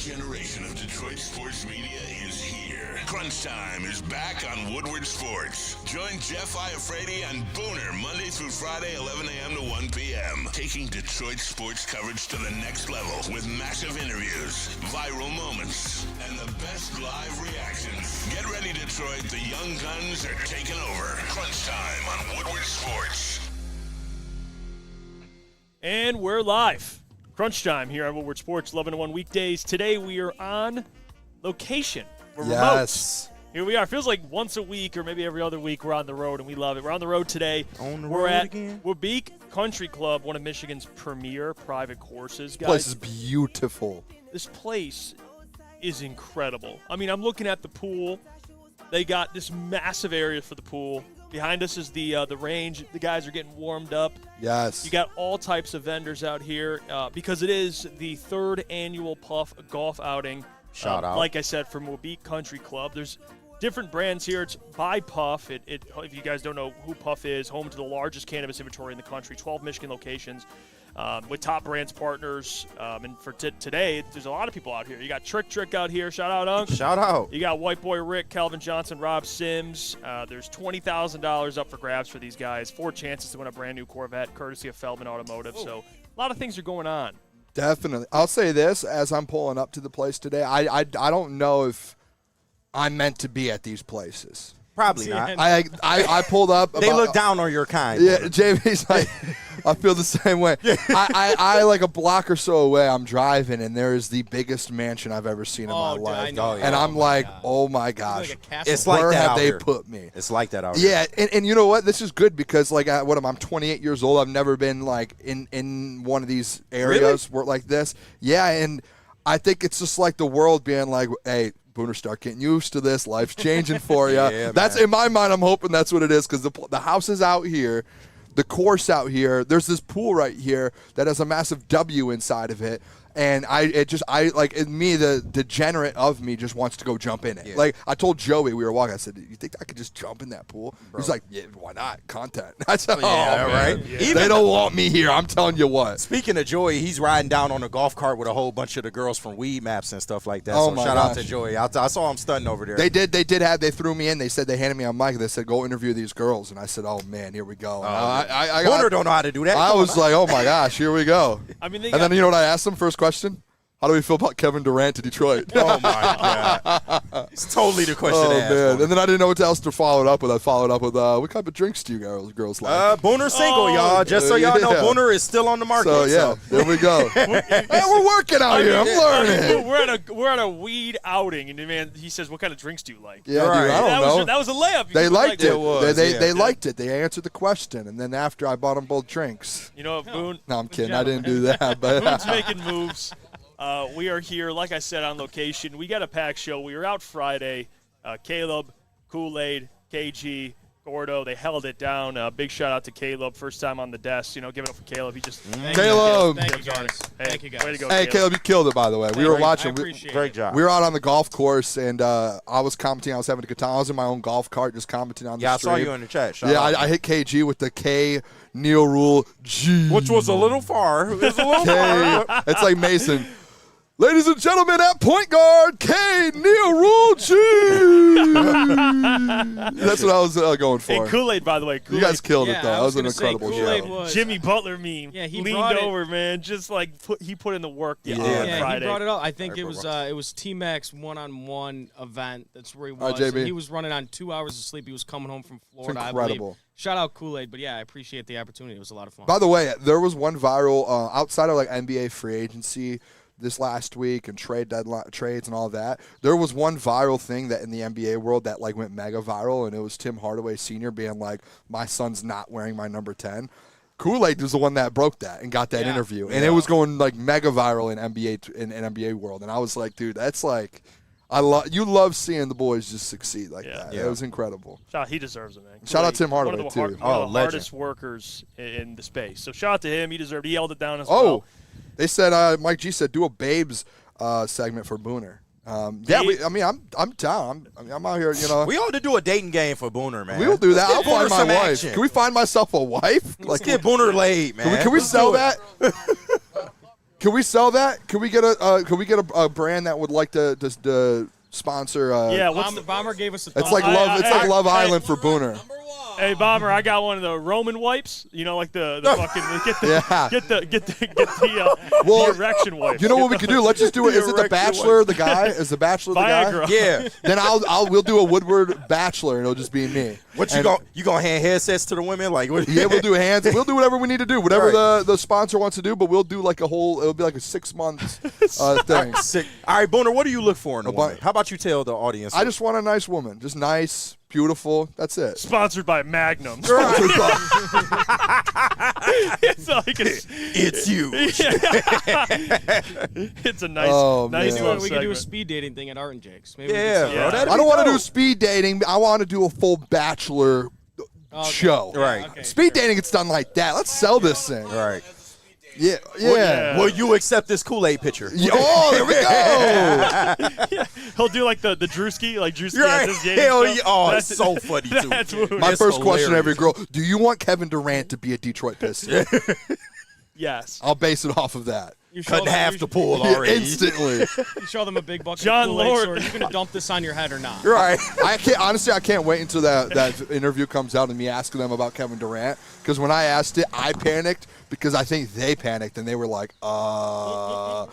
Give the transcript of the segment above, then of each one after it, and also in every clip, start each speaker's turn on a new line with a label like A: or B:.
A: next generation of Detroit sports media is here. Crunch Time is back on Woodward Sports. Join Jeff Iafrate and Booner Monday through Friday, 11 a.m. to 1 p.m. Taking Detroit sports coverage to the next level with massive interviews, viral moments, and the best live reactions. Get ready, Detroit. The young guns are taking over. Crunch Time on Woodward Sports.
B: And we're live. Crunch Time here on Woodward Sports, 11 to 1 weekdays. Today we are on location. We're remote. Here we are. Feels like once a week or maybe every other week we're on the road, and we love it. We're on the road today.
C: We're at
B: Woodbeek Country Club, one of Michigan's premier private courses.
C: This place is beautiful.
B: This place is incredible. I mean, I'm looking at the pool. They got this massive area for the pool. Behind us is the range. The guys are getting warmed up.
C: Yes.
B: You got all types of vendors out here because it is the third annual Puff golf outing.
C: Shout out.
B: Like I said, from Woodbeek Country Club. There's different brands here. It's by Puff. If you guys don't know who Puff is, home to the largest cannabis inventory in the country, 12 Michigan locations. With top brands partners. And for today, there's a lot of people out here. You got Trick out here. Shout out, Unc.
C: Shout out.
B: You got White Boy Rick, Calvin Johnson, Rob Sims. There's $20,000 up for grabs for these guys. 4 chances to win a brand new Corvette, courtesy of Feldman Automotive. So a lot of things are going on.
C: Definitely. I'll say this as I'm pulling up to the place today. I don't know if I'm meant to be at these places.
D: Probably not.
C: I pulled up.
D: They look down on your kind.
C: Yeah, JB's like, I feel the same way. I like a block or so away, I'm driving, and there is the biggest mansion I've ever seen in my life. And I'm like, oh my gosh,
D: it's like
C: where
D: that
C: have
D: out
C: they
D: here.
C: put me?
D: It's like that out here.
C: Yeah, and you know what? This is good because like I'm 28 years old. I've never been like in one of these areas where like this. Yeah, and I think it's just like the world being like, hey, Booner, start getting used to this. Life's changing for you.
D: Yeah,
C: that's
D: man.
C: in my mind. I'm hoping that's what it is because the house is out here, the course out here. There's this pool right here that has a massive W inside of it. And the degenerate of me just wants to go jump in it.
D: Yeah.
C: Like I told Joey, we were walking. I said, "You think I could just jump in that pool?" He's like, "Yeah, why not? Content." I said,
D: Yeah,
C: "Oh,
D: right.
C: man.
D: Yeah.
C: They don't want me here. I'm telling you what."
D: Speaking of Joey, he's riding down on a golf cart with a whole bunch of the girls from Weed Maps and stuff like that.
C: Oh
D: so
C: my
D: shout out
C: gosh.
D: to Joey. I saw him stunting over there.
C: They threw me in. They said they handed me a mic. They said, "Go interview these girls." And I said, "Oh man, here we go."
D: Booner don't know how to do that.
C: I was like, "Oh my gosh, here we go."
B: I mean,
C: and then you know what I asked them? First question. How do we feel about Kevin Durant to Detroit?
D: Oh, my God. It's totally the question to ask.
C: Man. And then I didn't know what else to follow it up with. I followed up with, what type of drinks do you girls like?
D: Booner's single, y'all. Just so y'all know, Booner is still on the market.
C: So, yeah, there we go. Hey, we're working out here. I'm learning.
B: We're at a weed outing, and the man, he says, "What kind of drinks do you like?"
C: Yeah, dude, I don't know.
B: That was a layup.
C: They liked it. They
D: liked
C: liked it. They answered the question, and then after I bought them both drinks.
B: You know what, Boone?
C: No, I'm kidding. I didn't do that. But
B: Boone's making moves. We are here, like I said, on location. We got a packed show. We were out Friday. Caleb, Kool-Aid, KG, Gordo, they held it down. Big shout out to Caleb. First time on the desk. Give it up for Caleb. He just
C: Caleb.
E: Thank you, guys.
B: Hey,
E: Thank you, guys.
B: Way to go,
C: Hey, Caleb, you killed it, by the way. We were watching.
E: I appreciate
D: Great
E: it.
D: job.
C: We were out on the golf course, and I was commenting. I was having a good time. I was in my own golf cart just commenting on the
D: Yeah, I
C: stream.
D: saw you in the chat. Shout
C: Yeah,
D: out.
C: I hit KG with the K Neil Rule G.
D: Which was a little far. It was a little
C: K.
D: far.
C: It's like Mason. Ladies and gentlemen, at point guard, K. Neil Rule G. That's what I was going for.
B: Hey, Kool-Aid, by the way.
C: You guys killed it, though.
E: I
C: That was an
E: gonna say,
C: incredible
E: Kool-Aid
C: show.
E: was-
B: Jimmy Butler meme.
E: Yeah, he
B: leaned
E: brought it.
B: over, man. Just like he put in the work on
E: Yeah,
B: Friday.
E: he brought it up. I think it was T-Mac's one-on-one event. That's where he was.
C: JB.
E: And he was running on 2 hours of sleep. He was coming home from Florida, I believe.
C: incredible.
E: Shout out Kool-Aid, but yeah, I appreciate the opportunity. It was a lot of fun.
C: By the way, there was one viral outside of like NBA free agency this last week and trades and all that. There was one viral thing that in the NBA world that like went mega viral, and it was Tim Hardaway Sr. being like, "My son's not wearing my number 10." Kool-Aid was the one that broke that and got that interview, and it was going like mega viral in NBA world. And I was like, dude, that's like, you love seeing the boys just succeed like that.
D: Yeah.
C: It was incredible.
B: He deserves it, man.
C: Shout out Tim Hardaway,
B: one of
C: too.
B: One of the
D: legend.
B: hardest workers in the space. So shout out to him. He deserved it. He held it down as well.
C: They said Mike G said do a Babes segment for Booner. I'm down. I'm out here,
D: We ought to do a dating game for Booner, man.
C: We will do that.
D: Let's
C: I'll
D: get
C: find
D: Booner
C: my
D: some
C: wife.
D: action.
C: Can we find myself a wife?
D: Let's get Booner laid, man.
C: Can we
D: Let's
C: sell
D: do it.
C: that? Can we sell that? Can we get a brand that would like to sponsor?
E: Bomber gave us a
C: It's like Love Island for Booner.
B: Hey, Bomber, I got one of the Roman wipes. You know, like the fucking get the erection wipes.
C: You know what we could do? Let's just do it. Is it the Bachelor? The guy? Is the Bachelor the
B: Viagra.
C: guy?
D: Yeah.
C: Then we'll do a Woodward Bachelor, and it'll just be me.
D: What you gonna hand headsets to the women? Like what?
C: Yeah, we'll do hands. We'll do whatever we need to do, whatever the sponsor wants to do. But we'll do like it'll be like a 6 month thing.
D: Sick. All right, Booner, what do you look for in a woman? How about you tell the audience?
C: I just want a nice woman, just nice, beautiful. That's it.
B: Sponsored by Magnum. It's like
D: it's you.
B: It's a nice, nice
C: man.
B: little
E: We could do a
B: segment.
E: speed dating thing at Art and Jake's. Maybe
D: Yeah,
E: we
D: bro.
E: could
D: That'd
C: I don't
D: be
C: want to do
D: dope.
C: speed dating. I want to do a full Bachelor show.
D: Right.
E: Okay,
C: Speed dating gets done like that. Let's sell this thing.
D: Right.
C: Yeah.
B: yeah.
D: Will you accept this Kool-Aid picture?
C: Oh, there we go.
B: He'll do like the Drewski, like Drewski
D: Right.
B: has his dating
D: Hell
B: stuff.
D: yeah. Oh,
B: That's-
D: it's so funny, too.
B: That's what
C: My
D: It's
C: first question to every
D: hilarious.
C: girl: do you want Kevin Durant to be a Detroit Piston?
B: yes.
C: I'll base it off of that.
E: You
D: Cut
E: them-
D: half
E: you
D: the pool already.
C: Instantly.
E: You show them a big bucket
B: John
E: of Kool-Aid,
B: Lord.
E: so are you going to dump this on your head or not?
D: Right.
C: I can't wait until that interview comes out and me asking them about Kevin Durant, because when I asked it, I panicked because I think they panicked and they were like, I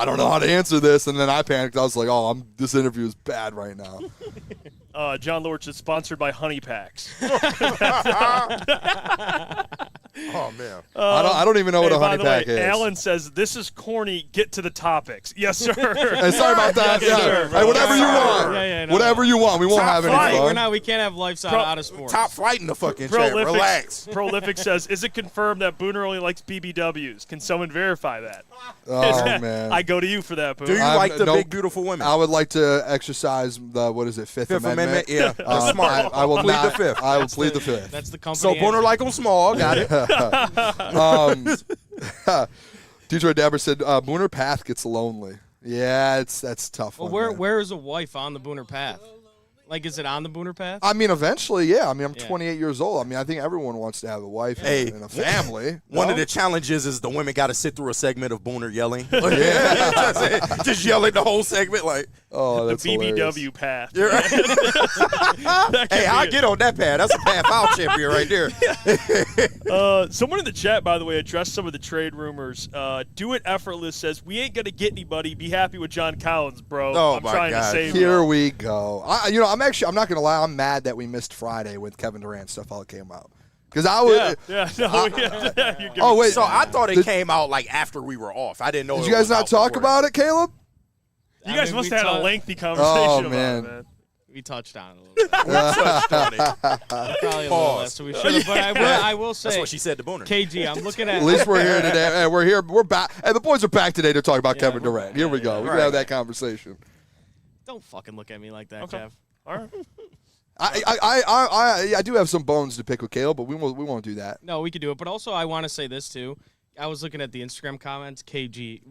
C: don't know how to answer this, and then I panicked. I was like, this interview is bad right now.
B: John Lorch is sponsored by Honey Packs.
D: Oh man.
C: I don't even know what
B: Hey,
C: a
B: by
C: honey
B: the
C: pack
B: way,
C: is.
B: Alan says this is corny. Get to the topics. Yes, sir.
C: Hey, sorry about that.
B: Yes,
C: Yeah.
B: sir,
C: Hey, whatever you want.
E: Yeah, no.
C: Whatever you want. We won't have any
D: flight.
E: We're
C: fun.
E: not. We can't have lifestyle out of sports.
D: Top flight in the fucking chat. Relax.
B: Prolific says, is it confirmed that Booner only likes BBWs? Can someone verify that?
C: Oh, man.
B: I go to you for that, Booner.
D: Do you
C: I'm-
D: like the
C: nope.
D: big beautiful women?
C: I would like to exercise the, Fifth
D: Fifth Amendment. Yeah. That's smart.
C: I will
D: plead
C: not.
D: the fifth.
C: I will plead the fifth.
E: That's the company.
D: So Booner
E: answer.
D: like them small. Got it.
C: Detroit Dabber said Booner Path gets lonely. Yeah, that's tough.
E: Well,
C: one, man.
E: where is a wife on the Booner Path? Like, is it on the Booner Path?
C: I mean, eventually, yeah. I mean, I'm
E: Yeah.
C: 28 years old. I mean, I think everyone wants to have a wife
D: Hey,
C: and a family.
D: One
C: no?
D: of the challenges is the women got to sit through a segment of Booner yelling. just yelling the whole segment like,
C: Oh,
B: the
C: that's hilarious.
B: BBW path.
D: you're right. Hey, I'll get on that pad. That's a path foul champion right there.
B: Someone in the chat, by the way, addressed some of the trade rumors. Do It Effortless says, we ain't going to get anybody. Be happy with John Collins, bro.
D: Oh,
B: I'm
D: my
B: trying
D: God.
B: to save
C: Here
B: him.
C: we go. I'm not gonna lie. I'm mad that we missed Friday with Kevin Durant stuff all came out. Because I was.
B: Yeah, no, yeah. You're giving
C: Oh wait.
D: So I thought it came out like after we were off. I didn't know.
C: Did
D: it
C: you guys
D: was
C: not
D: out
C: talk
D: before
C: about it, Caleb?
B: You guys
E: I mean,
B: must
E: we
B: have had a
E: talked-
B: lengthy conversation
C: Oh,
B: about
C: man.
B: it, man.
E: We touched on it a little bit. Probably a little
D: Pause.
E: less, so we should have. But I will say,
D: That's what she said to Booner.
E: KG, I'm looking at.
C: At least we're here today. Hey, we're here. We're back. Hey, the boys are back today to talk about Kevin
E: we're
C: Durant.
E: back.
C: Here we
E: Yeah,
C: go.
E: yeah.
C: We can have that conversation.
E: Don't fucking look at me like that,
B: Okay.
E: Kev.
B: All right.
C: I do have some bones to pick with Caleb, but we won't do that.
E: No, we could do it. But also, I want to say this too. I was looking at the Instagram comments. KG,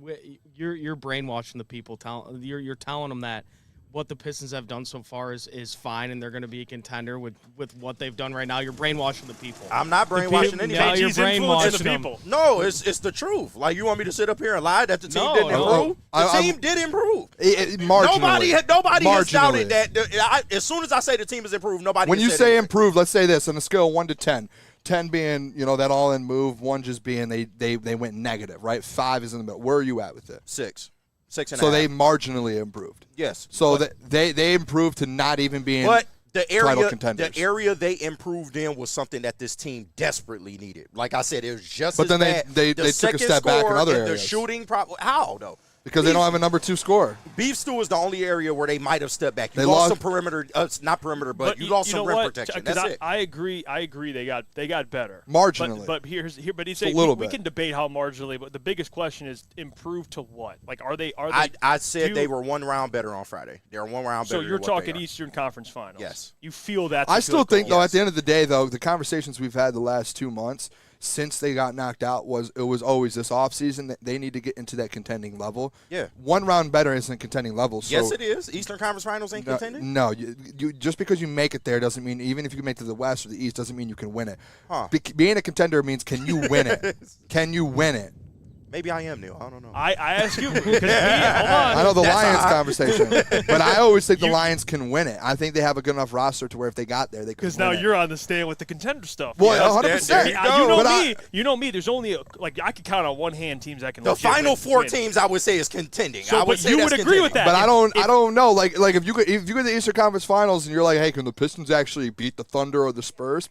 E: you're brainwashing the people. You're telling them that what the Pistons have done so far is fine, and they're going to be a contender with what they've done right now. You're brainwashing the people.
D: I'm not brainwashing
E: people-
D: anybody.
E: Now you're
B: KG's influencing the
E: brainwashing them.
B: people.
D: No, it's the truth. Like you want me to sit up here and lie that the team
E: No,
D: didn't
E: no.
D: improve?
C: I-
D: The team did improve.
C: Marginally.
D: Nobody has
C: Marginally.
D: doubted that. As soon as I say the team has improved, nobody.
C: When
D: has
C: you
D: said
C: say
D: anything.
C: improve, let's say this on a scale of 1 to 10. 10 being, that all-in move, 1 just being they went negative, right? 5 is in the middle. Where are you at with it?
D: 6 and a
C: So
D: half.
C: they marginally improved.
D: yes.
C: So they improved to not even being
D: But the
C: title
D: area,
C: contenders.
D: the area they improved in was something that this team desperately needed. Like I said, it was just.
C: But
D: as
C: then
D: bad.
C: they
D: The
C: took a
D: second
C: step back in
D: score
C: other
D: and
C: areas.
D: The shooting problem. How though?
C: because they don't have a number 2 scorer.
D: Beef stew is the only area where they might have stepped back. You
C: They
D: lost
C: lost-
D: some perimeter, not perimeter, but you lost some
B: know
D: rim
B: what?
D: protection.
B: 'Cause
D: That's it.
B: I agree. They got better
C: Marginally.
B: But but he's saying
C: a little
B: we
C: bit.
B: can debate how marginally. But the biggest question is improve to what? Like are they?
D: I said
B: do-
D: they were 1 round better on Friday. They were 1 round better.
B: So you're
D: than what they
B: talking
D: are.
B: Eastern Conference Finals.
D: Yes.
B: You feel that's.
C: I
B: a
C: still
B: good
C: think,
B: goal.
C: though, at the end of the day, though, the conversations we've had the last 2 months since they got knocked out was always this offseason that they need to get into that contending level.
D: Yeah.
C: 1 round better isn't contending level. So
D: Yes, it is. Eastern Conference Finals ain't contending.
C: No, you just because you make it there doesn't mean, even if you can make it to the West or the East, doesn't mean you can win it.
D: Huh.
C: Being a contender means can you win it? Can you win it?
D: Maybe I am, Neil. I don't know.
B: I ask you, because hold on.
C: I know the Lions
D: odd.
C: conversation, but I always think the Lions can win it. I think they have a good enough roster to where if they got there, they could.
B: Because
C: win
B: now
C: it.
B: you're on the stand with the contender stuff.
C: Well,
D: Yes,
C: 100%.
D: there you go.
B: You know
C: But
B: me. You know me. There's only I could count on one hand teams that can.
D: The
B: legit
D: final
B: win.
D: 4 teams, I would say, is contending.
B: So,
D: I would
B: but
D: say
B: you
D: that's
B: would agree with
D: contending.
B: that.
C: But I don't know. Like if you go to the Eastern Conference Finals and you're like, hey, can the Pistons actually beat the Thunder or the Spurs?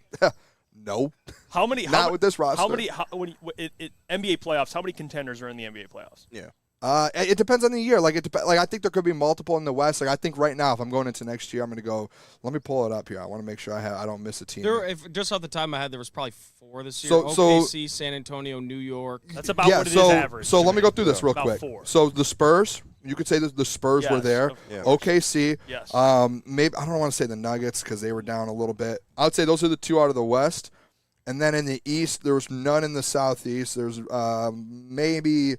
C: No.
B: How many?
C: Not with this roster.
B: How many? NBA playoffs? How many contenders are in the NBA playoffs?
D: Yeah.
C: It depends on the year. Like I think there could be multiple in the West. Like I think right now, if I'm going into next year, I'm going to go. Let me pull it up here. I want to make sure I don't miss a team.
E: Just off the top of my head, there was probably 4 this year.
C: So-
E: OKC, San Antonio, New York.
B: That's about what it is average.
C: So
B: to
C: let me go through this real
B: About
C: quick.
B: 4.
C: So the Spurs, you could say that the Spurs were
B: Yes.
C: there.
D: Yeah.
C: OKC.
B: Yes.
C: Maybe I don't want to say the Nuggets because they were down a little bit. I would say those are the 2 out of the West. And then in the East, there was none in the Southeast. There's maybe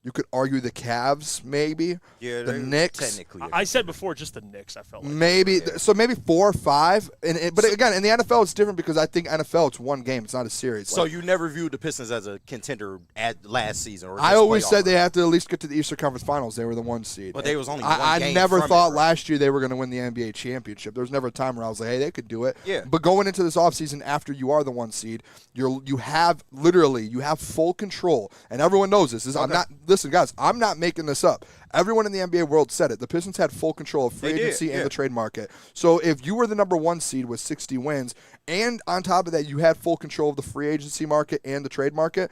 C: you could argue the Cavs, maybe.
D: Yeah,
C: the
D: they're
C: Knicks.
D: Technically.
B: I said before, just the Knicks. I felt like.
C: Maybe so maybe 4 or 5, but again in the NFL it's different because I think NFL it's one game, it's not a series.
D: So
C: Like,
D: you never viewed the Pistons as a contender at last season? Or
C: I
D: just
C: always
D: playoff
C: said they
D: run?
C: have to at least get to the Eastern Conference Finals. They were the 1 seed.
D: But they was only one
C: I
D: game
C: never
D: from
C: thought
D: it, right?
C: last year they were going to win the NBA championship. There was never a time where I was like, hey, they could do it.
D: Yeah.
C: But going into this offseason after you are the 1 seed, you have full control, and everyone knows this. Listen, guys, I'm not making this up. Everyone in the NBA world said it. The Pistons had full control of free
D: They did,
C: agency and
D: yeah.
C: the trade market. So if you were the number 1 seed with 60 wins, and on top of that you had full control of the free agency market and the trade market,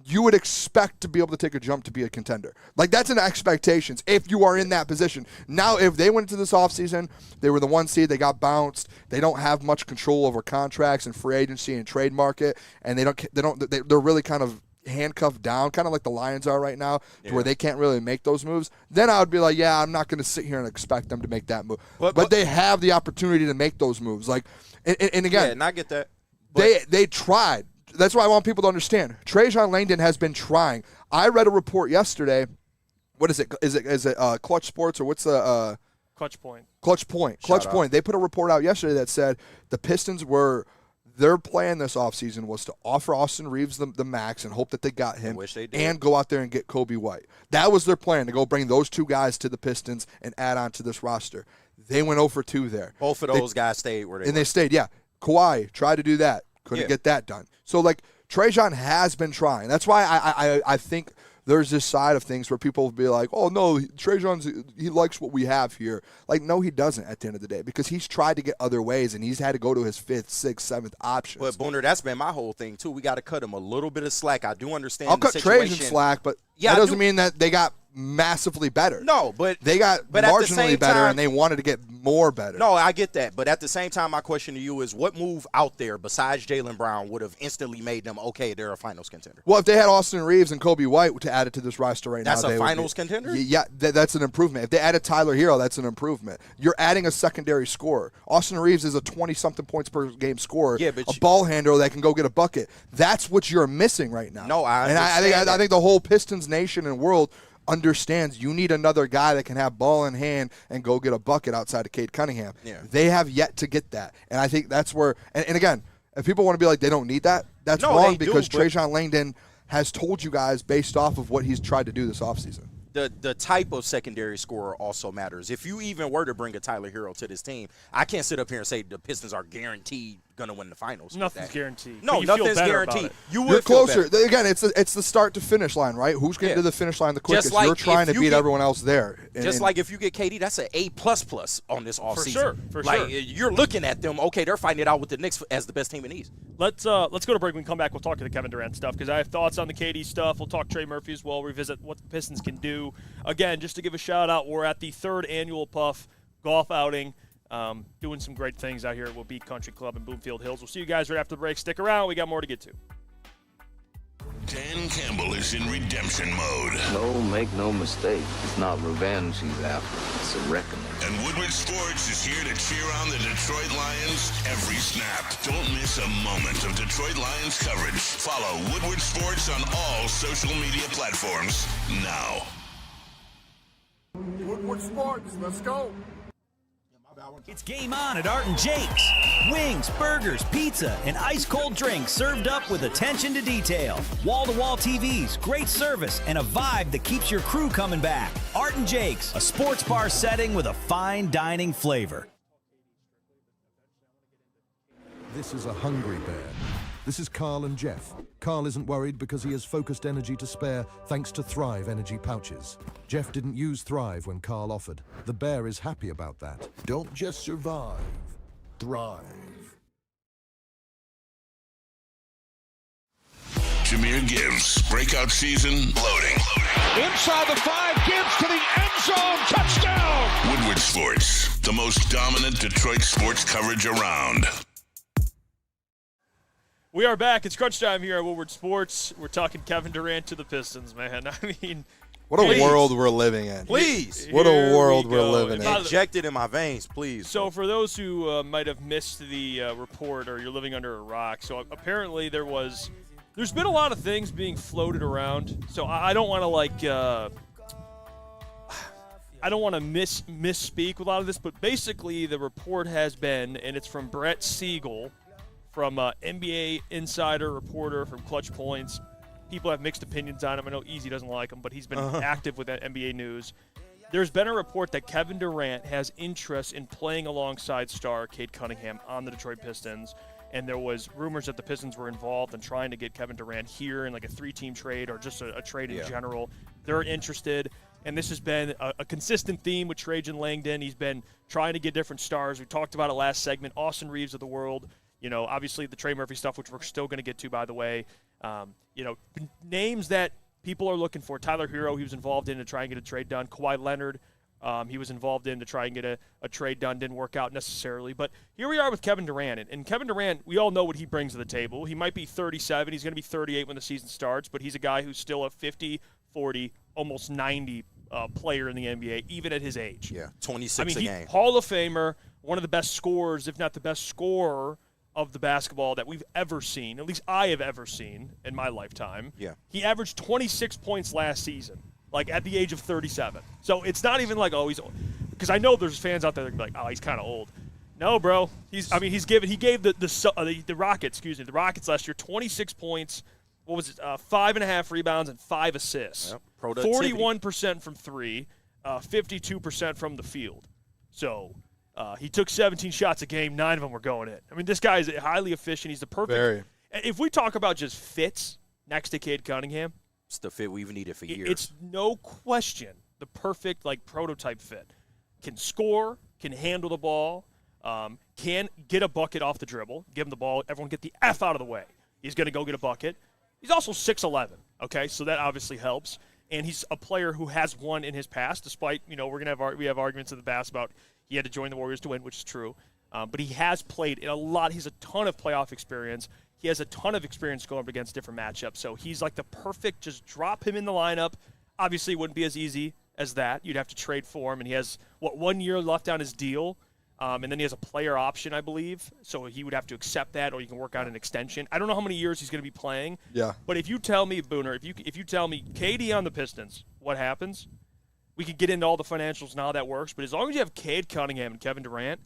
C: you would expect to be able to take a jump to be a contender. Like, that's an expectations if you are in that position. Now, if they went into this offseason, they were the 1 seed, they got bounced, they don't have much control over contracts and free agency and trade market, and they're really kind of handcuffed down, kind of like the Lions are right now, to where they can't really make those moves, then I would be like, yeah, I'm not going to sit here and expect them to make that move. But they have the opportunity to make those moves. Like, and again,
D: Yeah, and I get that.
C: they tried. That's why I want people to understand. Trajan Langdon has been trying. I read a report yesterday. What is it? Is it Clutch Sports or what's the
B: Clutch Point.
C: Clutch Point? Clutch Point. They put a report out yesterday that said the Pistons their plan this offseason was to offer Austin Reeves the max and hope that they got him,
D: Wish they did.
C: and go out there and get Kobe White. That was their plan, to go bring those 2 guys to the Pistons and add on to this roster. They went 0 for 2 there.
D: Both of those guys stayed where they
C: And
D: were.
C: they stayed, yeah. Kawhi tried to do that. Couldn't get that done. So, like, Trajan has been trying. That's why I think there's this side of things where people will be like, oh, no, he likes what we have here. Like, no, he doesn't at the end of the day, because he's tried to get other ways, and he's had to go to his 5th, 6th, 7th options.
D: But, Booner, that's been my whole thing, too. We got to cut him a little bit of slack. I do understand
C: I'll
D: the
C: cut
D: situation.
C: Trajan slack, but
D: Yeah,
C: that
D: I
C: doesn't
D: do-
C: mean that they got massively better.
D: No, but
C: They got
D: but at the
C: marginally
D: same
C: better,
D: time-
C: and they wanted to get more better.
D: No, I get that. But at the same time, my question to you is, what move out there besides Jaylen Brown would have instantly made them, okay, they're a finals contender?
C: Well, if they had Austin Reeves and Kobe White to add it to this roster right
D: That's
C: now,
D: a
C: they would
D: finals
C: be-
D: contender?
C: Yeah, that's an improvement. If they added Tyler Hero, that's an improvement. You're adding a secondary scorer. Austin Reeves is a 20-something points per game scorer,
D: Yeah, but
C: a ball handler that can go get a bucket. That's what you're missing right now.
D: No, I
C: and
D: understand
C: I think the whole Pistons nation and world understands you need another guy that can have ball in hand and go get a bucket outside of Cade Cunningham.
D: Yeah.
C: They have yet to get that. And I think that's where – and again, if people want to be like they don't need that, that's
D: No,
C: wrong,
D: they do,
C: because
D: but-
C: Trajan Langdon has told you guys based off of what he's tried to do this offseason.
D: The type of secondary scorer also matters. If you even were to bring a Tyler Hero to this team, I can't sit up here and say the Pistons are guaranteed going to win the finals. with
B: Nothing's
D: that.
B: guaranteed.
D: No,
B: But you feel
D: nothing's
B: better about
D: guaranteed.
B: it.
D: You would
C: You're
D: feel
C: closer.
D: better.
C: Again, it's the start to finish line, right? Who's getting to the finish line the quickest?
D: like
C: You're trying
D: if
C: to
D: you
C: beat
D: get-
C: everyone else there. And
D: Like if you get KD, that's an A++ on this offseason.
B: sure.
D: Like you're looking at them, okay, they're fighting it out with the Knicks as the best team in the East.
B: Let's go to break. When we come back, we'll talk to the Kevin Durant stuff, because I have thoughts on the KD stuff. We'll talk Trey Murphy as well, revisit what the Pistons can do. Again, just to give a shout-out, we're at the 3rd annual Puff golf outing, doing some great things out here at Beat Country Club in Bloomfield Hills. We'll see you guys right after the break. Stick around. We got more to get to.
A: Dan Campbell is in redemption mode.
F: No, make no mistake. It's not revenge he's after. It's a reckoning.
A: And Woodward Sports is here to cheer on the Detroit Lions every snap. Don't miss a moment of Detroit Lions coverage. Follow Woodward Sports on all social media platforms now.
G: Woodward Sports, let's go. It's game on at Art and Jake's. Wings, burgers, pizza, and ice-cold drinks served up with attention to detail. Wall-to-wall TVs, great service, and a vibe that keeps your crew coming back. Art and Jake's, a sports bar setting with a fine dining flavor.
H: This is a hungry bear. This is Carl and Jeff. Carl isn't worried because he has focused energy to spare thanks to Thrive energy pouches. Jeff didn't use Thrive when Carl offered. The bear is happy about that. Don't just survive. Thrive.
A: Jameer Gibbs, breakout season, loading.
I: Inside the 5, Gibbs to the end zone, touchdown!
A: Woodward Sports, the most dominant Detroit sports coverage around.
B: We are back. It's crunch time here at Woodward Sports. We're talking Kevin Durant to the Pistons, man. I mean,
C: what a world we're living in.
D: Please.
C: What a world
B: we
C: we're
B: go.
C: living in.
D: Injected in my veins, please.
B: So for those who might have missed the report or you're living under a rock, so apparently there's been a lot of things being floated around. So I don't want to I don't want to misspeak with a lot of this, but basically the report has been, and it's from Brett Siegel, from NBA insider reporter from Clutch Points. People have mixed opinions on him. I know Easy doesn't like him, but he's been active with that NBA news. There's been a report that Kevin Durant has interest in playing alongside star Cade Cunningham on the Detroit Pistons, and there was rumors that the Pistons were involved in trying to get Kevin Durant here in like a 3-team trade or just a trade in general. They're interested, and this has been a consistent theme with Trajan Langdon. He's been trying to get different stars. We talked about it last segment, Austin Reeves of the world. You know, obviously the Trey Murphy stuff, which we're still going to get to, by the way. You know, names that people are looking for. Tyler Hero, he was involved in to try and get a trade done. Kawhi Leonard, he was involved in to try and get a trade done. Didn't work out necessarily. But here we are with Kevin Durant. And Kevin Durant, we all know what he brings to the table. He might be 37. He's going to be 38 when the season starts. But he's a guy who's still a 50, 40, almost 90 player in the NBA, even at his age.
D: Yeah, 26 a game.
B: Hall of Famer, one of the best scorers, if not the best scorer of the basketball that we've ever seen, at least I have ever seen in my lifetime.
D: Yeah.
B: He averaged 26 points last season, like at the age of 37. So it's not even like, oh, he's old. Because I know there's fans out there that are like, oh, he's kind of old. No, bro. He gave the Rockets last year 26 points. What was it? 5.5 rebounds and 5 assists.
D: Yep. Productivity.
B: 41% from 3, 52% from the field. So he took 17 shots a game. 9 of them were going in. I mean, this guy is highly efficient. He's the perfect.
C: Very.
B: If we talk about just fits next to Cade Cunningham,
D: It's the fit we've needed for years.
B: it's no question the perfect prototype fit. Can score, can handle the ball, can get a bucket off the dribble, give him the ball, everyone get the F out of the way. He's going to go get a bucket. He's also 6'11", okay, so that obviously helps. And he's a player who has won in his past, despite, we have arguments in the past about he had to join the Warriors to win, which is true. But he has played in a lot. He has a ton of playoff experience. He has a ton of experience going up against different matchups. So he's like the perfect, just drop him in the lineup. Obviously, it wouldn't be as easy as that. You'd have to trade for him. And he has, 1 year left on his deal. And then he has a player option, I believe. So he would have to accept that, or you can work out an extension. I don't know how many years he's going to be playing.
C: Yeah.
B: But if you tell me, Booner, if you tell me KD on the Pistons, what happens? We could get into all the financials and how that works. But as long as you have Cade Cunningham and Kevin Durant,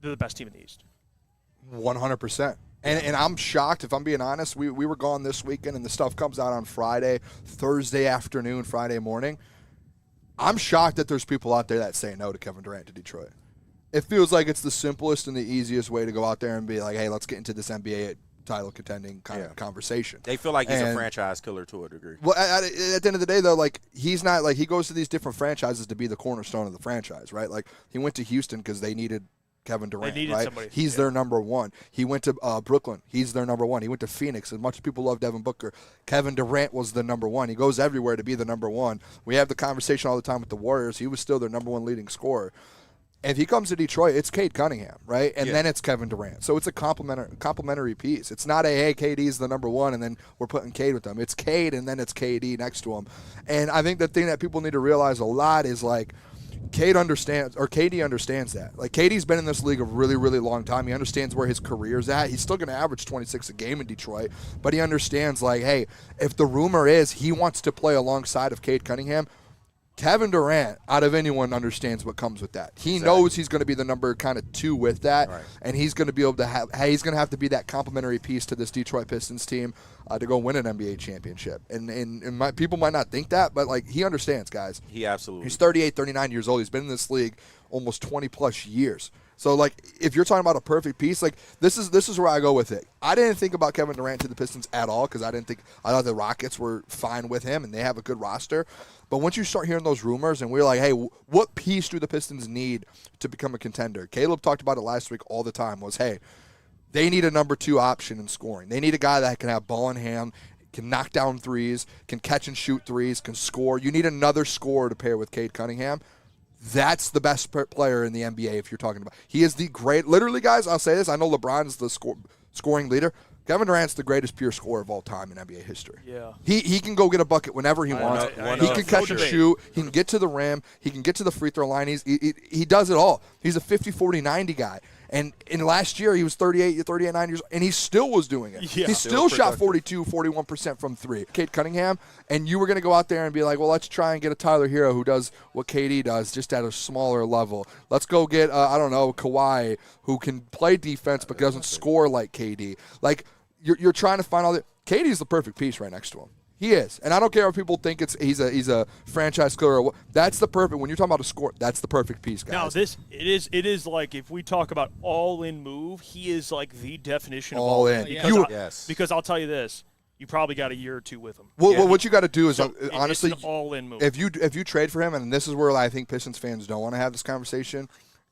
B: they're the best team in the East.
C: 100%. And I'm shocked, if I'm being honest. We were gone this weekend, and the stuff comes out on Friday, Thursday afternoon, Friday morning. I'm shocked that there's people out there that say no to Kevin Durant to Detroit. It feels like it's the simplest and the easiest way to go out there and be like, hey, let's get into this NBA title contending kind of conversation.
D: They feel like he's a franchise killer to a degree.
C: Well, at the end of the day, though, he's not he goes to these different franchises to be the cornerstone of the franchise, right? Like, he went to Houston because they needed Kevin Durant, right?
B: Somebody.
C: He's their number one. He went to Brooklyn. He's their number one. He went to Phoenix. As much as people love Devin Booker, Kevin Durant was the number one. He goes everywhere to be the number one. We have the conversation all the time with the Warriors. He was still their number one leading scorer. If he comes to Detroit, it's Cade Cunningham, right? And then it's Kevin Durant. So it's a complementary piece. It's not hey, KD's the number one, and then we're putting Cade with them. It's Cade, and then it's KD next to him. And I think the thing that people need to realize a lot is, KD understands that. KD's been in this league a really, really long time. He understands where his career's at. He's still going to average 26 a game in Detroit, but he understands, hey, if the rumor is he wants to play alongside of Cade Cunningham, Kevin Durant, out of anyone, understands what comes with that. He knows he's going to be the number kind of 2 with that, and he's going to be able to he's going to have to be that complementary piece to this Detroit Pistons team to go win an NBA championship. And people might not think that, but like he understands, guys.
D: He absolutely.
C: He's 38, 39 years old. He's been in this league almost 20 plus years. So like if you're talking about a perfect piece, like this is where I go with it. I didn't think about Kevin Durant to the Pistons at all because I thought the Rockets were fine with him and they have a good roster. But once you start hearing those rumors and we're like, hey, what piece do the Pistons need to become a contender? Caleb talked about it last week all the time was, hey, they need a number 2 option in scoring. They need a guy that can have ball in hand, can knock down threes, can catch and shoot threes, can score. You need another scorer to pair with Cade Cunningham. That's the best player in the NBA if you're talking about. He is the great – literally, guys, I'll say this. I know LeBron's the scoring leader. Kevin Durant's the greatest pure scorer of all time in NBA history.
B: Yeah.
C: He can go get a bucket whenever he wants. He can catch and shoot. He can get to the rim. He can get to the free throw line. He does it all. He's a 50, 40, 90 guy. And in last year, he was 39 years old, and he still was doing it.
B: Yeah.
C: He still shot 42, 41% from 3. Cade Cunningham, and you were going to go out there and be like, well, let's try and get a Tyler Hero who does what KD does, just at a smaller level. Let's go get, Kawhi, who can play defense but doesn't score like KD. Like, you're trying to find all the – KD's the perfect piece right next to him. He is, and I don't care if people think he's a franchise killer. Or what. That's the perfect. When you're talking about a score, that's the perfect piece, guys.
B: Now it is like if we talk about all-in move, he is like the definition of
C: all in.
B: Because I'll tell you this, you probably got a year or 2 with him.
C: Well, what you got to do is honestly,
B: it's an all-in move.
C: If you trade for him, and this is where I think Pistons fans don't want to have this conversation,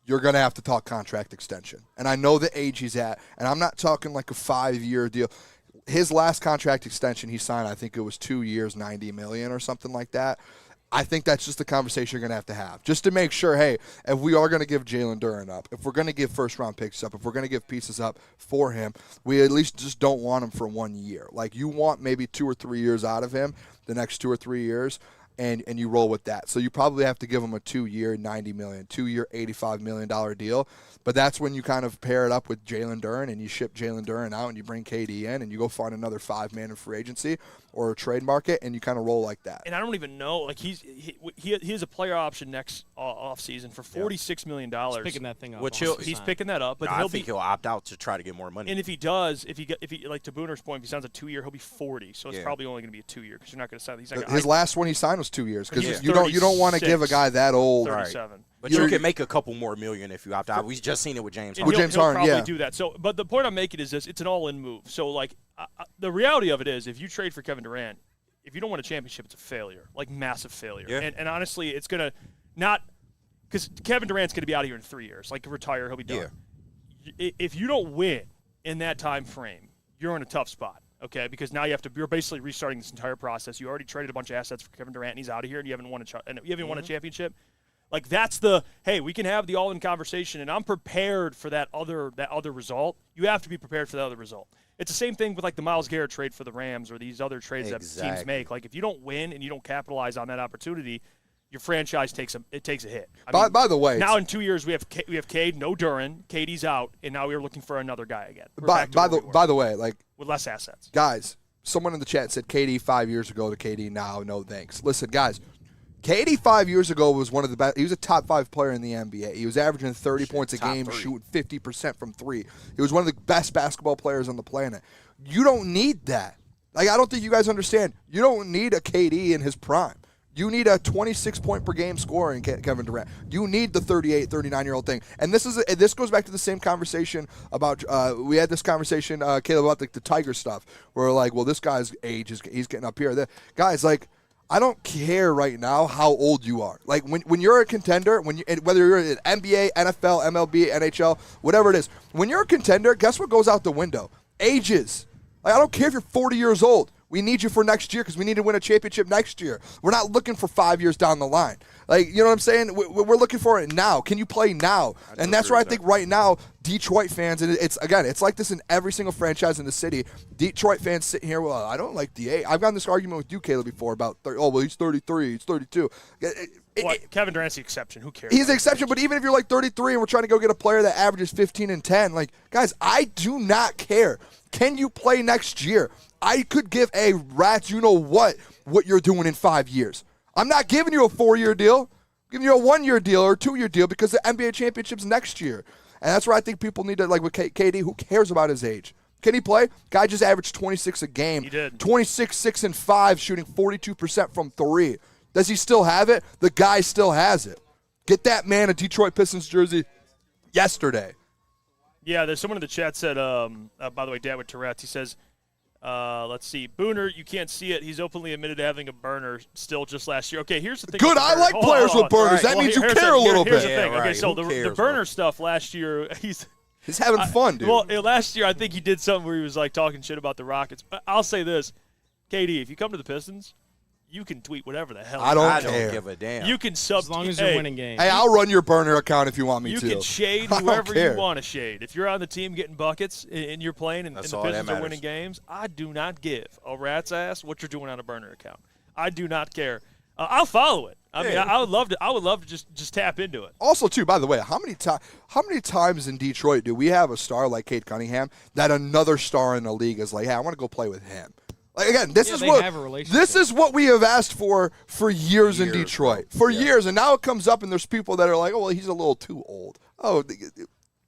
C: you're going to have to talk contract extension. And I know the age he's at, and I'm not talking like a 5-year deal. His last contract extension he signed, I think it was 2 years, $90 million or something like that. I think that's just the conversation you're going to have, just to make sure, hey, if we are going to give Jalen Durant up, if we're going to give first-round picks up, if we're going to give pieces up for him, we at least just don't want him for 1 year. Like, you want maybe 2 or 3 years out of him, the next 2 or 3 years, and you roll with that. So you probably have to give him a 2-year, $90 million, 2-year, $85 million deal. But that's when you kind of pair it up with Jalen Durant and you ship Jalen Durant out and you bring KD in and you go find another 5-man in free agency or a trade market and you kind of roll like that.
B: And I don't even know. Like he has a player option next offseason for $46 million.
E: He's picking that thing up.
B: He's picking that up. But
D: I think he'll opt out to try to get more money.
B: And if he does, if he like to Booner's point, if he signs a 2-year, he'll be 40. So it's probably only going to be a 2-year because you're not going to sign.
C: His last one he signed was 2 years because you don't want to give a guy that old.
B: 37.
D: But you can make a couple more million if you opt out. We've just seen it with James Harden.
C: James
B: Harden,
C: Harden,
B: probably do that. So, but the point I'm making is this: it's an all-in move. So, like, the reality of it is, if you trade for Kevin Durant, if you don't win a championship, it's a failure, like massive failure.
D: Yeah.
B: And honestly, it's gonna not because Kevin Durant's gonna be out of here in 3 years. Like, retire, he'll be done. Yeah. If you don't win in that time frame, you're in a tough spot. Okay, because now you're basically restarting this entire process. You already traded a bunch of assets for Kevin Durant, and he's out of here, and you haven't won a championship. Like, that's hey, we can have the all-in conversation, and I'm prepared for that other result. You have to be prepared for that other result. It's the same thing with, like, the Myles Garrett trade for the Rams or these other trades that teams make. Like, if you don't win and you don't capitalize on that opportunity, your franchise takes a hit.
C: By the way,
B: now in 2 years we have Cade, no Durant, KD's out, and now we're looking for another guy again.
C: By the way, like,
B: with less assets,
C: guys. Someone in the chat said KD 5 years ago to KD now. No thanks. Listen, guys. KD 5 years ago was one of the best. He was a top 5 player in the NBA. He was averaging 30 points a game, shooting 50% from 3. He was one of the best basketball players on the planet. You don't need that. Like, I don't think you guys understand. You don't need a KD in his prime. You need a 26-point-per-game scorer in Kevin Durant. You need the 38, 39-year-old thing. And this goes back to the same conversation about we had this conversation, Caleb, about the Tiger stuff. Where we're like, well, this guy's age he's getting up here. Guys, like, I don't care right now how old you are. Like, when you're a contender, whether you're in NBA, NFL, MLB, NHL, whatever it is, when you're a contender, guess what goes out the window? Ages. Like, I don't care if you're 40 years old. We need you for next year because we need to win a championship next year. We're not looking for 5 years down the line. Like, you know what I'm saying? We're looking for it now. Can you play now? And that's where I think right now Detroit fans, and it's like this in every single franchise in the city. Detroit fans sitting here, well, I don't like the age. I've gotten this argument with you, Caleb, before about, he's 33, he's 32.
B: Kevin Durant's the exception. Who cares?
C: He's the exception, but even if you're like 33 and we're trying to go get a player that averages 15 and 10, like, guys, I do not care. Can you play next year? I could give a rat's you-know-what you're doing in 5 years. I'm not giving you a 4-year deal. I'm giving you a 1-year deal or a 2-year deal because the NBA championship's next year. And that's where I think people need to, like with KD, who cares about his age? Can he play? Guy just averaged 26 a game.
B: He did.
C: 26, 6, and 5, shooting 42% from 3. Does he still have it? The guy still has it. Get that man a Detroit Pistons jersey yesterday.
B: Yeah, there's someone in the chat said, by the way, Dad with Tourette's, he says, let's see, Booner, you can't see it. He's openly admitted to having a burner still just last year. Okay, here's the thing.
C: Good, I like players with burners. That means you care a little bit.
B: Here's the thing.
D: Yeah,
B: Okay,
D: right.
B: so
D: Who
B: the
D: cares,
B: burner
D: bro?
B: stuff last year,
C: He's having fun, dude.
B: Well, last year I think he did something where he was like talking shit about the Rockets. I'll say this, KD, if you come to the Pistons, you can tweet whatever the hell.
C: I
D: I
C: don't
D: don't
C: care.
D: give a damn.
B: You can sub
E: As long as you're winning games.
C: Hey, I'll run your burner account if you want me
B: You
C: to.
B: can shade
C: I don't
B: whoever
C: care.
B: you want to shade. If you're on the team getting buckets and you're playing and the
D: That's all that
B: Pistons are
D: matters.
B: winning games, I do not give a rat's ass what you're doing on a burner account. I do not care. I'll follow it. I mean, I would love to. I would love to just tap into it.
C: Also, too, by the way, how many times in Detroit do we have a star like Cade Cunningham that another star in the league is like, hey, I want to go play with him? Like, again, this is
E: they
C: what
E: have a relationship.
C: this is what we have asked for years in Detroit. For years, and now it comes up, and there's people that are like, oh, well, he's a little too old. Oh,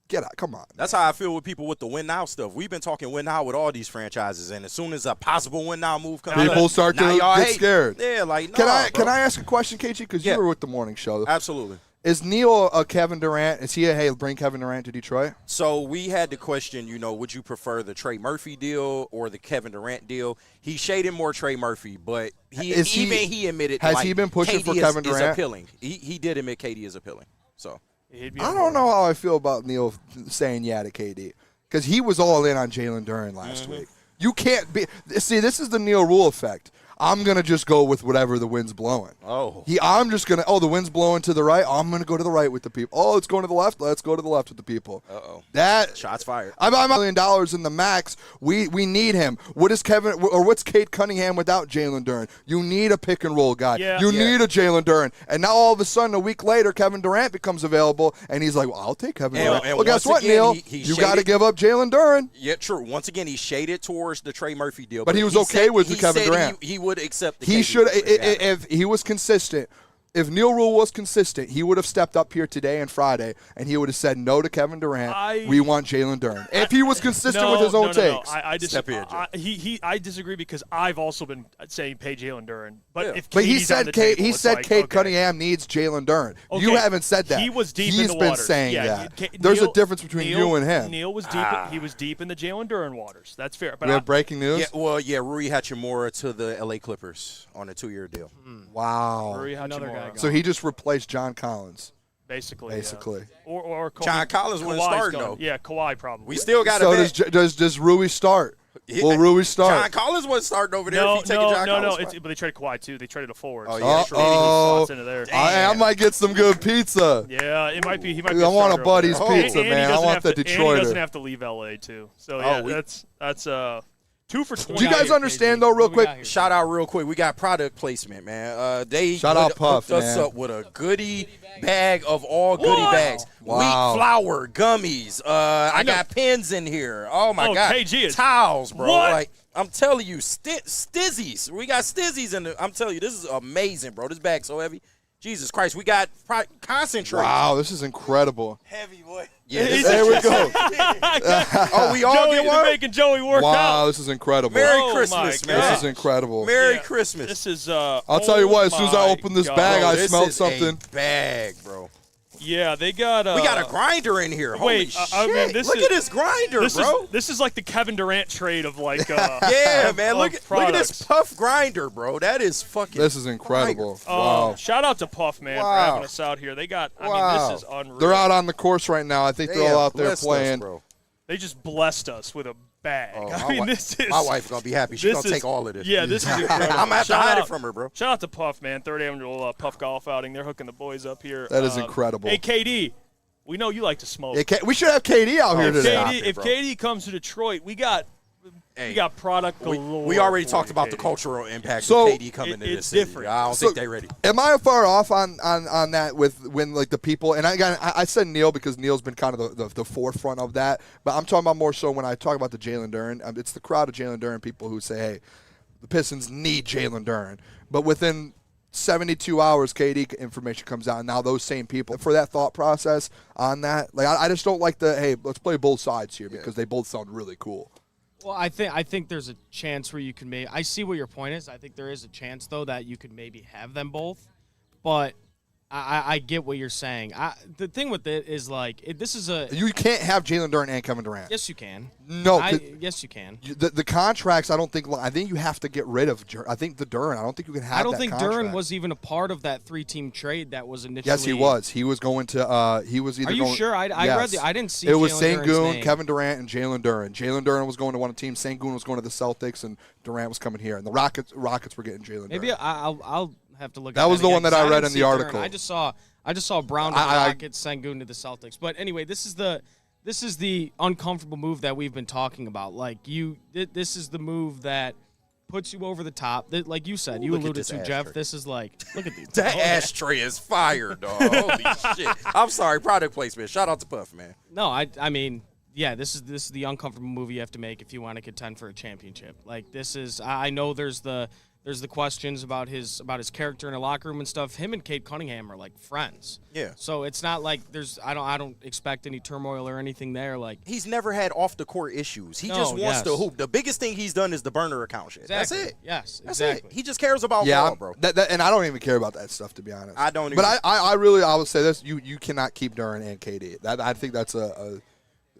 C: get out. Come on.
D: That's how I feel with people with the win now stuff. We've been talking win now with all these franchises, and as soon as a possible win now move comes
C: People
D: up,
C: start
D: now
C: to
D: y'all
C: get
D: hate.
C: scared.
D: Yeah, like
C: Can
D: nah,
C: I ask a question, KG? Because
D: Yeah.
C: you were with the morning show.
D: Absolutely.
C: Is Neil a Kevin Durant? Is he a, hey, bring Kevin Durant to Detroit?
D: So we had the question, would you prefer the Trey Murphy deal or the Kevin Durant deal? He shaded more Trey Murphy, but he admitted
C: has
D: like,
C: he been pushing
D: KD
C: for Kevin
D: is
C: Durant?
D: appealing. He did admit KD is appealing. So
B: He'd be
C: I
B: on
C: don't
B: board.
C: know how I feel about Neil saying yeah to KD because he was all in on Jalen Duren last week. You can't be. See, this is the Neil Rule effect. I'm going to just go with whatever the wind's blowing. I'm just going to, the wind's blowing to the right. I'm going to go to the right with the people. Oh, it's going to the left. Let's go to the left with the people. That
D: shots fired.
C: I'm $1 million in the max. We need him. What's Cade Cunningham without Jalen Duren? You need a pick and roll guy.
B: Yeah.
C: You need a Jalen Duren. And now all of a sudden, a week later, Kevin Durant becomes available, and he's like, well, I'll take Kevin Durant.
D: and
C: Well, guess
D: once
C: what,
D: again,
C: Neil?
D: he
C: You got to
D: shaded-
C: give up Jalen Duren.
D: Yeah, true. Once again, he shaded towards the Trey Murphy deal.
C: But he was okay with the Kevin
D: said
C: Durant.
D: He would accept the
C: He
D: KD
C: should,
D: deal.
C: if he was consistent, if Neil Rule was consistent, he would have stepped up here today and Friday, and he would have said no to Kevin Durant. We want Jalen Duren. If he was consistent with his own takes.
B: I
D: Step in,
B: disagree. I disagree because I've also been saying pay Jalen Duren. But if
C: But he
B: KD's on
C: said
B: the
C: Cade,
B: table,
C: he
B: it's
C: said
B: like,
C: Cade
B: okay.
C: Cunningham needs Jalen Duren. You
B: Okay.
C: haven't said that.
B: He was deep
C: He's
B: in the
C: been
B: waters.
C: saying
B: Yeah,
C: that. There's a difference between
B: Neil,
C: you and him.
B: Neil was deep. He was deep in the Jalen Duren waters. That's fair. But
C: We have breaking news.
D: Rui Hachimura to the LA Clippers on a 2-year deal.
C: Wow.
B: Rui
E: Another
B: Hachimura.
E: guy
C: So he just replaced John Collins.
B: Basically.
C: Or
B: Kawhi,
D: John Collins wouldn't
B: Kawhi's
D: start,
B: gone.
D: though.
B: Yeah, Kawhi probably.
D: We still got
C: So
D: to
C: does Rui start? Will Rui start?
D: John Collins wasn't starting over there
B: No,
D: if he taking John Collins.
B: no. But they traded Kawhi too. They traded a forward.
D: Oh,
B: so
D: yeah,
B: I'm
D: true.
B: sure he
C: Oh,
B: slots into there.
C: I might get some good pizza.
B: Yeah, it might be. He might
C: I
B: be.
C: want a
B: starter over
C: buddy's
B: there.
C: pizza,
B: And he
C: man. I
B: doesn't
C: want
B: have
C: the
B: to- And he
C: Detroiter.
B: doesn't have to leave LA too. So yeah, that's 2 for 20.
C: Do you guys understand though, real quick?
D: Shout out real quick. We got product placement, man. They
C: Shout out Puff,
D: hooked us
C: man.
D: up with a goodie bag of all goodie bags.
C: Wow.
D: Wheat flour, gummies. I got pens in here. Oh my god.
B: KG is
D: towels, bro.
B: What?
D: Like I'm telling you, stizzies. We got stizzies in the. I'm telling you, this is amazing, bro. This bag's so heavy. Jesus Christ, we got concentrate.
C: Wow, this is incredible.
D: Heavy boy. Yeah,
C: There we go.
D: Oh, we all
B: Joey,
D: get
B: they're
D: one.
B: making Joey work
C: Wow,
B: out.
C: this is incredible.
D: Merry
B: Oh,
D: Christmas,
B: my
D: man.
B: God.
C: This is incredible.
D: Merry
B: Yeah.
D: Christmas.
B: This is.
C: I'll tell you what. As soon as I open this bag,
D: Bro,
C: I
D: this
C: smelled
D: is
C: something.
D: A bag, bro.
B: Yeah, they got.
D: We got a grinder in here. Holy
B: wait,
D: shit!
B: I mean, this
D: Look
B: is-
D: at this grinder, bro.
B: This is like the Kevin Durant trade of like.
D: Yeah, man. Look at this
B: products.
D: puff grinder, bro. That is fucking.
C: This is incredible.
B: Oh,
C: Wow.
B: shout out to Puff, man, for
C: Wow.
B: having us out here. They got. I
C: Wow.
B: mean, this is unreal.
C: They're out on the course right now. I think they're all out there
D: blessed us,
C: playing.
D: bro.
B: They just blessed us with a bag.
D: Oh,
B: I mean, this is.
D: my wife's gonna be happy. She's
B: this
D: gonna
B: is-
D: take all of this.
B: Yeah, this is incredible.
D: I'm gonna have to
B: Shout
D: hide
B: out-
D: it from her, bro.
B: Shout out to Puff, man. Third annual Puff golf outing. They're hooking the boys up here.
C: That is incredible.
B: Hey, KD, we know you like to smoke.
C: Yeah, we should have KD out here
B: If
C: today.
B: KD,
D: it,
B: if
D: bro.
B: KD comes to Detroit, we got product galore.
D: We already
B: for
D: talked
B: you,
D: about the
B: KD.
D: cultural impact
C: So,
D: of KD coming to
B: it's
D: this city.
B: different.
D: I don't
C: So-
D: think they're ready.
C: Am I far off on that with when like the people? And I said Neil because Neil's been kind of the forefront of that. But I'm talking about more so when I talk about the Jalen Duren. It's the crowd of Jalen Duren people who say, "Hey, the Pistons need Jalen Duren." But within 72 hours, KD information comes out, and now those same people, for that thought process on that, like I just don't like hey, let's play both sides here because they both sound really cool.
E: Well, I think there's a chance where you can I see what your point is. I think there is a chance, though, that you could maybe have them both. But I get what you're saying. The thing with it is, this is
C: You can't have Jalen Durant and Kevin Durant.
E: Yes, you can.
C: No.
E: Yes, you can.
C: The contracts, I think you have to get rid of I think the Durant. I don't think you can have that
E: I don't think
C: contract.
E: Durant was even a part of that 3-team trade that was initially.
C: Yes, he was. He was going to he was either
E: Are you
C: going,
E: sure? I
C: yes.
E: read I didn't see
C: it was
E: Jalen Durant's
C: Sengun,
E: name.
C: Kevin Durant, and Jalen Durant. Jalen Durant was going to one team. Sengun was going to the Celtics, and Durant was coming here. And the Rockets were getting Jalen Durant.
E: Maybe I'll have to look at
C: that was the
E: again,
C: one that I read
E: didn't
C: in the
E: see Durant.
C: article.
E: I just saw Brown to the Rockets, Sengun to the Celtics. But anyway, this is the uncomfortable move that we've been talking about. This is the move that puts you over the top. Like you said, you alluded to, Jeff. This is look at these.
D: That ashtray is fire, dog. Holy shit. I'm sorry, product placement. Shout out to Puff, man.
E: No, I mean, yeah, this is the uncomfortable move you have to make if you want to contend for a championship. I know there's the questions about his character in the locker room and stuff. Him and Cade Cunningham are like friends.
D: Yeah.
E: So it's not like I don't expect any turmoil or anything there.
D: He's never had off the court issues. He just wants to hoop. The biggest thing he's done is the burner account shit.
E: Exactly.
D: That's it.
E: Yes,
D: That's
E: exactly.
D: it. He just cares about ball, bro.
C: And I don't even care about that stuff, to be honest.
D: I don't.
C: But I would say this: you cannot keep Durant and KD. I think that's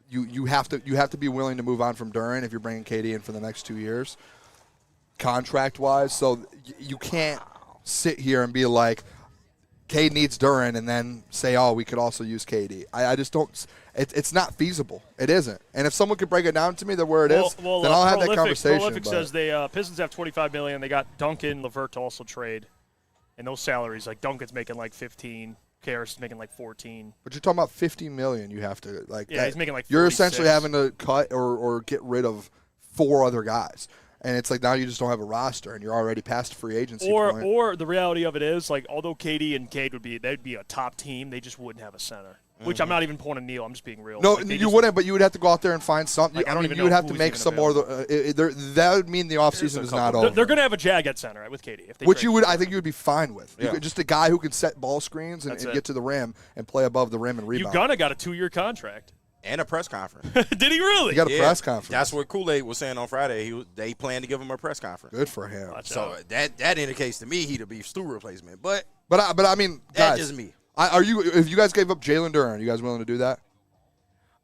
C: you have to be willing to move on from Durant if you're bringing KD in for the next 2 years, contract-wise. So you can't sit here and be like, KD needs Durant, and then say, oh, we could also use KD. I just don't. It's not feasible. It isn't. And if someone could break it down to me where it is, then I'll have that conversation.
B: Prolific says Pistons have $25 million. They got Duncan, LeVert to also trade, and those salaries, like Duncan's making like 15. Harris is making like 14.
C: But you're talking about $50 million. You have to
B: he's making like 46.
C: You're essentially having to cut or get rid of 4 other guys, and it's like now you just don't have a roster, and you're already past free agency.
B: Or the reality of it is, although KD and Cade they'd be a top team, they just wouldn't have a center. Which I'm not even pulling a Neal. I'm just being real.
C: No, you wouldn't, but you would have to go out there and find something. You would have to make some more. That would mean the offseason is not over.
B: They're going to have a jag at center with KD.
C: I think you would be fine with. Yeah. Just a guy who can set ball screens and get to the rim and play above the rim and rebound.
B: Ugonna got a 2-year contract.
D: And a press conference.
B: Did he really?
C: He got a press conference.
D: That's what Kool-Aid was saying on Friday. They planned to give him a press conference.
C: Good for him.
D: So that indicates to me he'd be Stu replacement. But
C: I mean,
D: that's
C: guys,
D: just me.
C: If you guys gave up Jalen Durant, are you guys willing to do that?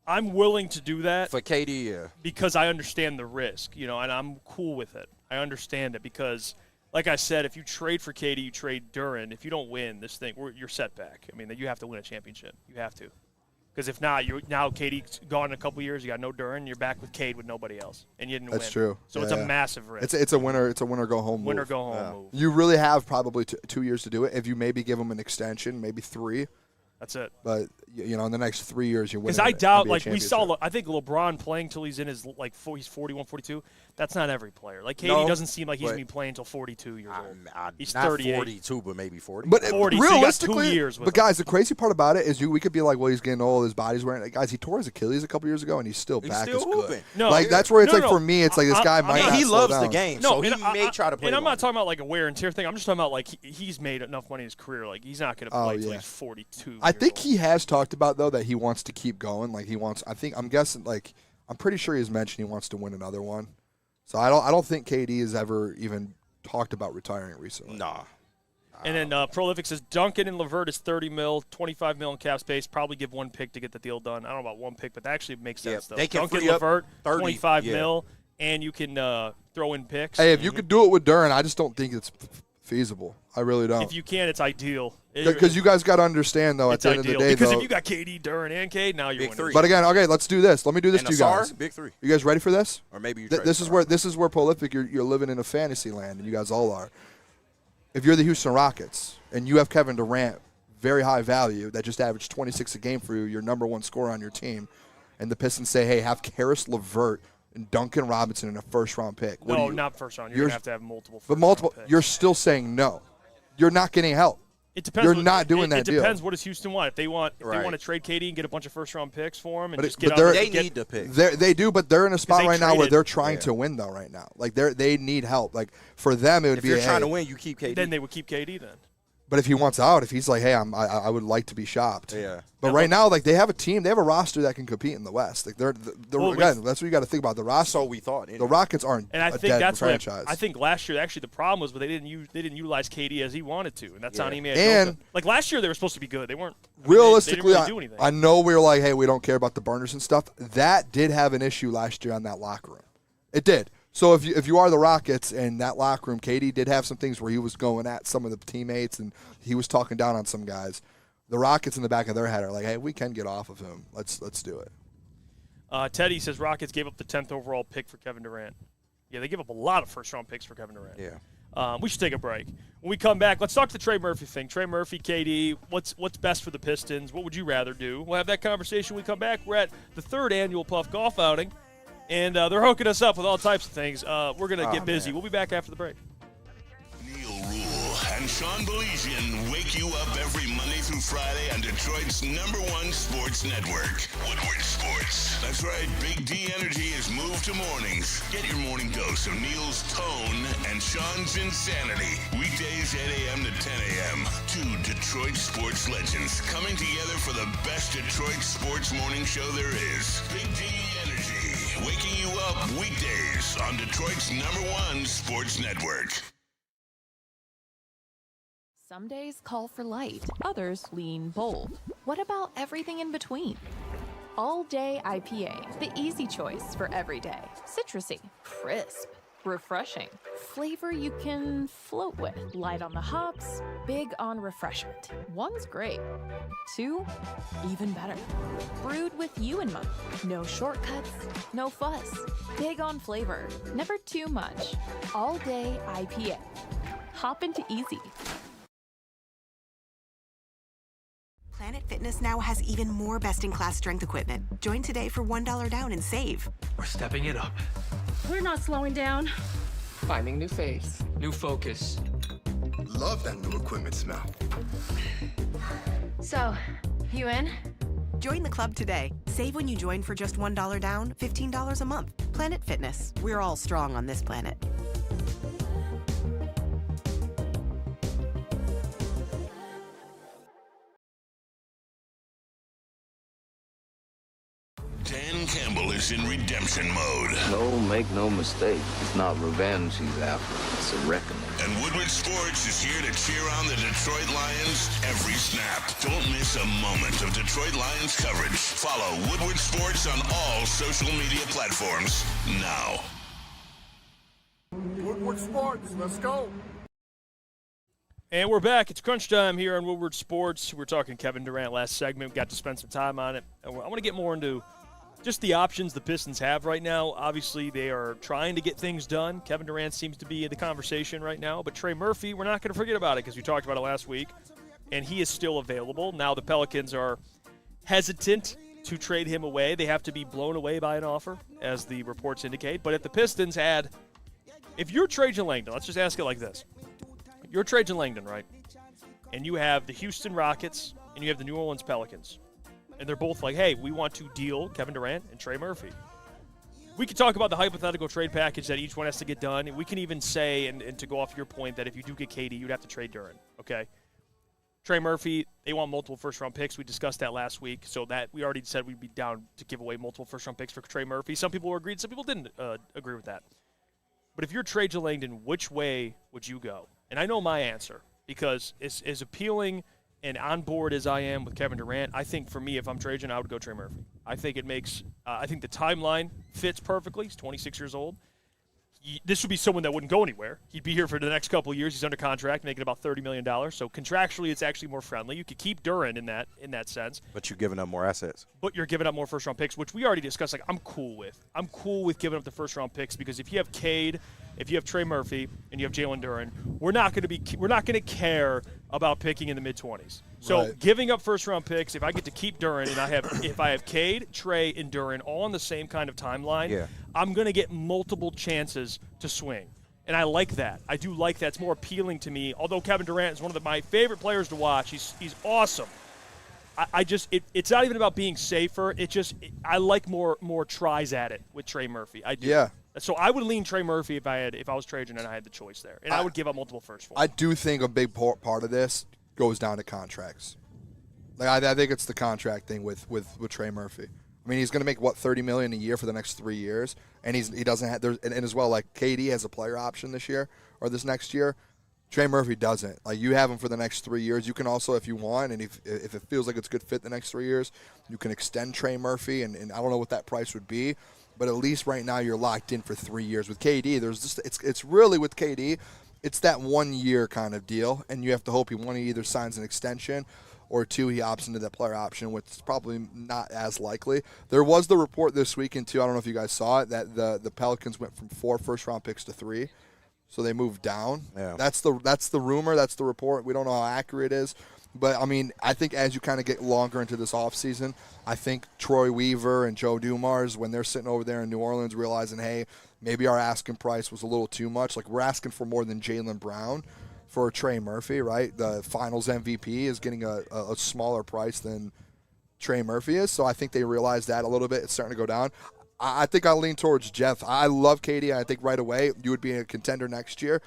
B: I'm willing to do that
D: for KD, yeah,
B: because I understand the risk, and I'm cool with it. I understand it because, like I said, if you trade for KD, you trade Durant. If you don't win this thing, you're set back. I mean, you have to win a championship. You have to, because if not, now KD's gone in a couple years. You got no Durant. You're back with Cade with nobody else, and you didn't win.
C: That's true.
B: So it's a massive risk.
C: It's a winner. It's a winner go home.
B: Winner go home move.
C: You really have probably 2 years to do it. If you maybe give them an extension, maybe 3.
B: That's it.
C: But in the next 3 years, you win.
B: Because I doubt, we saw, I think LeBron playing till he's in his he's 41, 42. That's not every player. KD doesn't seem like he's going to be playing until 42 years old. He's
D: not
B: 38.
D: 42, but maybe 40.
C: But
B: 40,
C: realistically,
B: so 2 years with
C: but guys, the crazy part about it is we could be like, well, he's getting old, his body's wearing. Guys, he tore his Achilles a couple years ago, and he's still back as good.
B: No,
C: that's where it's for me, it's this guy might not
D: he
C: slow
D: loves
C: down.
D: the game,
B: no,
D: so he may try to play.
B: And I'm not talking about a wear and tear thing. I'm just talking about he's made enough money in his career. He's not going to play until he's 42.
C: I think he has talked about though that he wants to keep going. He wants. I'm guessing. I'm pretty sure he's mentioned he wants to win another one. So I don't think KD has ever even talked about retiring recently.
D: Nah.
B: And then Prolific says Duncan and LeVert is $30 million, $25 million cap space. Probably give 1 pick to get the deal done. I don't know about 1 pick, but that actually makes sense though.
D: They can
B: Duncan,
D: free up
B: LeVert,
D: 30,
B: $25 million, and you can throw in picks.
C: Hey, if you could do it with Durant, I just don't think it's feasible. I really don't.
B: If you can, it's ideal.
C: Because you guys got to understand, though, at the end of the day,
B: because if you got KD, Durant, and Cade, now you're winning.
C: But again, okay, let's do this. Let me do this to you guys.
D: Big 3.
C: You guys ready for this?
D: Or maybe you.
C: This is where Prolific. You're living in a fantasy land, and you guys all are. If you're the Houston Rockets and you have Kevin Durant, very high value, that just averaged 26 a game for you, your number 1 scorer on your team, and the Pistons say, hey, have Karis LeVert and Duncan Robinson in a first-round pick.
B: No, not first round. You're going to have multiple.
C: But multiple. You're still saying no. You're not getting help.
B: It depends.
C: You're not doing that
B: It
C: deal.
B: depends. What does Houston want? If they want
D: Right.
B: to trade KD and get a bunch of first-round picks for him and
C: But
B: just
C: it-
B: get
C: but
B: out
C: they're-
D: They need the pick.
C: They do, but they're in a spot
B: they
C: right now where
B: traded-
C: they're trying to win though. Right now, like they need help. Like for them, it would
D: If
C: be
D: you're
C: hey,
D: trying to win, you keep KD.
B: then they would keep KD then.
C: But if he wants out, if he's like, hey, I would like to be shopped.
D: Yeah.
C: But right now, like they have a team, they have a roster that can compete in the West. Like
B: Well,
C: again, that's what you got to think about. The roster.
D: So we thought.
C: The Rockets aren't
B: And I
C: a
B: think
C: dead
B: that's
C: franchise.
B: I think last year actually the problem was they didn't utilize KD as he wanted to, and that's on Ime.
C: And-
B: like last year they were supposed to be good. They weren't.
C: Realistically,
B: they didn't really do anything.
C: I know we were like, hey, we don't care about the burners and stuff. That did have an issue last year on that locker room. It did. So if you are the Rockets and that locker room, KD did have some things where he was going at some of the teammates and he was talking down on some guys. The Rockets in the back of their head are like, hey, we can get off of him. Let's do it.
B: Teddy says Rockets gave up the 10th overall pick for Kevin Durant. Yeah, they give up a lot of first-round picks for Kevin Durant.
D: Yeah.
B: We should take a break. When we come back, let's talk the Trey Murphy thing. Trey Murphy, KD, what's best for the Pistons? What would you rather do? We'll have that conversation when we come back. We're at the 3rd annual Puff Golf Outing, and they're hooking us up with all types of things. We're going to get busy. We'll be back after the break.
A: Neil Rule and Sean Belizian wake you up every Monday through Friday on Detroit's #1 sports network, Woodward Sports. That's right, Big D Energy has moved to mornings. Get your morning dose of Neil's tone and Sean's insanity. Weekdays 8 a.m. to 10 a.m. Two Detroit sports legends coming together for the best Detroit sports morning show there is. Big D Energy, waking you up weekdays on Detroit's #1 sports network.
J: Some days call for light, others lean bold. What about everything in between? All Day IPA, the easy choice for every day. Citrusy, crisp, refreshing. Flavor you can float with. Light on the hops, big on refreshment. One's great. 2, even better. Brewed with you in mind. No shortcuts, no fuss. Big on flavor, never too much. All Day IPA. Hop into easy.
K: Planet Fitness now has even more best-in-class strength equipment. Join today for $1 down and save.
L: We're stepping it up.
M: We're not slowing down.
L: Finding new faith, new focus.
N: Love that new equipment smell.
M: So, you in?
K: Join the club today. Save when you join for just $1 down, $15 a month. Planet Fitness. We're all strong on this planet.
A: Dan Campbell is in redemption mode.
F: No, make no mistake. It's not revenge he's after. It's a reckoning.
A: And Woodward Sports is here to cheer on the Detroit Lions every snap. Don't miss a moment of Detroit Lions coverage. Follow Woodward Sports on all social media platforms now.
N: Woodward Sports, let's go.
B: And we're back. It's crunch time here on Woodward Sports. We're talking Kevin Durant last segment. We got to spend some time on it. I want to get more into just the options the Pistons have right now. Obviously, they are trying to get things done. Kevin Durant seems to be in the conversation right now. But Trey Murphy, we're not going to forget about it because we talked about it last week. And he is still available. Now the Pelicans are hesitant to trade him away. They have to be blown away by an offer, as the reports indicate. But if the Pistons had – if you're Trajan Langdon, let's just ask it like this. You're Trajan Langdon, right? And you have the Houston Rockets and you have the New Orleans Pelicans. And they're both like, hey, we want to deal Kevin Durant and Trey Murphy. We could talk about the hypothetical trade package that each one has to get done. And we can even say, and to go off your point, that if you do get KD, you'd have to trade Durant, okay? Trey Murphy, they want multiple first-round picks. We discussed that last week. So that we already said we'd be down to give away multiple first-round picks for Trey Murphy. Some people agreed, some people didn't agree with that. But if you're Trajan Langdon, which way would you go? And I know my answer, because as appealing and on board as I am with Kevin Durant, I think for me, if I'm Trajan, I would go Trey Murphy. I think it makes I think the timeline fits perfectly. He's 26 years old. This would be someone that wouldn't go anywhere. He'd be here for the next couple of years. He's under contract, making about $30 million. So contractually, it's actually more friendly. You could keep Durant in that sense.
D: But you're giving up more assets.
B: But you're giving up more first-round picks, which we already discussed. Like, I'm cool with giving up the first-round picks because if you have Cade, if you have Trey Murphy, and you have Jalen Duren, we're not going to care about picking in the mid-20s. So giving up first-round picks, if I get to keep Duren and if I have Cade, Trey, and Duren all on the same kind of timeline, I'm going to get multiple chances to swing. And I like that. I do like that. It's more appealing to me. Although Kevin Durant is one of my favorite players to watch. He's awesome. It's not even about being safer. I like more tries at it with Trey Murphy. I do.
C: Yeah.
B: So I would lean Trey Murphy if I was Trajan and I had the choice there, and I would give up multiple firsts for him.
C: I do think a big part of this goes down to contracts. Like I think it's the contract thing with Trey Murphy. I mean, he's going to make $30 million a year for the next 3 years, and he doesn't have and as well, like KD has a player option this year or this next year. Trey Murphy doesn't. Like, you have him for the next 3 years. You can also, if you want, and if it feels like it's a good fit the next 3 years, you can extend Trey Murphy, and I don't know what that price would be, but at least right now you're locked in for 3 years. With KD, it's really with KD, it's that 1 year kind of deal, and you have to hope he either signs an extension or 2, he opts into that player option, which is probably not as likely. There was the report this weekend, too, I don't know if you guys saw it, that the Pelicans went from 4 first-round picks to 3. So they moved down.
D: Yeah.
C: That's the rumor. That's the report. We don't know how accurate it is. But, I mean, I think as you kind of get longer into this offseason, I think Troy Weaver and Joe Dumars, when they're sitting over there in New Orleans realizing, hey, maybe our asking price was a little too much. Like, we're asking for more than Jaylen Brown for Trey Murphy, right? The finals MVP is getting a smaller price than Trey Murphy is. So I think they realized that a little bit. It's starting to go down. I think I'll lean towards Jeff. I love KD. I think right away you would be a contender next year.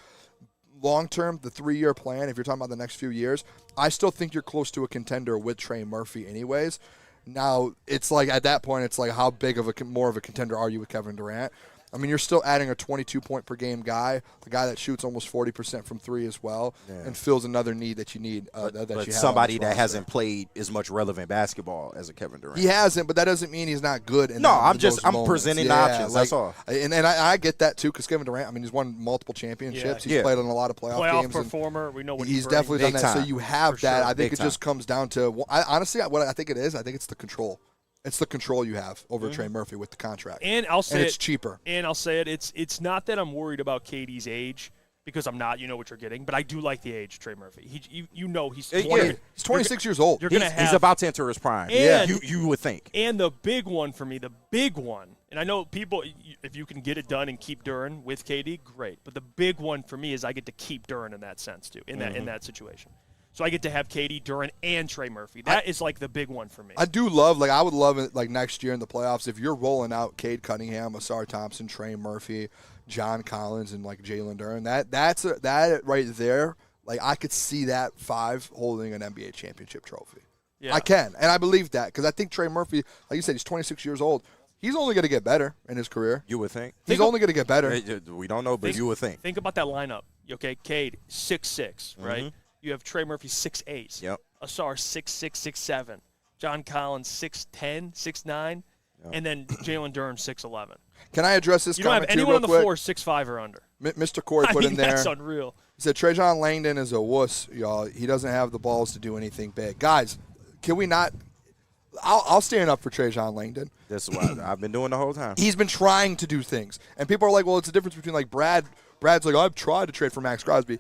C: Long term, the 3-year plan, if you're talking about the next few years, I still think you're close to a contender with Trey Murphy anyways. Now, it's like at that point, it's like how big of more of a contender are you with Kevin Durant? I mean, you're still adding a 22-point-per game guy, the guy that shoots almost 40% from 3 as well, and fills another need that you need. That you have
D: somebody that hasn't played as much relevant basketball as a Kevin Durant.
C: He hasn't, but that doesn't mean he's not good.
D: I'm presenting the options. That's all.
C: And I get that too, because Kevin Durant, I mean, he's won multiple championships. He's played in a lot of playoff games.
B: Performer. We know what
C: he's definitely done that. So you have that.
B: Sure.
C: I think it just comes down to honestly, what I think it is. I think it's the control. It's the control you have over Trey Murphy with the contract.
B: And I'll say
C: it's cheaper.
B: And I'll say it. It's not that I'm worried about KD's age, because I'm not. You know what you're getting. But I do like the age of Trey Murphy. He's 20.
C: He's 26 years old.
D: He's about to enter his prime. You would think.
B: And the big one for me, and I know people, if you can get it done and keep Durant with KD, great. But the big one for me is I get to keep Durant in that sense too, in that situation. So I get to have KD, Durant, and Trey Murphy. That is like the big one for me.
C: I do love, I would love it, next year in the playoffs, if you're rolling out Cade Cunningham, Asar Thompson, Trey Murphy, John Collins, and Jalen Duren. That right there, I could see that 5 holding an NBA championship trophy. Yeah. I can, and I believe that, because I think Trey Murphy, like you said, he's 26 years old. He's only going to get better in his career.
D: You would think.
C: He's only going to get better.
D: We don't know, but you would think.
B: Think about that lineup. Okay, Cade, 6'6", right? You have Trey Murphy, 6'8".
D: Yep.
B: Asar, 6'6", 6'7". John Collins, 6'10", 6'9". Yep. And then Jalen Duren, 6'11".
C: Can I address this comment too, real quick?
B: You don't have anyone on the floor 6'5" or under.
C: Mr. Corey put in there.
B: That's unreal.
C: He said, Trajan Langdon is a wuss, y'all. He doesn't have the balls to do anything big. Guys, can we not – I'll stand up for Trajan Langdon.
D: That's what I've been doing the whole time.
C: He's been trying to do things. And people are like, well, it's a difference between Brad. Brad's like, I've tried to trade for Max Crosby.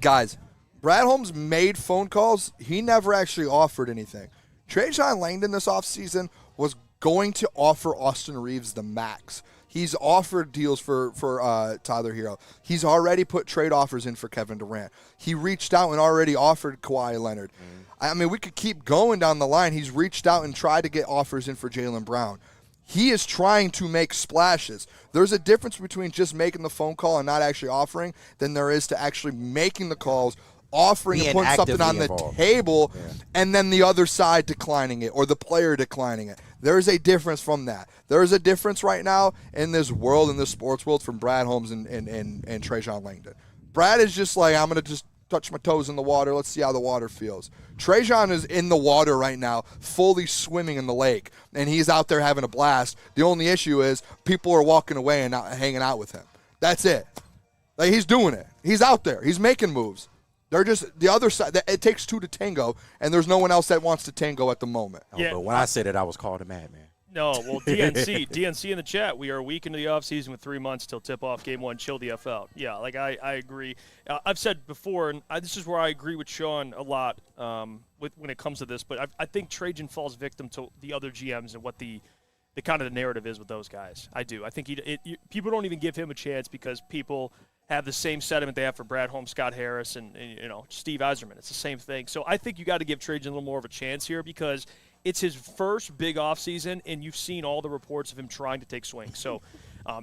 C: Guys, Brad Holmes made phone calls. He never actually offered anything. Trajan Langdon this offseason was going to offer Austin Reeves the max. He's offered deals for Tyler Hero. He's already put trade offers in for Kevin Durant. He reached out and already offered Kawhi Leonard. I mean, we could keep going down the line. He's reached out and tried to get offers in for Jaylen Brown. He is trying to make splashes. There's a difference between just making the phone call and not actually offering than there is to actually making the calls, offering and putting something on the table, and then the other side declining it or the player declining it. There's a difference from that. There is a difference right now in this world, in this sports world, from Brad Holmes and Trajan Langdon. Brad is just like, I'm going to just touch my toes in the water. Let's see how the water feels. Trajan is in the water right now, fully swimming in the lake, and he's out there having a blast. The only issue is people are walking away and not hanging out with him. That's it. He's doing it. He's out there. He's making moves. They're just the other side. It takes 2 to tango, and there's no one else that wants to tango at the moment.
D: But when I said it, I was called a madman.
B: No, well, DNC in the chat. We are a week into the offseason with 3 months till tip-off game 1. Chill the F out. Yeah, I agree. I've said before, and this is where I agree with Sean a lot when it comes to this, but I think Trajan falls victim to the other GMs and what the the kind of the narrative is with those guys. I do. I think people don't even give him a chance because people have the same sentiment they have for Brad Holmes, Scott Harris, and Steve Yzerman. It's the same thing. So I think you got to give Trajan a little more of a chance here because it's his first big offseason, and you've seen all the reports of him trying to take swings. So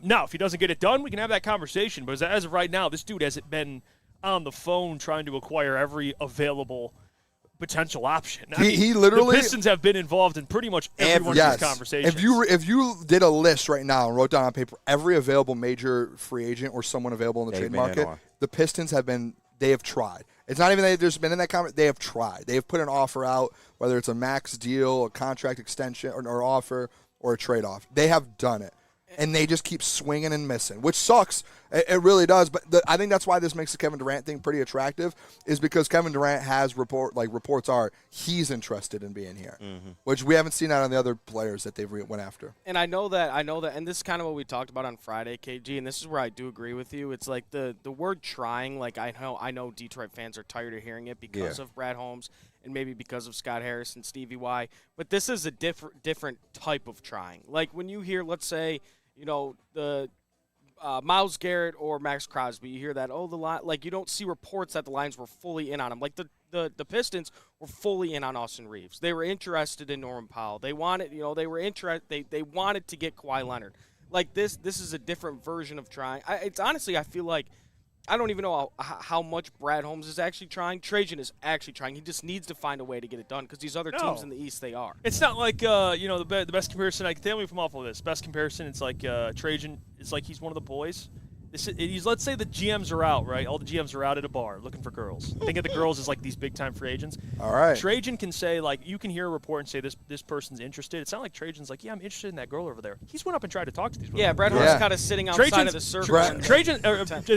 B: now, if he doesn't get it done, we can have that conversation. But as of right now, this dude hasn't been on the phone trying to acquire every available potential option.
C: He literally,
B: the Pistons have been involved in pretty much every one of these conversations.
C: If you did a list right now and wrote down on paper every available major free agent or someone available in the trade market, the Pistons have tried. It's not even that they've just been in that conversation. They have tried. They have put an offer out, whether it's a max deal, a contract extension, or offer, or a trade-off. They have done it. And they just keep swinging and missing, which sucks. It really does. But I think that's why this makes the Kevin Durant thing pretty attractive, is because Kevin Durant has reports are he's interested in being here, which we haven't seen that on the other players that they've went after.
E: And I know that, and this is kind of what we talked about on Friday, KG, and this is where I do agree with you. It's like the word trying, like I know Detroit fans are tired of hearing it because of Brad Holmes and maybe because of Scott Harris and Stevie Y, but this is a different type of trying. Like when you hear, let's say, the Myles Garrett or Max Crosby, you hear that, the line, like you don't see reports that the Lions were fully in on him. Like the Pistons were fully in on Austin Reeves. They were interested in Norman Powell. They wanted, they were interested. They wanted to get Kawhi Leonard. Like this is a different version of trying. It's honestly, I feel like I don't even know how much Brad Holmes is actually trying. Trajan is actually trying. He just needs to find a way to get it done because these other teams in the East, they are.
B: It's not like, the best comparison. I can tell you from off of this. Best comparison, it's like Trajan is like he's one of the boys. Let's say the GMs are out, right? All the GMs are out at a bar looking for girls. Think of the girls as like these big-time free agents.
C: All right.
B: Trajan can say, like, you can hear a report and say this person's interested. It's not like Trajan's like, yeah, I'm interested in that girl over there. He's went up and tried to talk to these women.
E: Yeah, Brad Holmes kind of sitting outside of the circle.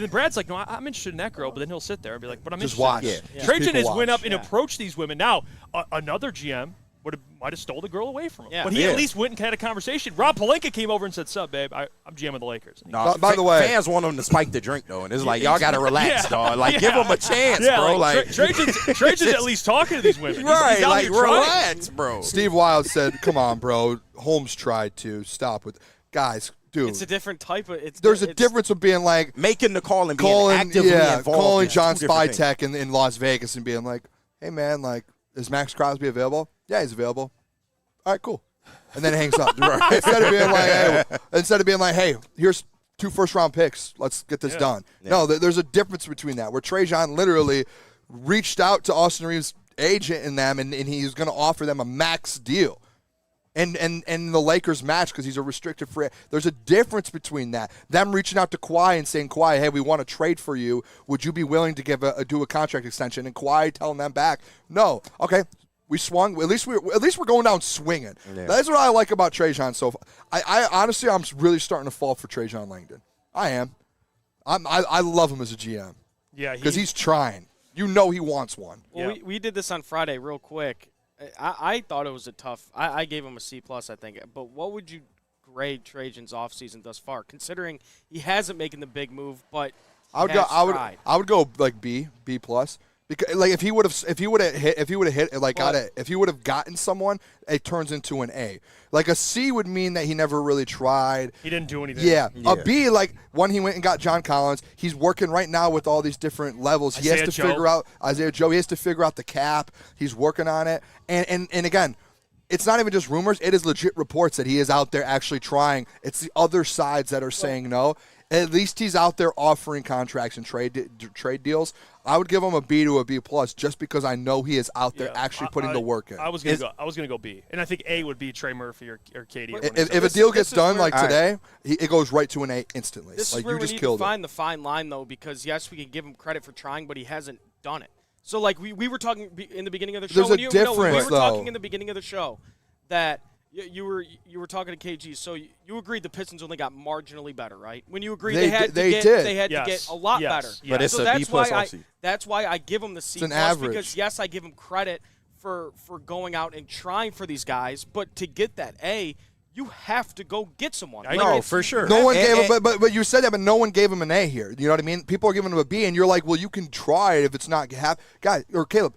B: Brad's like, no, I'm interested in that girl, but then he'll sit there and be like, but I'm
C: just
B: interested.
C: Watch.
B: Trajan has went up and approached these women. Now, another GM might have stole the girl away from him.
E: Yeah.
B: But he at least went and had a conversation. Rob Pelinka came over and said, "Sup, babe? I'm GM of the Lakers."
C: By the way,
D: fans want him to spike the drink though, and it's like y'all got to relax, dog. Like give him a chance, bro.
B: Like Trajan's at least talking to these women.
D: Right,
B: he's
D: like relax, bro.
C: Steve Wild said, "Come on, bro. Holmes tried to stop with guys." Dude,
E: it's a different type of.
C: There's a difference of being like
D: making the call and being actively involved.
C: Calling John Spytek in Las Vegas and being like, "Hey man, like, is Max Crosby available? Yeah, he's available. All right, cool." And then it hangs up. Instead of being like, hey, here's 2 first-round picks. Let's get this done. Yeah. No, there's a difference between that. Where Trajan literally reached out to Austin Reeves' agent and them, and he's going to offer them a max deal. And the Lakers match because he's a restricted free. There's a difference between that. Them reaching out to Kawhi and saying, Kawhi, hey, we want to trade for you. Would you be willing to do a contract extension? And Kawhi telling them back, no. Okay. We swung. At least we're going down swinging. Yeah. That's what I like about Trajan so far. I honestly, I'm really starting to fall for Trajan Langdon. I am. I love him as a GM.
B: Yeah,
C: because he's trying. He wants one.
E: Well, we did this on Friday real quick. I thought it was a tough. I gave him a C+, I think. But what would you grade Trajan's offseason thus far, considering he hasn't making the big move, but I
C: would go like B+. Because like if he would have gotten someone, it turns into an A. Like a C would mean that he never really tried.
B: He didn't do anything.
C: Yeah. A B, like when he went and got John Collins, he's working right now with all these different levels. He has to figure out Isaiah Joe. He has to figure out the cap. He's working on it. And again, it's not even just rumors. It is legit reports that he is out there actually trying. It's the other sides that are saying no. At least he's out there offering contracts and trade deals. I would give him a B to a B+ just because I know he is out there actually putting the work in.
B: I was gonna go B, and I think A would be Trey Murphy or KD.
C: If a deal gets done like today, it goes right to an A instantly.
E: This is where we need to find the fine line, though, because yes, we can give him credit for trying, but he hasn't done it. So like we were talking in the beginning of the show.
C: There's a difference,
E: we were talking in the beginning of the show that. You were talking to KG, so you agreed the Pistons only got marginally better, right? When you agreed they had to get a lot better.
D: But it's a B+.
E: That's why I give him the C+, because yes, I give him credit for going out and trying for these guys, but to get that A, you have to go get someone.
D: No, for sure.
C: No one gave him, but you said that, but no one gave him an A here. You know what I mean? People are giving him a B, and you're like, well, you can try it if it's not guys or Caleb.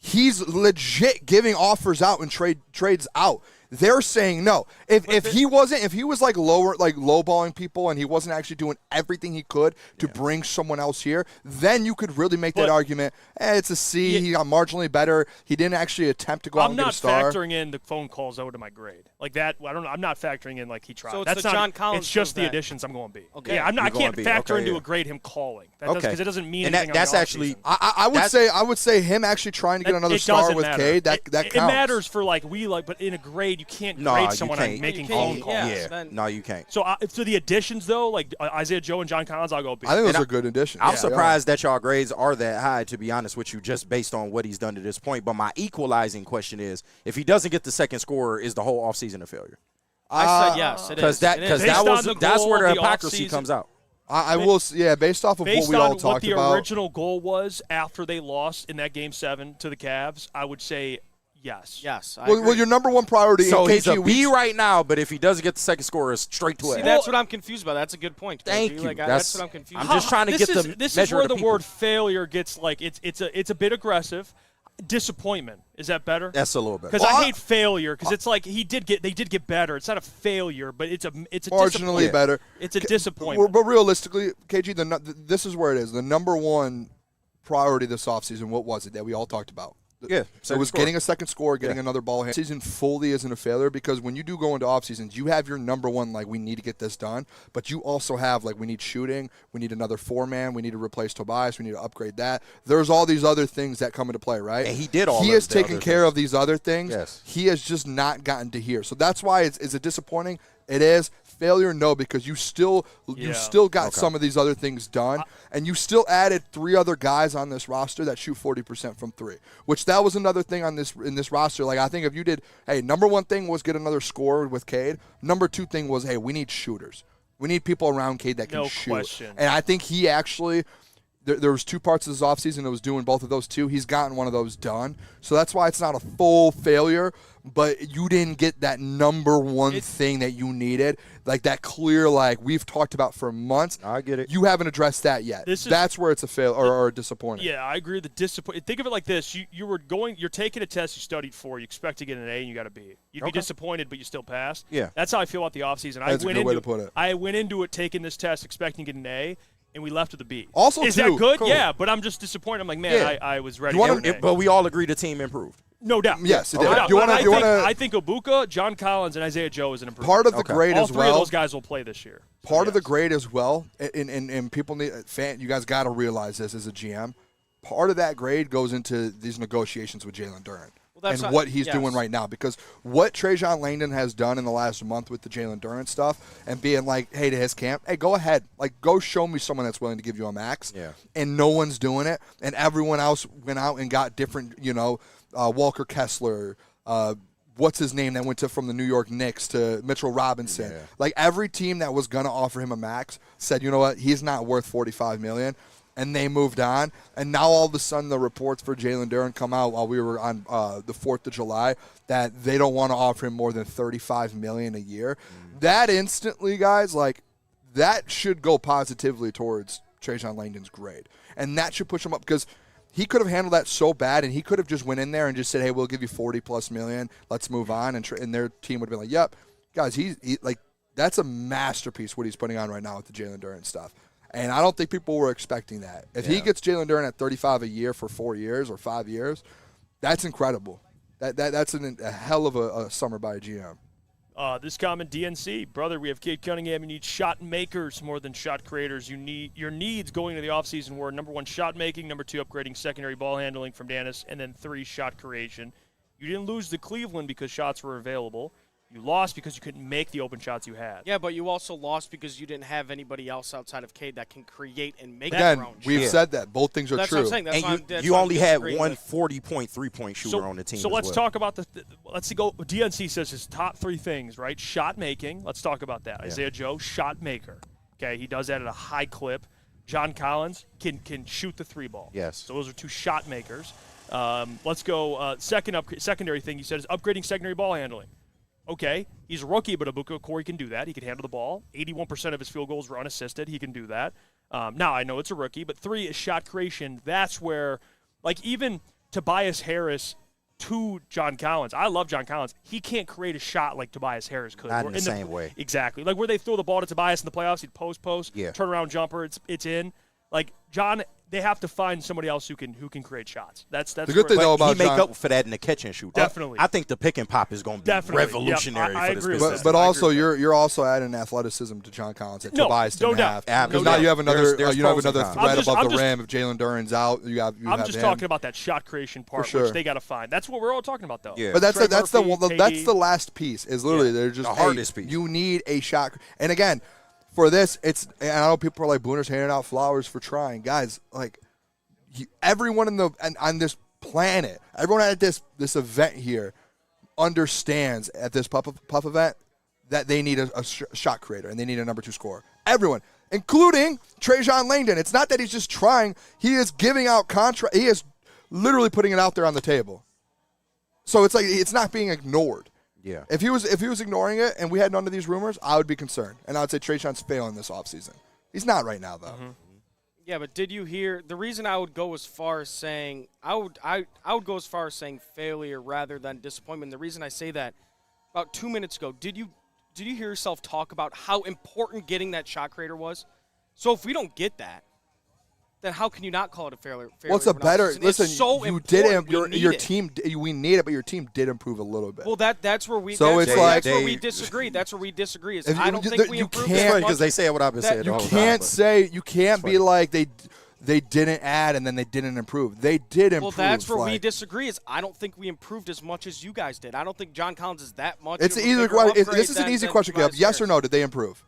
C: He's legit giving offers out and trades out. They're saying no. If he was like lowballing people and he wasn't actually doing everything he could to bring someone else here, then you could really make that argument. It's a C. He got marginally better. He didn't actually attempt to go out and get a star.
B: I'm not factoring in the phone calls out of my grade like that. I don't know. I'm not factoring in like he tried.
E: So it's
B: That's
E: the
B: not,
E: John Collins.
B: It's just the additions I'm going B.
E: Okay.
B: Yeah, I can't factor into a grade him calling. Because it doesn't mean anything.
D: That's actually.
C: I would say him actually trying to get another star with Cade. That counts.
B: It matters for but in a grade you can't grade someone on making phone calls.
D: No, you can't.
B: So the additions though, like Isaiah Joe and John Collins, I'll go B.
C: I think those are good additions.
D: I'm surprised that y'all grades are that high, to be honest with you, just based on what he's done to this point. But my equalizing question is, if he doesn't get the second scorer, is the whole offseason a failure?
E: I said yes. It is.
D: Because that's where the hypocrisy comes out.
C: I will, based off of what we all talked about. Based on what
B: the original goal was after they lost in that Game 7 to the Cavs, I would say yes.
E: Yes.
C: Well, your number one priority.
D: So he's a B right now, but if he doesn't get the second score, it's straight to
E: See, that's what I'm confused about. That's a good point.
D: Thank you.
E: That's what I'm confused about.
D: I'm just trying to get the measure of the
B: This is where the
D: people.
B: word failure gets like it's a bit aggressive. Disappointment. Is that better?
D: That's a little bit.
B: Because I hate failure. Because it's like they did get better. It's not a failure, but it's a
C: marginally better.
B: It's a disappointment.
C: But realistically, KG, this is where it is. The number one priority this offseason, what was it that we all talked about?
D: Yeah,
C: so it was getting a second score, getting another ball hand. Season fully isn't a failure because when you do go into off seasons, you have your number one, like, we need to get this done, but you also have, like, we need shooting, we need another 4-man, we need to replace Tobias, we need to upgrade that. There's all these other things that come into play, right?
D: And he did all
C: He has taken care of these other things.
D: Yes.
C: He has just not gotten to here. So that's why is it disappointing? It is. Failure, no, because you still got some of these other things done, and you still added 3 other guys on this roster that shoot 40% from 3, which that was another thing in this roster. Like, I think if you did, number one thing was get another scorer with Cade. Number 2 thing was, we need shooters. We need people around Cade that can shoot.
B: Question.
C: And I think he actually – there was 2 parts of his offseason that was doing both of those too. He's gotten one of those done. So that's why it's not a full failure, but you didn't get that number one thing that you needed, like that clear, like we've talked about for months.
D: I get it.
C: You haven't addressed that yet. That's where it's a fail or a disappointment.
B: Yeah, I agree with the disappointment. Think of it like this. You're taking a test you studied for. You expect to get an A and you got a B. You'd be disappointed, but you still passed.
C: Yeah.
B: That's how I feel about the offseason.
C: That's a good way to put it.
B: I went into it taking this test expecting to get an A, and we left with a B.
C: Also,
B: is that good? Cool. Yeah, but I'm just disappointed. I'm like, man, I was ready.
D: But we all agree the team improved.
B: No doubt.
C: Yes, it
B: no
C: did.
B: doubt. I think Ibuka, John Collins, and Isaiah Joe is an improvement.
C: Part of the grade
B: all
C: as
B: three
C: well.
B: Of those guys will play this year.
C: Part of the grade as well, and people need you guys got to realize this as a GM. Part of that grade goes into these negotiations with Jalen Durant. And what he's doing right now. Because what Trajan Langdon has done in the last month with the Jalen Durant stuff and being like, hey, to his camp, hey, go ahead. Like, go show me someone that's willing to give you a max.
D: Yeah.
C: And no one's doing it. And everyone else went out and got different, Walker Kessler, what's his name that went from the New York Knicks to Mitchell Robinson.
D: Yeah.
C: Like, every team that was going to offer him a max said, you know what, he's not worth $45 million. And they moved on, and now all of a sudden the reports for Jalen Durant come out while we were on the 4th of July that they don't want to offer him more than $35 million a year. That instantly, guys, like that should go positively towards Trajan Langdon's grade, and that should push him up because he could have handled that so bad, and he could have just went in there and just said, "Hey, we'll give you $40+ million. Let's move on," and their team would have been like, "Yep, guys, he like that's a masterpiece what he's putting on right now with the Jalen Durant stuff." And I don't think people were expecting that. If he gets Jalen Durant at $35 a year for 4 years or 5 years, that's incredible. That's a hell of a summer by a GM.
B: This comment, DNC, brother, we have Cade Cunningham. You need shot makers more than shot creators. Your needs going into the offseason were number 1, shot making, number 2, upgrading secondary ball handling from Dennis, and then 3, shot creation. You didn't lose to Cleveland because shots were available. You lost because you couldn't make the open shots you had.
E: Yeah, but you also lost because you didn't have anybody else outside of Cade that can create and make their own shot.
C: We've said that. Both things are
E: that's
C: true.
E: What I'm saying.
D: And you only had one 40-point three-point shooter on the team.
B: So let's talk about let's go. DNC says his top 3 things, right? Shot making. Let's talk about that. Isaiah Joe, shot maker. Okay, he does that at a high clip. John Collins can shoot the 3-ball.
D: Yes.
B: So those are 2 shot makers. Let's go. Secondary thing you said is upgrading secondary ball handling. Okay, he's a rookie, but Ibuka Corey can do that. He can handle the ball. 81% of his field goals were unassisted. He can do that. Now, I know it's a rookie, but 3 is shot creation. That's where, like, even Tobias Harris to John Collins. I love John Collins. He can't create a shot like Tobias Harris could.
D: Not in the same way.
B: Exactly. Like where they throw the ball to Tobias in the playoffs, he'd post, turnaround jumper, it's in. Like John, they have to find somebody else who can create shots. That's
C: the good thing though about
D: he make
C: John,
D: up for that in the catch and shoot.
B: Definitely.
D: I think the pick and pop is going to be revolutionary
B: I
D: for this
B: agree with
D: business.
B: that.
C: but also you're also adding athleticism to John Collins that
B: No,
C: Tobias
B: no
C: didn't
B: doubt.
C: have. Because
B: No
C: now
B: doubt.
C: you have another
D: There's
C: you have
D: pros and
C: another
D: cons.
C: threat above the rim if Jalen Duren's out.
B: I'm just
C: him.
B: talking about that shot creation part,
C: sure.
B: which they got to find. That's what we're all talking about, though.
D: Yeah.
C: But that's
B: Trey
C: that's
B: Murphy,
C: that's
B: KD.
C: the last piece. Is literally they're just
D: The hardest piece.
C: You need a shot. And again, for this, and I know people are like Booner's handing out flowers for trying, guys. Like everyone on this planet, everyone at this event here understands at this puff event that they need a shot creator and they need a number 2 scorer. Everyone, including Trajan Langdon. It's not that he's just trying; he is giving out contract. He is literally putting it out there on the table. So it's like it's not being ignored.
D: Yeah.
C: If he was ignoring it and we had none of these rumors, I would be concerned, and I would say Trajan's failing this offseason. He's not right now though.
B: Mm-hmm.
E: Yeah, but did you hear the reason I would go as far as saying I would go as far as saying failure rather than disappointment. The reason I say that about 2 minutes ago, did you hear yourself talk about how important getting that shot creator was? So if we don't get that, then how can you not call it a failure?
C: What's a better? Listen,
E: so
C: you did
E: important.
C: your team. We need it, but your team did improve a little bit.
E: Well, that's where we.
C: So
E: that's
C: it's
E: where,
C: like
E: that's where we disagree. That's where we disagree. Is I don't
C: you,
E: think we
C: you
E: improved
C: can't
E: as much.
D: Because they say what I've been saying.
C: You
D: the whole
C: can't
D: time,
C: say you can't be like they didn't add and then they didn't improve. They did improve.
E: Well, that's where
C: like,
E: we disagree. Is I don't think we improved as much as you guys did. I don't think John Collins is that much.
C: It's
E: of a
C: either
E: bigger
C: question.
E: upgrade
C: This is an
E: than-
C: easy
E: than
C: question, Caleb.
E: Tobias
C: Yes or
E: Harris.
C: no? Did they improve?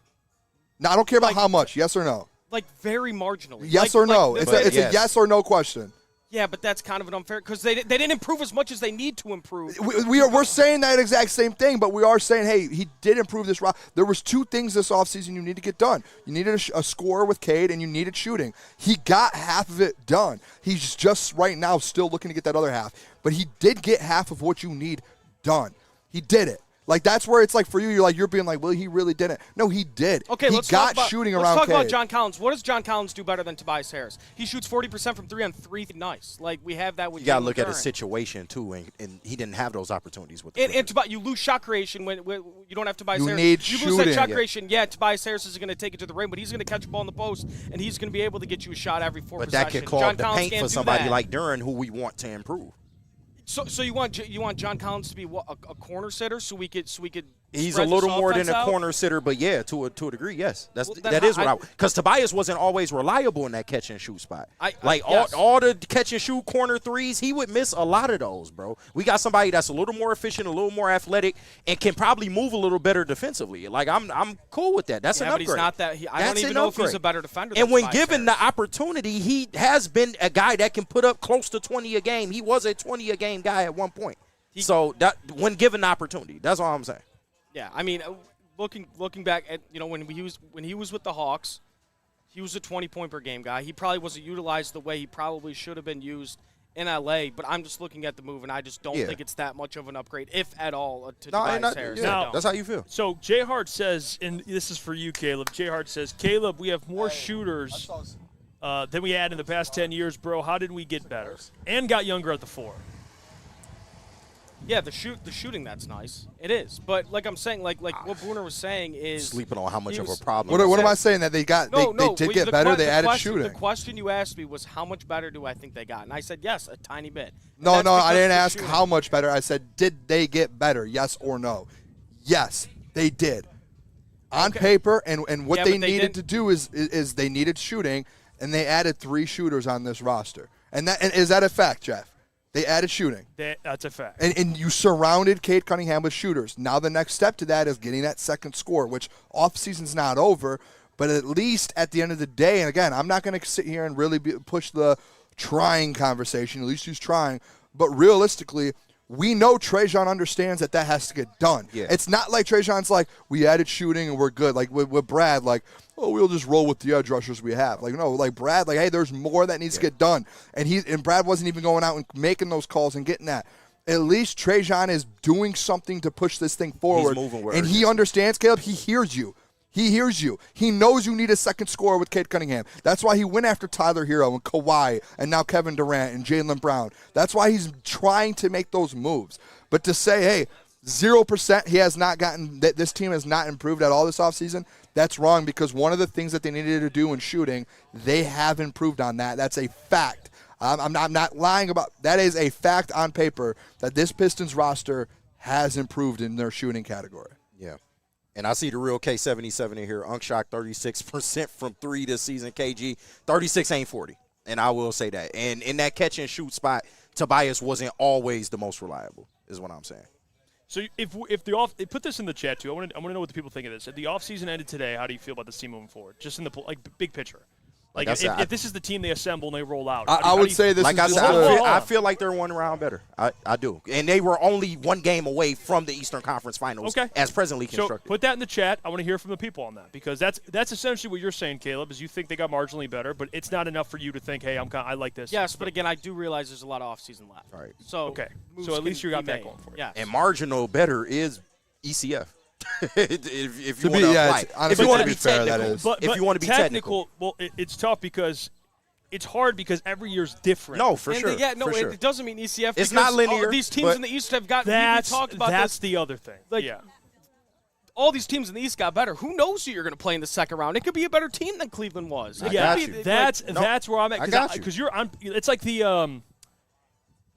C: Now I don't care about
E: Like-
C: how much. Yes or no?
E: Like very marginally.
C: Yes
E: Like-
C: or no?
E: like-
C: It's
E: but-
C: a yes or no question.
E: Yeah, but that's kind of an unfair because they didn't improve as much as they need to improve.
C: We're saying that exact same thing, but we are saying, hey, he did improve this route. There was 2 things this offseason you need to get done. You needed a scorer with Cade, and you needed shooting. He got half of it done. He's just right now still looking to get that other half. But he did get half of what you need done. He did it. Like, that's where it's like for you, you're being like, well, he really didn't. No, he did.
E: Okay,
C: he
E: let's
C: got
E: talk about,
C: shooting
E: let's
C: around
E: talk about
C: Cade.
E: John Collins. What does John Collins do better than Tobias Harris? He shoots 40% from 3 on 3. Nice. Like, we have that with
D: You got to
E: Jalen
D: look at
E: Durant.
D: his situation, too, and he didn't have those opportunities with the
E: And you lose shot creation when you don't have Tobias
C: You
E: Harris.
C: need
E: you lose that
C: shooting.
E: shot
C: Yeah.
E: creation. Yeah, Tobias Harris is going to take it to the ring, but he's going to catch a ball in the post, and he's going to be able to get you a shot every 4
D: But that
E: possessions.
D: could clog
E: John
D: the
E: Collins
D: paint
E: can't
D: for
E: do
D: somebody
E: that.
D: like Durant, who we want to improve.
E: So you want John Collins to be what, a corner sitter so we could
D: He's a
E: spread
D: little
E: this
D: more than
E: offense
D: a
E: out?
D: corner sitter, but yeah, to a degree, yes.
E: Well, then
D: that is what
E: I-
D: I because Tobias wasn't always reliable in that catch and shoot spot.
E: Yes.
D: all the catch and shoot corner threes, he would miss a lot of those, bro. We got somebody that's a little more efficient, a little more athletic, and can probably move a little better defensively. Like I'm cool with that. That's
E: Yeah,
D: an
E: but
D: upgrade.
E: he's not that. I
D: That's
E: don't even
D: an
E: know if he's
D: upgrade.
E: a better defender.
D: And
E: than
D: when
E: Tobias
D: given
E: Harris.
D: the opportunity, he has been a guy that can put up close to 20 a game. He was a 20 a game guy at one point. So that when given the opportunity, that's all I'm saying.
E: Yeah, I mean, looking back at when he was with the Hawks, he was a 20-point per game guy. He probably wasn't utilized the way he probably should have been used in LA. But I'm just looking at the move, and I just don't think it's that much of an upgrade, if at all, to Tobias Harris.
B: Now,
D: that's how you feel.
B: So Jay Hart says, and this is for you, Caleb. Jay Hart says, Caleb, we have more shooters than we had in the past 10 years, bro. How did we get better? And got younger at the 4.
E: Yeah, the shooting, that's nice. It is. But like I'm saying, like what Booner was saying is
D: Sleeping on how much of a problem.
C: What am I saying? That they got they did get better. They added shooting.
E: The question you asked me was how much better do I think they got, and I said yes, a tiny bit.
C: No,
E: That's
C: I
E: because
C: didn't
E: of the
C: ask
E: shooting.
C: how much better. I said, did they get better? Yes or no? Yes, they did. On paper, and what
E: Yeah,
C: they
E: but they
C: needed
E: didn't-
C: to do is they needed shooting, and they added 3 shooters on this roster. And is that a fact, Jeff? They added shooting.
B: That's a fact.
C: And you surrounded Cade Cunningham with shooters. Now the next step to that is getting that second score, which offseason's not over, but at least at the end of the day, and again, I'm not going to sit here and really push the trying conversation. At least he's trying. But realistically, we know Trajan understands that has to get done.
D: Yeah.
C: It's not like Trajan's like, we added shooting and we're good. Like with Brad, like, oh, we'll just roll with the edge rushers we have. Like, no, like Brad, like, hey, there's more that needs to get done. And Brad wasn't even going out and making those calls and getting that. At least Trajan is doing something to push this thing forward.
D: He's moving where
C: and
D: it
C: he
D: is.
C: understands, Caleb. He hears you. He hears you. He knows you need a second scorer with Cade Cunningham. That's why he went after Tyler Hero and Kawhi and now Kevin Durant and Jaylen Brown. That's why he's trying to make those moves. But to say, hey, 0% he has not gotten, that this team has not improved at all this offseason, that's wrong, because one of the things that they needed to do in shooting, they have improved on that. That's a fact. I'm not lying about that. Is a fact on paper that this Pistons roster has improved in their shooting category.
D: Yeah. And I see the real K77 in here. Unk shot 36% from 3 this season, KG. 36 ain't 40. And I will say that. And in that catch and shoot spot, Tobias wasn't always the most reliable, is what I'm saying.
B: So if put this in the chat too. I want to know what the people think of this. If the offseason ended today, how do you feel about this team moving forward? Just in the big picture. Like if this is the team they assemble and they roll out,
C: I would say this.
D: Like
C: is
D: I feel like they're 1 round better. I do, and they were only 1 game away from the Eastern Conference Finals.
B: Okay.
D: As presently constructed.
B: So put that in the chat. I want to hear from the people on that, because that's essentially what you're saying, Caleb. Is you think they got marginally better, but it's not enough for you to think, hey, I like this.
E: Yes, but again, I do realize there's a lot of offseason left.
D: All right.
E: So
B: okay. So at least you got that going for you.
E: Yeah.
D: And marginal better is ECF. if you
C: to be,
D: want to
C: honestly,
D: if you want to
C: be
D: be
C: fair,
D: technical,
C: that is.
B: But
D: if you want to be technical,
B: well, it's tough because. It's hard because every year's different.
D: No, for sure.
E: It doesn't mean ECF.
D: It's not linear.
E: These teams in the East have got. We talked about
B: that's
E: this.
B: the other thing.
E: Like, all these teams in the East got better. Who knows who you're going to play in the second round? It could be a better team than Cleveland was.
B: That's where I'm at.
C: Because
B: it's like the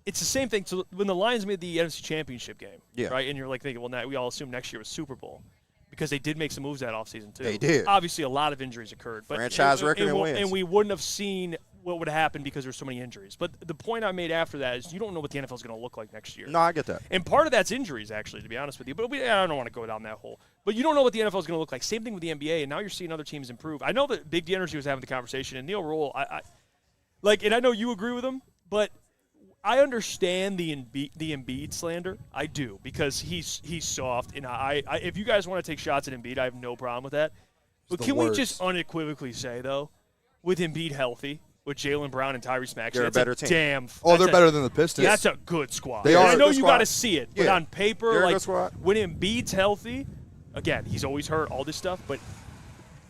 B: it's the same thing. So when the Lions made the NFC Championship game, right, and you're like thinking, well, now we all assume next year was Super Bowl. Because they did make some moves that offseason, too.
D: They did.
B: Obviously, a lot of injuries occurred. But
D: franchise record and wins.
B: And we wouldn't have seen what would happen because there's so many injuries. But the point I made after that is you don't know what the NFL is going to look like next year.
D: No, I get that.
B: And part of that's injuries, actually, to be honest with you. But I don't want to go down that hole. But you don't know what the NFL is going to look like. Same thing with the NBA, and now you're seeing other teams improve. I know that Big D Energy was having the conversation, and Neil Rule, and I know you agree with him, but I understand the Embiid slander. I do, because he's soft, and I if you guys want to take shots at Embiid, I have no problem with that. But can we just unequivocally say, though, with Embiid healthy, with Jaylen Brown and Tyrese Maxey,
D: they're a better team.
C: They're better than the Pistons.
B: That's a good squad.
C: They are.
B: I know you got to see it, but on paper,
D: they're
B: like when Embiid's healthy, again, he's always hurt, all this stuff, but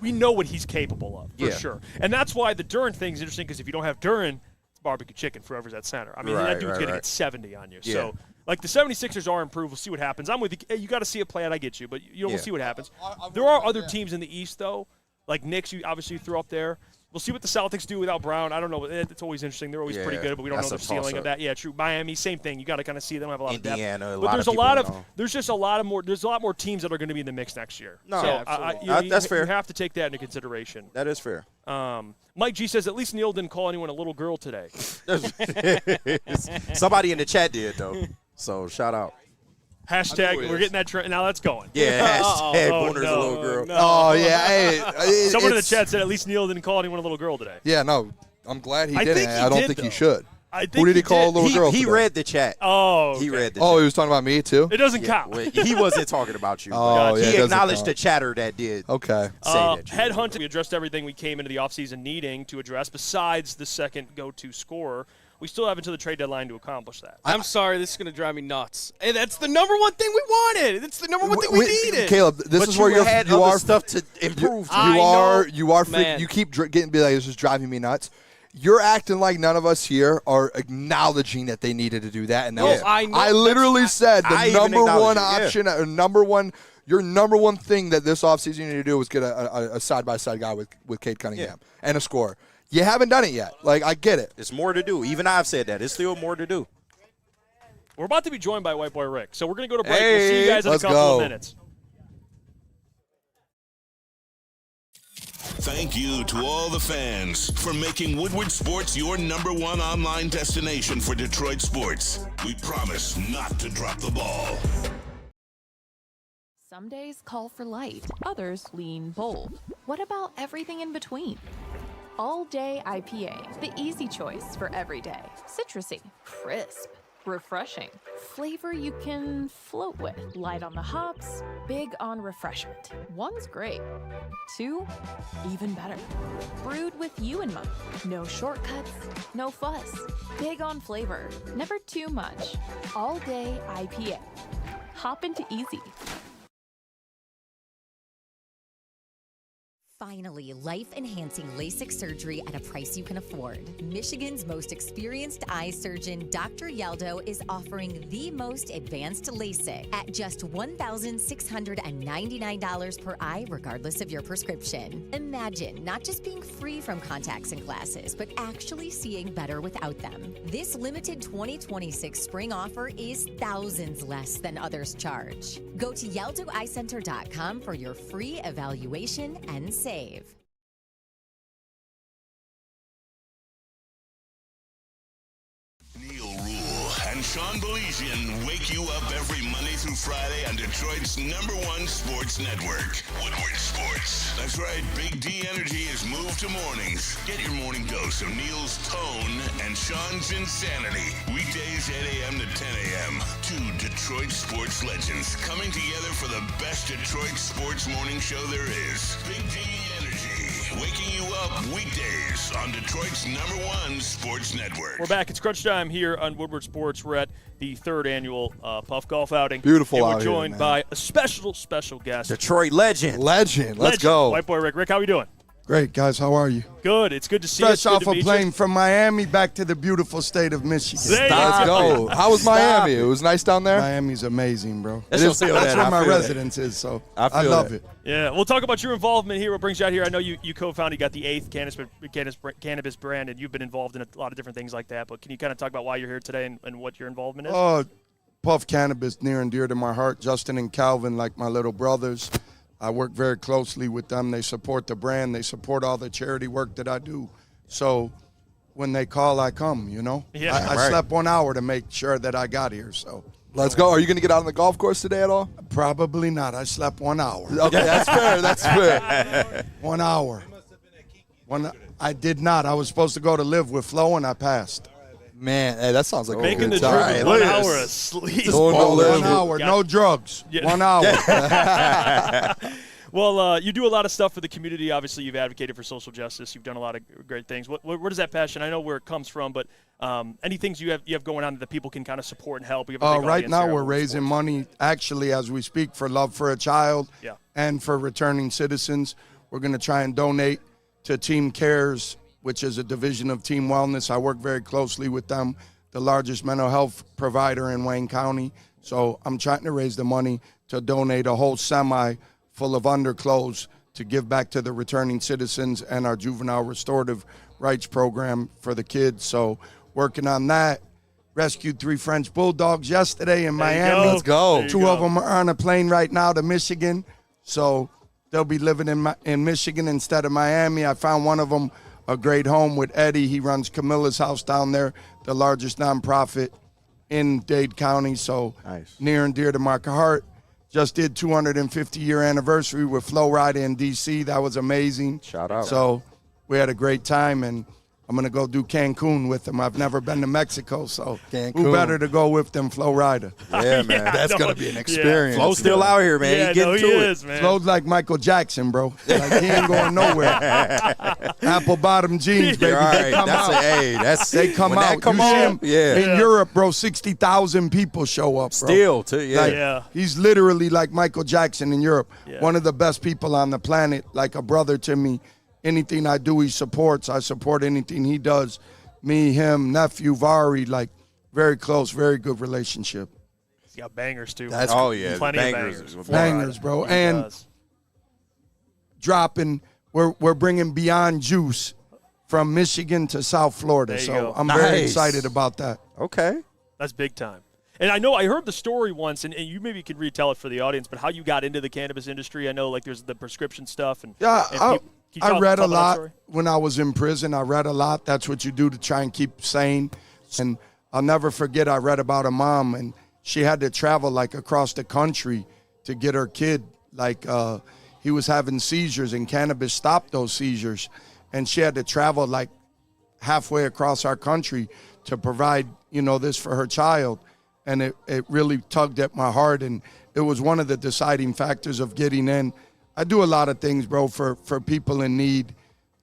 B: we know what he's capable of for sure. And that's why the Durant thing is interesting, because if you don't have Durant, barbecue chicken forever's at center. I mean, that dude's getting at 70 on you. Yeah. So, like, the 76ers are improved. We'll see what happens. I'm with you. Hey, you got to see it play out. I get you. But, we'll see what happens. There are other teams in the East, though, like Knicks, you obviously threw up there. We'll see what the Celtics do without Brown. I don't know. It's always interesting. They're always pretty good, but we don't know the ceiling of that. Yeah, true. Miami, same thing. You got to kind of see them have a lot of depth. But there's a lot more teams that are going to be in the mix next year.
D: No,
B: so
D: that's fair.
B: You have to take that into consideration.
D: That is fair.
B: Mike G says, at least Neil didn't call anyone a little girl today.
D: Somebody in the chat did, though. So, shout out.
B: Hashtag, we're getting that trend. Now that's going.
D: Yeah, hashtag Booner's a little girl.
B: No.
C: Oh, yeah. Hey,
B: someone in the chat said at least Neil didn't call anyone a little girl today.
C: Yeah, no. I'm glad he didn't.
B: I
C: don't think he should.
B: Who
C: did he call a little girl
D: He
C: today?
D: read the chat.
B: Oh, okay.
D: He read the
C: chat.
D: He
C: was talking about me, too?
B: It doesn't count.
D: He wasn't talking about you. He acknowledged the chatter that did.
C: Okay.
B: Headhunting, we addressed everything we came into the offseason needing to address besides the second go-to scorer. We still have until the trade deadline to accomplish that.
E: I'm sorry, this is going to drive me nuts. Hey, that's the number one thing we wanted. It's the number one thing we needed.
C: Caleb, this is where you are
D: stuff to improve.
C: You keep getting be like, this is driving me nuts. You're acting like none of us here are acknowledging that they needed to do that. And I literally said the number one option, your number one thing that this offseason you need to do was get a side-by-side guy with Cade Cunningham and a scorer. You haven't done it yet. Like, I get it.
D: It's more to do. Even I've said that. It's still more to do.
B: We're about to be joined by White Boy Rick, so we're going to go to break. We'll see you guys in a couple of minutes.
A: Thank you to all the fans for making Woodward Sports your #1 online destination for Detroit sports. We promise not to drop the ball.
J: Some days call for light, others lean bold. What about everything in between? All Day IPA, the easy choice for every day. Citrusy, crisp, refreshing. Flavor you can float with. Light on the hops, big on refreshment. One's great. 2, even better. Brewed with you in mind. No shortcuts, no fuss. Big on flavor, never too much. All Day IPA. Hop into easy.
O: Finally, life-enhancing LASIK surgery at a price you can afford. Michigan's most experienced eye surgeon, Dr. Yaldo, is offering the most advanced LASIK at just $1,699 per eye, regardless of your prescription. Imagine not just being free from contacts and glasses, but actually seeing better without them. This limited 2026 spring offer is thousands less than others charge. Go to YaldoEyeCenter.com for your free evaluation and save.
A: Neil Rule and Sean Belizian wake you up every Monday through Friday on Detroit's #1 sports network, Woodward Sports. That's right, Big D Energy has moved to mornings. Get your morning dose of Neil's tone and Sean's insanity. Weekdays 8 a.m. to 10 a.m. Two Detroit sports legends coming together for the best Detroit sports morning show there is. Big D Energy, waking you up weekdays on Detroit's #1 sports network.
B: We're back. It's crunch time here on Woodward Sports. We're at the 3rd annual Puff Golf outing.
C: Beautiful
B: and
C: out
B: we're
C: here,
B: joined
C: man.
B: by a special guest.
D: Detroit legend.
C: Let's go.
B: White boy Rick. Rick, how are you doing?
P: Great, guys. How are you?
B: Good. It's good to see you.
P: Fresh
B: It's good
P: off
B: to
P: a
B: meet you.
P: plane from Miami back to the beautiful state of Michigan.
C: Let's go. How was Miami? It was nice down there?
P: Miami's amazing, bro.
D: That's
P: That's where my residence is, so I love it.
B: Yeah, we'll talk about your involvement here. What brings you out here? I know you co-founded, you got the 8th cannabis brand, and you've been involved in a lot of different things like that. But can you kind of talk about why you're here today and what your involvement is?
P: Puff Cannabis, near and dear to my heart. Justin and Calvin, like my little brothers. I work very closely with them. They support the brand. They support all the charity work that I do. So when they call, I come, you know.
B: Yeah.
P: I slept 1 hour to make sure that I got here, so.
C: Let's go. Are you going to get out on the golf course today at all?
P: Probably not. I slept 1 hour.
C: Okay, that's fair. That's fair.
P: 1 hour. I did not. I was supposed to go to live with Flo, and I passed.
C: Man, hey, that sounds like
B: Making
C: a
B: the
C: good
B: trip
C: time.
B: 1 hour of sleep.
C: Going to live.
P: 1 hour, no drugs.
B: Yeah.
P: 1 hour.
B: Well, you do a lot of stuff for the community. Obviously, you've advocated for social justice. You've done a lot of great things. Where does that passion? I know where it comes from, but any things you have going on that people can kind of support and help? We have a big
P: Right
B: audience
P: now,
B: there
P: we're
B: at
P: raising
B: Sports.
P: money, actually, as we speak, for Love for a Child and for returning citizens. We're going to try and donate to Team Cares, which is a division of Team Wellness. I work very closely with them, the largest mental health provider in Wayne County. So I'm trying to raise the money to donate a whole semi full of underclothes to give back to the returning citizens and our juvenile restorative rights program for the kids. So working on that. Rescued 3 French bulldogs yesterday in Miami.
C: Let's go.
P: 2 of them are on a plane right now to Michigan. So they'll be living in Michigan instead of Miami. I found one of them a great home with Eddie. He runs Camilla's House down there, the largest nonprofit in Dade County. So near and dear to my heart. Just did 250-year anniversary with Flo Rida in D.C. That was amazing.
D: Shout out.
P: So we had a great time, and I'm going to go do Cancun with them. I've never been to Mexico, so who better to go with than Flo Rida?
C: Yeah, man. That's going to be an experience.
D: Flo's still out here, man.
B: Yeah,
D: He getting to it.
B: is, man.
P: Flo's like Michael Jackson, bro. Like, he ain't going nowhere. Apple bottom jeans, baby.
D: You're right.
P: They come out. They come
D: when
P: out.
D: that come
P: you see
D: on,
P: him in Europe, bro, 60,000 people show up, bro.
D: Still, too, yeah.
P: Like, he's literally like Michael Jackson in Europe. One of the best people on the planet, like a brother to me. Anything I do, he supports. I support anything he does. Me, him, nephew, Vari, like very close, very good relationship.
B: He's got bangers, too.
C: That's
B: Plenty of
D: bangers.
P: Bangers, bro. And dropping, we're bringing Beyond Juice from Michigan to South Florida.
B: There you
P: So
B: go.
P: I'm very excited about that.
D: Okay.
B: That's big time. And I know I heard the story once, and you maybe could retell it for the audience, but how you got into the cannabis industry. I know, like, there's the prescription stuff. And
P: I read a lot when I was in prison. I read a lot. That's what you do to try and keep sane. And I'll never forget, I read about a mom, and she had to travel, like, across the country to get her kid. Like, he was having seizures, and cannabis stopped those seizures. And she had to travel, like, halfway across our country to provide, this for her child. And it really tugged at my heart, and it was one of the deciding factors of getting in. I do a lot of things, bro, for people in need,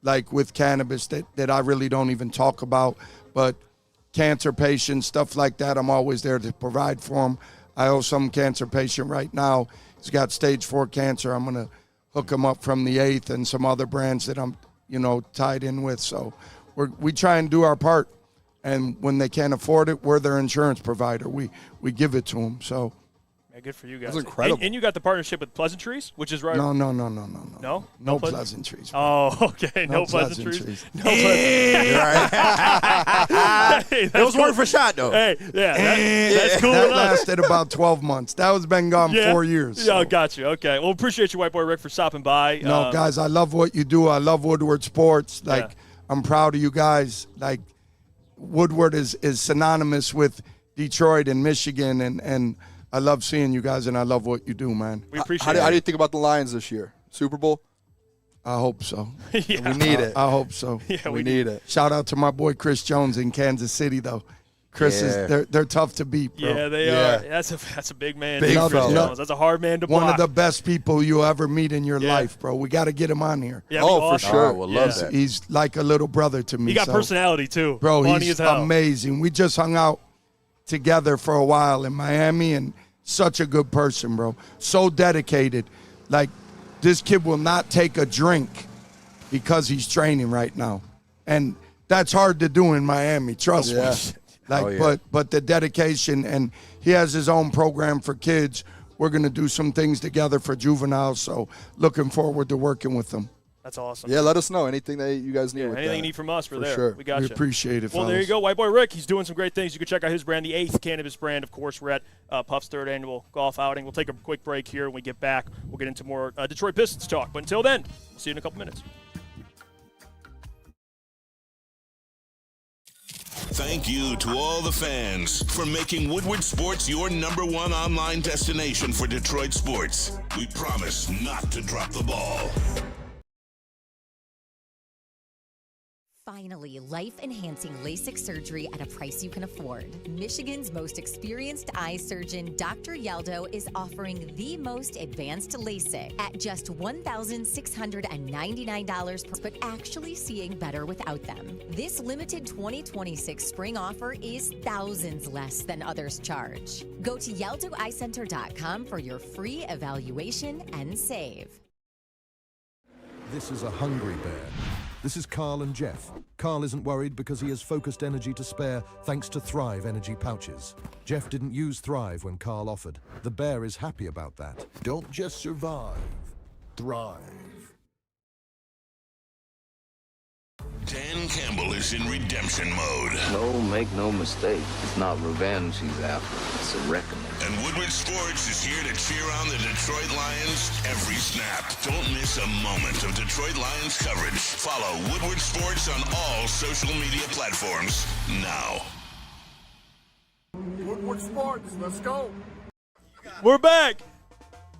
P: like with cannabis that I really don't even talk about. But cancer patients, stuff like that, I'm always there to provide for them. I owe some cancer patient right now. He's got stage 4 cancer. I'm going to hook them up from the 8th and some other brands that I'm, tied in with. So we try and do our part. And when they can't afford it, we're their insurance provider. We give it to them. So.
B: Man, good for you guys.
C: That's incredible.
B: And you got the partnership with Pleasantries, which is right.
P: No.
B: No?
P: No pleasantries.
B: Oh, okay. No pleasantries. No
D: Hey,
B: Hey,
D: it was
B: cool.
D: worth a shot, though.
B: Hey, yeah, that's cool
P: That
B: enough.
P: lasted about 12 months. That was been gone 4 years.
B: Yeah,
P: so.
B: got you. Okay. Well, appreciate you, White Boy Rick, for stopping by.
P: No, guys, I love what you do. I love Woodward Sports. I'm proud of you guys. Woodward is synonymous with Detroit and Michigan, and I love seeing you guys, and I love what you do, man.
B: We appreciate
C: How
B: it.
C: do you think about the Lions this year? Super Bowl?
P: I hope so.
B: Yeah.
C: We need it.
P: I hope so.
B: Yeah,
C: we need it.
P: Shout out to my boy Chris Jones in Kansas City, though. Chris is they're tough to beat, bro.
B: Yeah, they are. That's a big man.
P: Big
B: Chris
P: fella.
B: Jones. That's a hard man to block.
P: One of the best people you ever meet in your life, bro. We got to get him on here.
B: Yeah,
C: for sure.
D: I would love that.
P: He's like a little brother to me.
B: He got
P: so.
B: personality, too.
P: Bro,
B: Funny
P: he's
B: as hell.
P: amazing. We just hung out together for a while in Miami, and such a good person, bro. So dedicated. This kid will not take a drink because he's training right now. And that's hard to do in Miami, trust me. But the dedication, and he has his own program for kids. We're going to do some things together for juveniles, so looking forward to working with them.
B: That's awesome.
C: Yeah, let us know. Anything that you guys need with
B: Anything
C: that.
B: you need from us, we're
C: For
B: there.
C: sure.
B: We got
P: We
B: you.
P: appreciate it,
B: Well, there you
P: fellas.
B: go. White Boy Rick, he's doing some great things. You can check out his brand, the 8th Cannabis brand. Of course, we're at Puff's 3rd annual golf outing. We'll take a quick break here. When we get back, we'll get into more Detroit Pistons talk. But until then, we'll see you in a couple minutes.
A: Thank you to all the fans for making Woodward Sports your #1 online destination for Detroit sports. We promise not to drop the ball.
O: Finally, life-enhancing LASIK surgery at a price you can afford. Michigan's most experienced eye surgeon, Dr. Yaldo, is offering the most advanced LASIK at just $1,699 but actually seeing better without them. This limited 2026 spring offer is thousands less than others charge. Go to YaldoEyeCenter.com for your free evaluation and save.
H: This is a hungry bear. This is Carl and Jeff. Carl isn't worried because he has focused energy to spare thanks to Thrive energy pouches. Jeff didn't use Thrive when Carl offered. The bear is happy about that. Don't just survive. Thrive.
A: Dan Campbell is in redemption mode.
F: No, make no mistake. It's not revenge he's after. It's a reckoning.
A: And Woodward Sports is here to cheer on the Detroit Lions every snap. Don't miss a moment of Detroit Lions coverage. Follow Woodward Sports on all social media platforms now.
N: Woodward Sports, let's go.
B: We're back.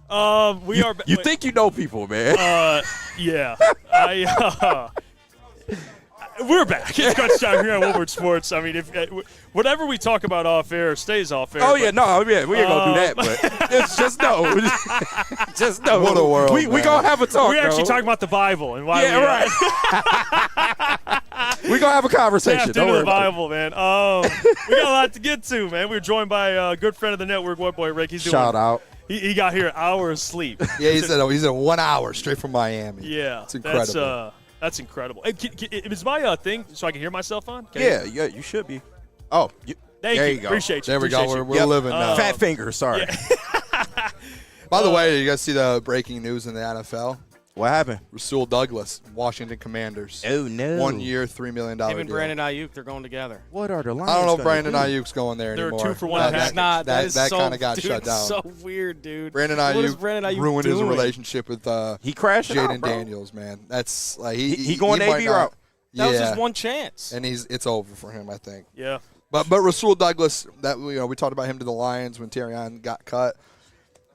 B: We are.
D: You think you know people, man.
B: Yeah. We're back. It's crunch time here on Woodward Sports. I mean, if whatever we talk about off air stays off air.
D: Oh, yeah, no, we ain't going to do that, but it's just know. Just know.
C: What a world,
D: We going to have a talk,
B: We're actually
D: bro.
B: talking about the Bible and why
D: Yeah, right. We're going to have a conversation.
B: Tapped
D: Don't
B: into
D: worry
B: the
D: about it.
B: Bible, man. We got a lot to get to, man. We're joined by a good friend of the network, White Boy Rick. He's doing,
D: Shout out.
B: He got here an hour of sleep.
C: Yeah, he's in 1 hour straight from Miami.
B: Yeah.
C: It's incredible.
B: That's incredible. Hey, is my thing so I can hear myself on?
D: Yeah, you should be. Oh,
B: Thank
D: there
B: you.
D: you go.
B: Appreciate you.
C: There we go.
B: Appreciate
C: We're
B: you.
C: living now.
D: Fat finger, sorry.
C: By the way, you guys see the breaking news in the NFL?
D: What happened?
C: Rasul Douglas, Washington Commanders.
D: Oh, no.
C: 1 year, $3 million
E: Him and
C: deal.
E: Brandon Ayuk, they're going together.
D: What are the Lions
C: I don't know if
D: gonna
C: Brandon
D: do?
C: Ayuk's going there
B: They're
C: anymore.
B: 2 for 1
C: That-
B: package.
E: That is
C: that
E: so,
C: kind of got
E: dude,
C: shut down.
E: so weird, dude.
C: Brandon
E: What is
C: Ayuk,
E: Brandon Ayuk
C: ruined his
E: doing?
C: relationship with
D: He crashed it out,
C: Jaden
D: bro.
C: Daniels, man. That's like
D: He going
C: might
D: AB
C: not-
D: route.
E: That was
C: Yeah.
E: his one chance.
C: And it's over for him, I think.
B: Yeah.
C: But Rasul Douglas, that we talked about him to the Lions when Terrion got cut.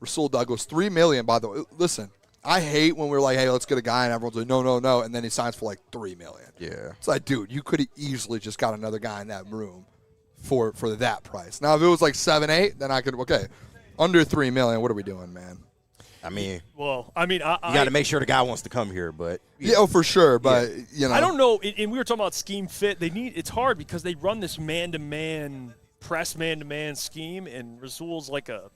C: Rasul Douglas, $3 million. By the way, listen, I hate when we're like, hey, let's get a guy, and everyone's like, no, and then he signs for like $3 million.
D: Yeah.
C: It's like, dude, you could have easily just got another guy in that room for that price. Now, if it was like 7-8, then I could under $3 million. What are we doing, man?
D: I mean,
B: Well, I mean,
D: you got to make sure the guy wants to come here, but
C: Yeah, for sure. But
B: I don't know. And we were talking about scheme fit. It's hard because they run this man-to-man, press man-to-man scheme, and Rasul's like a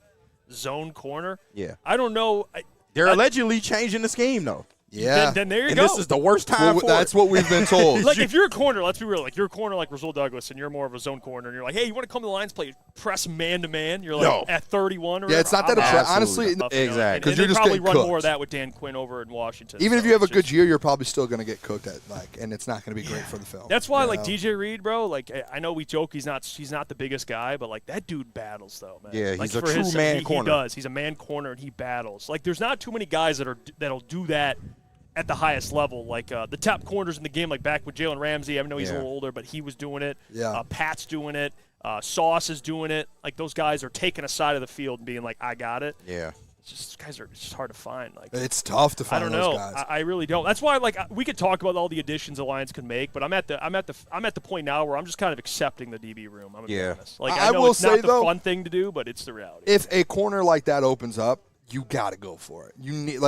B: zone corner.
D: Yeah.
B: I don't know.
D: They're allegedly changing the scheme, though.
C: Yeah.
B: Then there you
D: and
B: go.
D: this is the worst time for
C: That's
D: it.
C: what we've been told.
B: Like, if you're a corner, let's be real. Like, you're a corner like Rasul Douglas, and you're more of a zone corner, and you're like, hey, you want to come to the lines, play press man-to-man? You're like,
D: No.
B: at 31 or
C: Yeah, it's not that honestly,
D: Exactly.
B: Because
C: you're
B: you're
C: just
B: probably
C: getting
B: run more
C: cooked.
B: of that with Dan Quinn over in Washington.
C: even if
B: so
C: you have a
B: it's
C: good
B: just-
C: year, you're probably still going to get cooked at, and it's not going to be great for the film.
B: That's why,
C: you
B: like,
C: know?
B: DJ Reed, bro, like, I know we joke he's not the biggest guy, but, like, that dude battles, though, man.
D: Yeah,
B: like,
D: he's a
B: for
D: true man corner.
B: He does. He's a man corner, and he battles. Like, there's not too many guys that'll do that at the highest level. Like, the top corners in the game, like back with Jalen Ramsey. I know he's a little older, but he was doing it.
C: Yeah.
B: Pat's doing it. Sauce is doing it. Like, those guys are taking a side of the field and being like, I got it.
D: Yeah.
B: It's just hard to find. Like,
C: It's tough to find
B: I don't
C: those
B: know.
C: guys.
B: I really don't. That's why, like, we could talk about all the additions the Lions could make, but I'm at the point now where I'm just kind of accepting the DB room. I'm gonna be honest. Like, I know
C: will
B: it's
C: say,
B: not the
C: though,
B: fun thing to do, but it's the reality.
C: If a corner like that opens up, you got to go for it. You need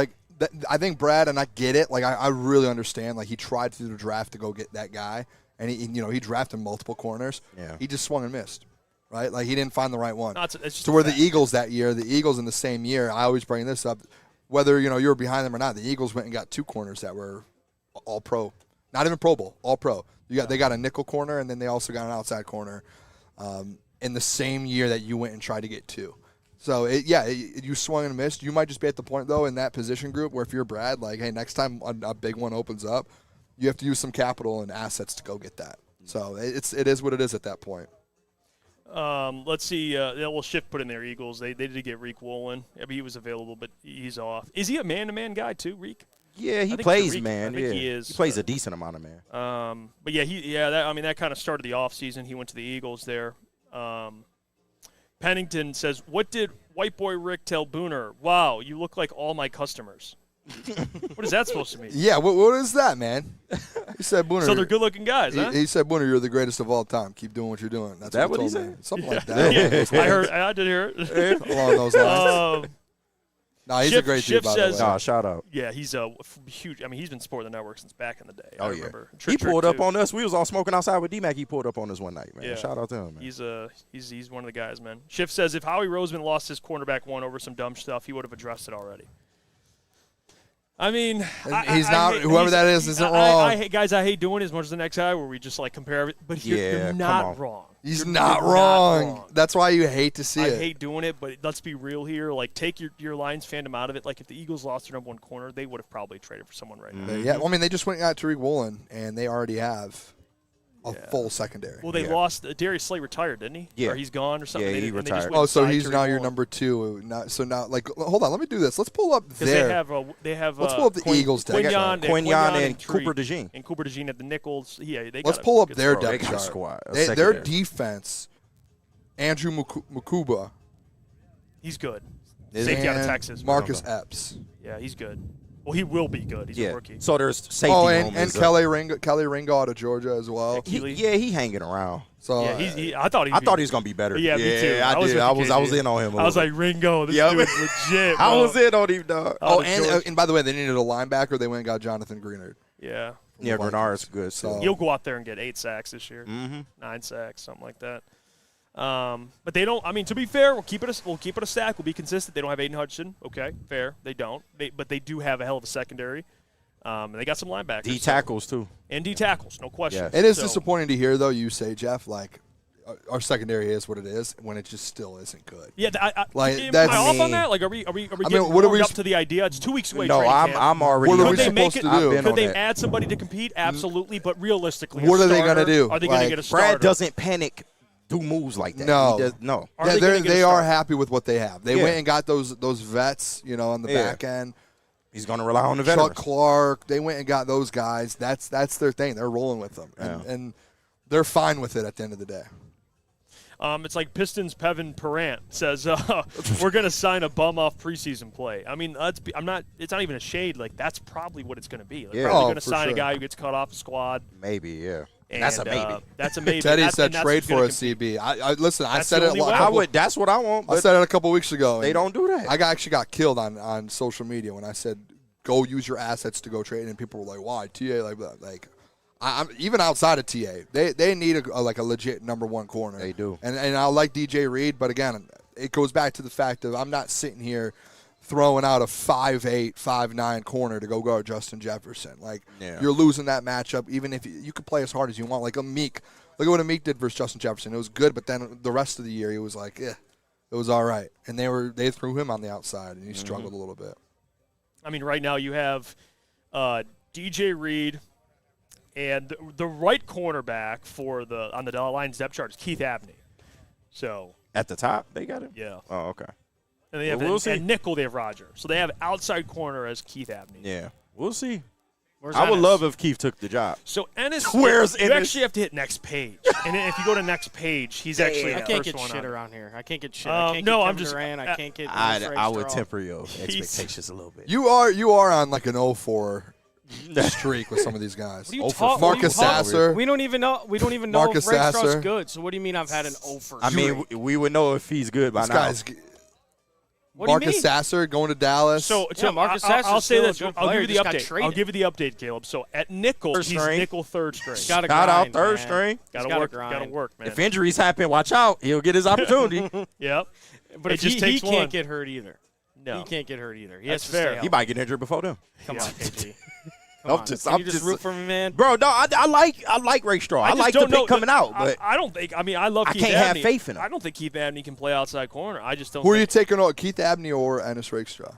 C: I think Brad, and I get it. Like, I really understand. Like, he tried through the draft to go get that guy, and he drafted multiple corners.
D: Yeah.
C: He just swung and missed. Right? Like, he didn't find the right one.
B: No, it's just
C: to where the Eagles that year, the Eagles in the same year, I always bring this up, whether, you were behind them or not, the Eagles went and got two corners that were all pro. Not even Pro Bowl, all pro. They got a nickel corner, and then they also got an outside corner in the same year that you went and tried to get two. So, you swung and missed. You might just be at the point, though, in that position group where if you're Brad, like, hey, next time a big one opens up, you have to use some capital and assets to go get that. So, it is what it is at that point.
B: Let's see. We'll shift put in there Eagles. They did get Reek Woolen. I mean, he was available, but he's off. Is he a man-to-man guy too, Reek?
D: Yeah, he
B: I think
D: plays
B: Reek,
D: man.
B: I think
D: yeah.
B: he is.
D: He plays a decent amount of man.
B: But yeah, that kind of started the offseason. He went to the Eagles there. Pennington says, "What did White Boy Rick tell Booner? Wow, you look like all my customers." What is that supposed to mean?
C: Yeah, what is that, man? He said, Booner.
B: So they're good-looking guys, huh?
C: He said, Booner, you're the greatest of all time. Keep doing what you're doing. That's
D: that
C: what
D: what
C: he
D: he
C: told me.
D: said?
C: Something like that.
B: I did hear it.
C: Along those lines. No, he's a great dude, by the way.
D: Nah, shout out.
B: Yeah, he's a huge. I mean, he's been supporting the network since back in the day.
D: Oh,
B: I
D: yeah.
B: remember.
D: He pulled up on us. We was all smoking outside with D-Mac. He pulled up on us one night, man.
B: Yeah.
D: Shout out to him, man.
B: He's one of the guys, man. Schiff says if Howie Roseman lost his cornerback one over some dumb stuff, he would have addressed it already. I mean,
C: whoever that is isn't wrong.
B: I hate doing it as much as the next guy where we just like compare everything. But you're not wrong.
C: He's
B: You're
C: not wrong. That's why you hate to see
B: I
C: it.
B: hate doing it, but let's be real here. Like, take your Lions fandom out of it. Like, if the Eagles lost their number one corner, they would have probably traded for someone right now.
C: Yeah, well, I mean, they just went and got Tariq Woolen, and they already have a full secondary.
B: Well, they lost. Darius Slay retired, didn't he?
C: Yeah.
B: Or he's gone or something.
D: Yeah, he
B: and they just
D: retired.
B: went and
C: So
B: signed
C: he's
B: Tariq
C: now your
B: Woolen.
C: number two. So now, like, hold on, let me do this. Let's pull up
B: Because
C: there.
B: they have.
C: Let's pull up the Eagles depth chart.
D: Quinyon and
B: Tree.
D: Cooper DeJean.
B: And Cooper DeJean at the Nichols. Yeah, they
C: Let's
B: got
C: pull up
B: good
C: their
B: squad.
C: depth chart.
D: squad, a
C: Their
D: secondary.
C: defense. Andrew Mukuba.
B: He's good. Safety out of
C: and
B: Texas.
C: Marcus Epps.
B: Yeah, he's good. Well, he will be good. He's a rookie.
D: So there's safety.
C: And Kelly Ringo out of Georgia as well.
D: He hanging around.
C: So
B: yeah, I thought he
D: was going to be better.
B: Yeah, me too.
D: I
B: was
D: did.
B: with
D: I
B: you,
D: was
B: KG.
D: in on him.
B: I was like, Ringo, this dude is legit.
D: I
B: bro.
D: was in on him, dog.
C: Oh, and by the way, they needed a linebacker. They went and got Jonathan Greenard.
B: Yeah.
D: Yeah, Grenard's good.
C: So
B: He'll go out there and get 8 sacks this year. 9 sacks, something like that. But they don't. I mean, to be fair, we'll keep it a stack. We'll be consistent. They don't have Aiden Hudson. Okay, fair. They don't. But they do have a hell of a secondary. And they got some linebackers.
D: D tackles too.
B: And D tackles, no question.
C: It is disappointing to hear, though. You say, Jeff, like our secondary is what it is when it just still isn't good.
B: Yeah,
C: like
B: am I off on that? Like, are we getting warmed up to the idea? It's 2 weeks away.
D: No, I'm already.
C: What are we
B: Could they
C: supposed
B: make
C: to
B: it?
C: do?
B: Could they add somebody to compete? Absolutely, but realistically,
C: What
B: a
C: are they gonna
B: starter,
C: do?
B: Are they going to
C: Like,
B: get a starter?
D: Brad doesn't panic. Do moves like that.
C: No,
D: He does, no.
C: Yeah, they are happy with what they have. They
D: Yeah.
C: went and got those vets, on the back end.
D: He's going to rely on the veterans.
C: Chuck Clark, they went and got those guys. That's their thing. They're rolling with them, and they're fine with it at the end of the day.
B: It's like Pistons Pevin Perrant says we're going to sign a bum off preseason play. I mean, it's not even a shade. Like, that's probably what it's going to be. They're probably going to sign a guy who gets cut off the squad.
D: Maybe, yeah.
B: And
D: that's a maybe.
B: That's a maybe.
C: Teddy
B: That's-
C: said
B: and that's
C: trade
B: who's
C: for
B: gonna
C: a CB. I said
B: the
C: it.
B: only way.
D: I would. That's what I want.
C: I said it a couple weeks ago.
D: They
C: and
D: don't do that.
C: I actually got killed on social media when I said go use your assets to go trade, and people were like, "Why TA like that?" Like, I'm even outside of TA, they need a legit number one corner.
D: They do.
C: And I like DJ Reed, but again, it goes back to the fact of I'm not sitting here throwing out a 5'8", 5'9" corner to go guard Justin Jefferson. Like, you're losing that matchup, even if you could play as hard as you want. Like a Meek. Look at what Meek did versus Justin Jefferson. It was good, but then the rest of the year, he was like, it was all right. And they threw him on the outside, and he struggled a little bit.
B: I mean, right now you have DJ Reed, and the right cornerback on the Lions depth chart is Keith Abney. So
D: at the top, they got him?
B: Yeah.
D: Oh, okay.
B: And they have and nickel, they have Roger. So they have outside corner as Keith Abney.
D: Yeah. We'll see.
E: Where's
D: I would
E: Ennis?
D: love if Keith took the job.
B: So Ennis,
D: Where's
B: you
D: Ennis?
B: actually have to hit next page. And then if you go to next page, he's actually
E: I
B: the
E: can't
B: first
E: get
B: one
E: shit
B: on.
E: around here. I can't get shit. I can't
B: no,
E: get
B: I'm
E: Kevin
B: just.
E: Durant. I can't get.
D: I would
E: Straw.
D: temper your expectations a little bit.
C: You are on like an 0-4 streak with some of these guys.
E: What are you talking?
C: Marcus Sasser.
E: We don't even know
C: Marcus
E: if Ray Straw's
C: Sasser.
E: good. So what do you mean I've had an 0 for?
D: I mean, we would know if he's good by
C: This
D: now.
C: guy's
E: What do you
C: Marcus
E: mean?
C: Sasser going to Dallas.
B: So
E: Marcus
B: I'll
E: Sasser's
B: say
E: still a
B: this.
E: good
B: I'll
E: player,
B: give you the
E: just got
B: update.
E: traded.
B: I'll give you the update, Caleb. So at nickel,
D: First
B: he's
D: string.
B: nickel third string.
E: Gotta
D: Shout out
E: grind,
D: third
E: man.
D: string.
B: Gotta
E: Gotta
B: work.
E: grind.
B: Gotta work, man.
D: If injuries happen, watch out. He'll get his opportunity.
B: Yep.
E: But
B: It
E: if
B: just
E: he
B: takes
E: can't
B: one.
E: get hurt either.
B: No.
E: He can't get hurt either. He
B: That's
E: has to
B: fair.
E: stay
D: He
E: healthy.
D: might get injured before them.
E: Come on, KG.
D: I'm
E: Come on.
D: just-
E: Can
D: I'm
E: you just
D: just-
E: root for me, man?
D: Bro, no, I like Ray Straw. I
B: just
D: like the
B: don't know
D: pick coming out,
B: I-
D: but
B: I don't think. I mean, I love.
D: I
B: Keith
D: can't have
B: Abney.
D: faith in him.
B: I don't think Keith Abney can play outside corner. I just don't.
C: Who are you
B: think
C: taking over, Keith Abney or Ennis Rakestraw?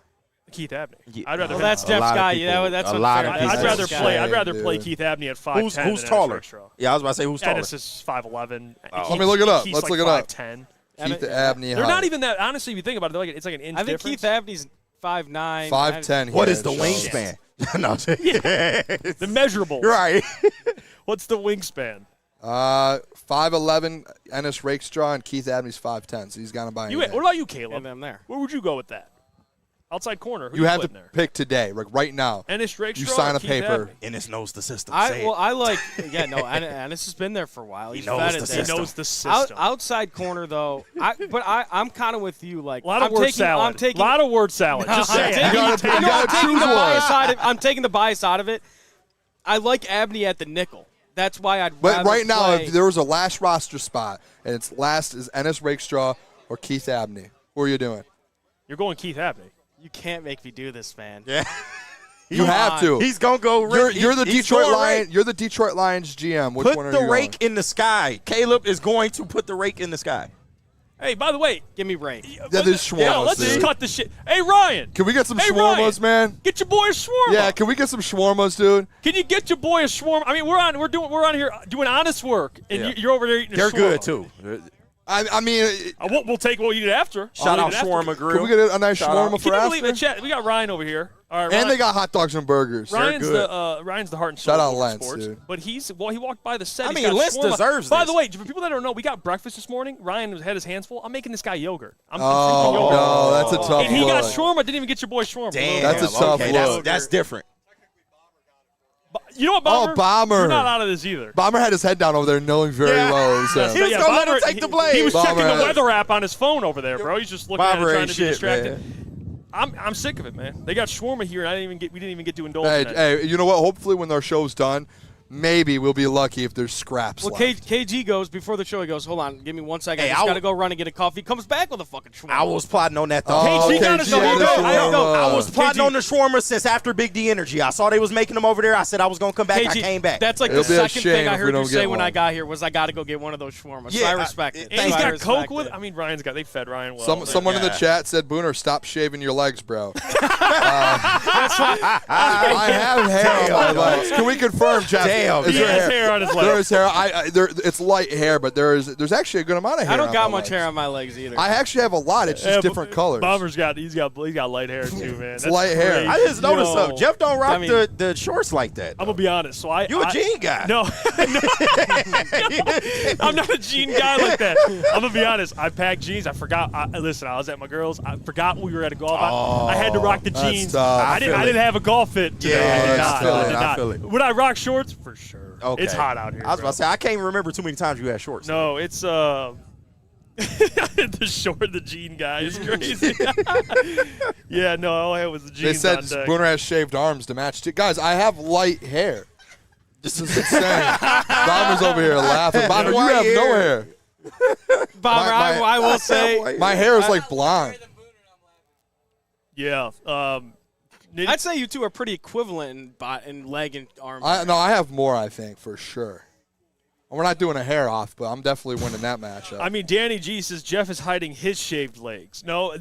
B: Keith Abney.
D: Yeah.
B: I'd rather.
E: Well,
B: him-
E: that's
D: A
E: Jeff's
D: lot of
E: guy.
D: people-
E: Yeah, that's
D: a lot
E: unfair.
D: of
E: That's
B: I'd
D: people-
B: rather
E: Jeff's
B: play.
E: guy.
B: I'd rather play
C: dude.
B: Keith Abney at 5'10".
D: who's taller? Yeah, I was about to say who's taller.
B: Ennis is 5'11".
C: Let me look it up.
B: Keith's
C: Let's
B: like
C: look it up.
B: 5'10".
C: Keith Abney.
B: They're
C: height.
B: not even that. Honestly, if you think about it, it's like an inch
E: I think
B: difference.
E: Keith Abney's 5'9".
C: 5'10".
D: What
C: here,
D: is the
C: it shows.
D: wingspan? No,
B: The measurables.
D: right.
B: What's the wingspan?
C: 5'11", Ennis Rakestraw, and Keith Abney's 5'10", so he's got to buy
B: What
C: anything.
B: about you, Caleb?
E: And them there.
B: Where would you go with that? Outside corner. Who
C: You have to
B: putting there?
C: pick today, like right now.
B: Ennis Rakestraw.
C: You sign
B: or
C: a
B: Keith
C: paper.
B: Abney?
D: Ennis knows the system. Say it.
E: I like. Yeah, no. Ennis has been there for a while. He's
D: knows
E: vetted
D: the
E: there.
D: system.
B: He knows the system.
E: Outside corner though. I'm kind of with you. Like
B: A lot of
E: I'm
B: word
E: taking,
B: salad.
E: I'm taking,
B: lot of word salad. Just
E: I'm
B: saying.
E: taking,
C: You gotta
E: I'm taking
C: choose
E: the bias
C: one.
E: out of. I'm taking the bias out of it. I like Abney at the nickel. That's why I'd.
C: But
E: rather
C: right now,
E: play.
C: if there was a last roster spot, and it's last is Ennis Rakestraw or Keith Abney, who are you doing?
B: You're going Keith Abney.
E: You can't make me do this, man.
D: Yeah.
C: You have to.
D: He's gonna go.
C: You're the
D: he's
C: Detroit
D: going
C: Lion.
D: rake.
C: You're the Detroit Lions GM. Which
D: Put
C: one are
D: the
C: you
D: rake
C: going?
D: in the sky. Caleb is going to put the rake in the sky.
B: Hey, by the way,
E: Give me Ray.
C: Yeah, there's shawarmas,
B: let's just
C: dude.
B: cut the shit. Hey, Ryan.
C: Can we get some
B: Hey,
C: shawarmas,
B: Ryan.
C: man?
B: Get your boy a shawarma.
C: Yeah, can we get some shawarmas, dude?
B: Can you get your boy a shawarma? I mean, we're on here doing honest work, and
D: Yeah.
B: you're over there eating a
D: They're
B: shawarma.
D: good too.
C: I mean,
B: We'll take what we eat after.
D: Shout
B: We'll
D: out
B: eat it after.
D: Shawarma Grill.
C: can we get a nice
D: Shout
C: shawarma
D: out.
C: for
B: Can you believe
C: after?
B: it, chat? We got Ryan over here. All right,
C: And
B: Ryan,
C: they got hot dogs and burgers.
B: Ryan's
D: good.
B: Ryan's the heart and soul
C: Shout
B: of
C: out
B: Woodward
C: Lentz,
B: Sports.
C: dude.
B: But he walked by the set.
D: I
B: He's
D: mean,
B: got
D: Lentz
B: shawarma.
D: deserves
B: By
D: this.
B: the way, for people that don't know, we got breakfast this morning. Ryan had his hands full. I'm making this guy yogurt. I'm drinking
C: Oh,
B: yogurt.
C: no, that's a tough
B: And he got
C: look.
B: shawarma. Didn't even get your boy shawarma.
D: Damn,
C: That's a tough
D: okay,
C: look.
D: That's different.
B: You know what, Bomber?
C: Oh, Bomber.
B: You're not out of this either.
C: Bomber had his head down over there, knowing very
D: Yeah.
C: well. It was him.
D: He was gonna let him take the blame.
B: He was checking
C: Bomber
B: the
C: had-
B: weather app on his phone over there, bro. He's just looking
D: Bomber
B: at it, trying
D: ain't
B: to be
D: shit,
B: distracted.
D: man.
B: I'm sick of it, man. They got shawarma here, and we didn't even get to indulge
C: Hey,
B: in that.
C: hey, you know what? Hopefully, when our show's done, maybe we'll be lucky if there's scraps
E: Well,
C: left.
E: KG goes before the show. He goes, hold on, give me 1 second.
D: Hey,
E: I just
D: I
E: got to
D: w-
E: go run and get a coffee. He comes back with a fucking shawarma.
D: I was plotting on that though.
C: Oh,
B: KG got his
C: KG
B: own
C: had the
B: go.
C: shawarma.
D: I was plotting
B: KG.
D: on the shawarma since after Big D Energy. I saw they was making them over there. I said I was gonna come back. I
E: KG,
D: came back.
E: That's like
C: It'll
E: the
C: be a
E: second
C: shame
E: thing I
C: if we
E: heard you
C: don't
E: say
C: get
E: when
C: one.
E: I got here was I got to go get one of those shawarmas. So
D: Yeah,
E: I respect it.
B: And he's
E: So I
B: got
E: respect
B: Coke with.
E: it.
B: I mean, they fed Ryan well. man.
C: Someone in the
D: Yeah.
C: chat said, Booner, stop shaving your legs, bro. I have hair on my legs. Can we confirm, Jeff?
D: Damn.
C: Is
B: He
C: there
B: has hair on his legs.
C: There is hair. It's light hair, but there's actually a good amount of hair.
E: I don't
C: on
E: got
C: my
E: much
C: legs.
E: hair on my legs either.
C: I actually have a lot. It's just
B: Yeah,
C: different colors.
B: Bomber's got light hair too, man. That's
C: light hair.
B: crazy.
D: I just noticed
B: Yo.
D: something. Jeff don't rock
E: I mean-
D: the shorts like that.
B: I'm gonna be honest. So
D: You a jean guy.
B: No, I'm not a jean guy like that. I'm gonna be honest. I packed jeans. I forgot. Listen, I was at my girls. I forgot we were at a golf. I had to rock the
C: that's
B: jeans.
C: tough.
B: I didn't have a golf fit today.
D: Yeah,
B: I did
D: I
B: not.
D: feel
B: I
D: it,
B: did
D: I
B: not.
D: feel it.
B: Would I rock shorts? For sure.
D: Okay.
B: It's hot out here.
D: I was
B: bro.
D: about to say I can't remember too many times you had shorts.
B: No, it's the jean guy is crazy. Yeah, no, all I had was the
C: They
B: jeans
C: said
B: on deck.
C: Booner has shaved arms to match. Guys, I have light hair. This is insane. Bomber's over here laughing. Bomber, you
D: White
C: have no
D: hair.
C: hair.
E: Bomber,
C: My-
E: I will say,
C: My hair is like blonde.
B: Yeah.
E: I'd say you two are pretty equivalent in leg and arm.
C: I have more, I think, for sure. We're not doing a hair off, but I'm definitely winning that matchup.
B: I mean, Danny G says Jeff is hiding his shaved legs. No.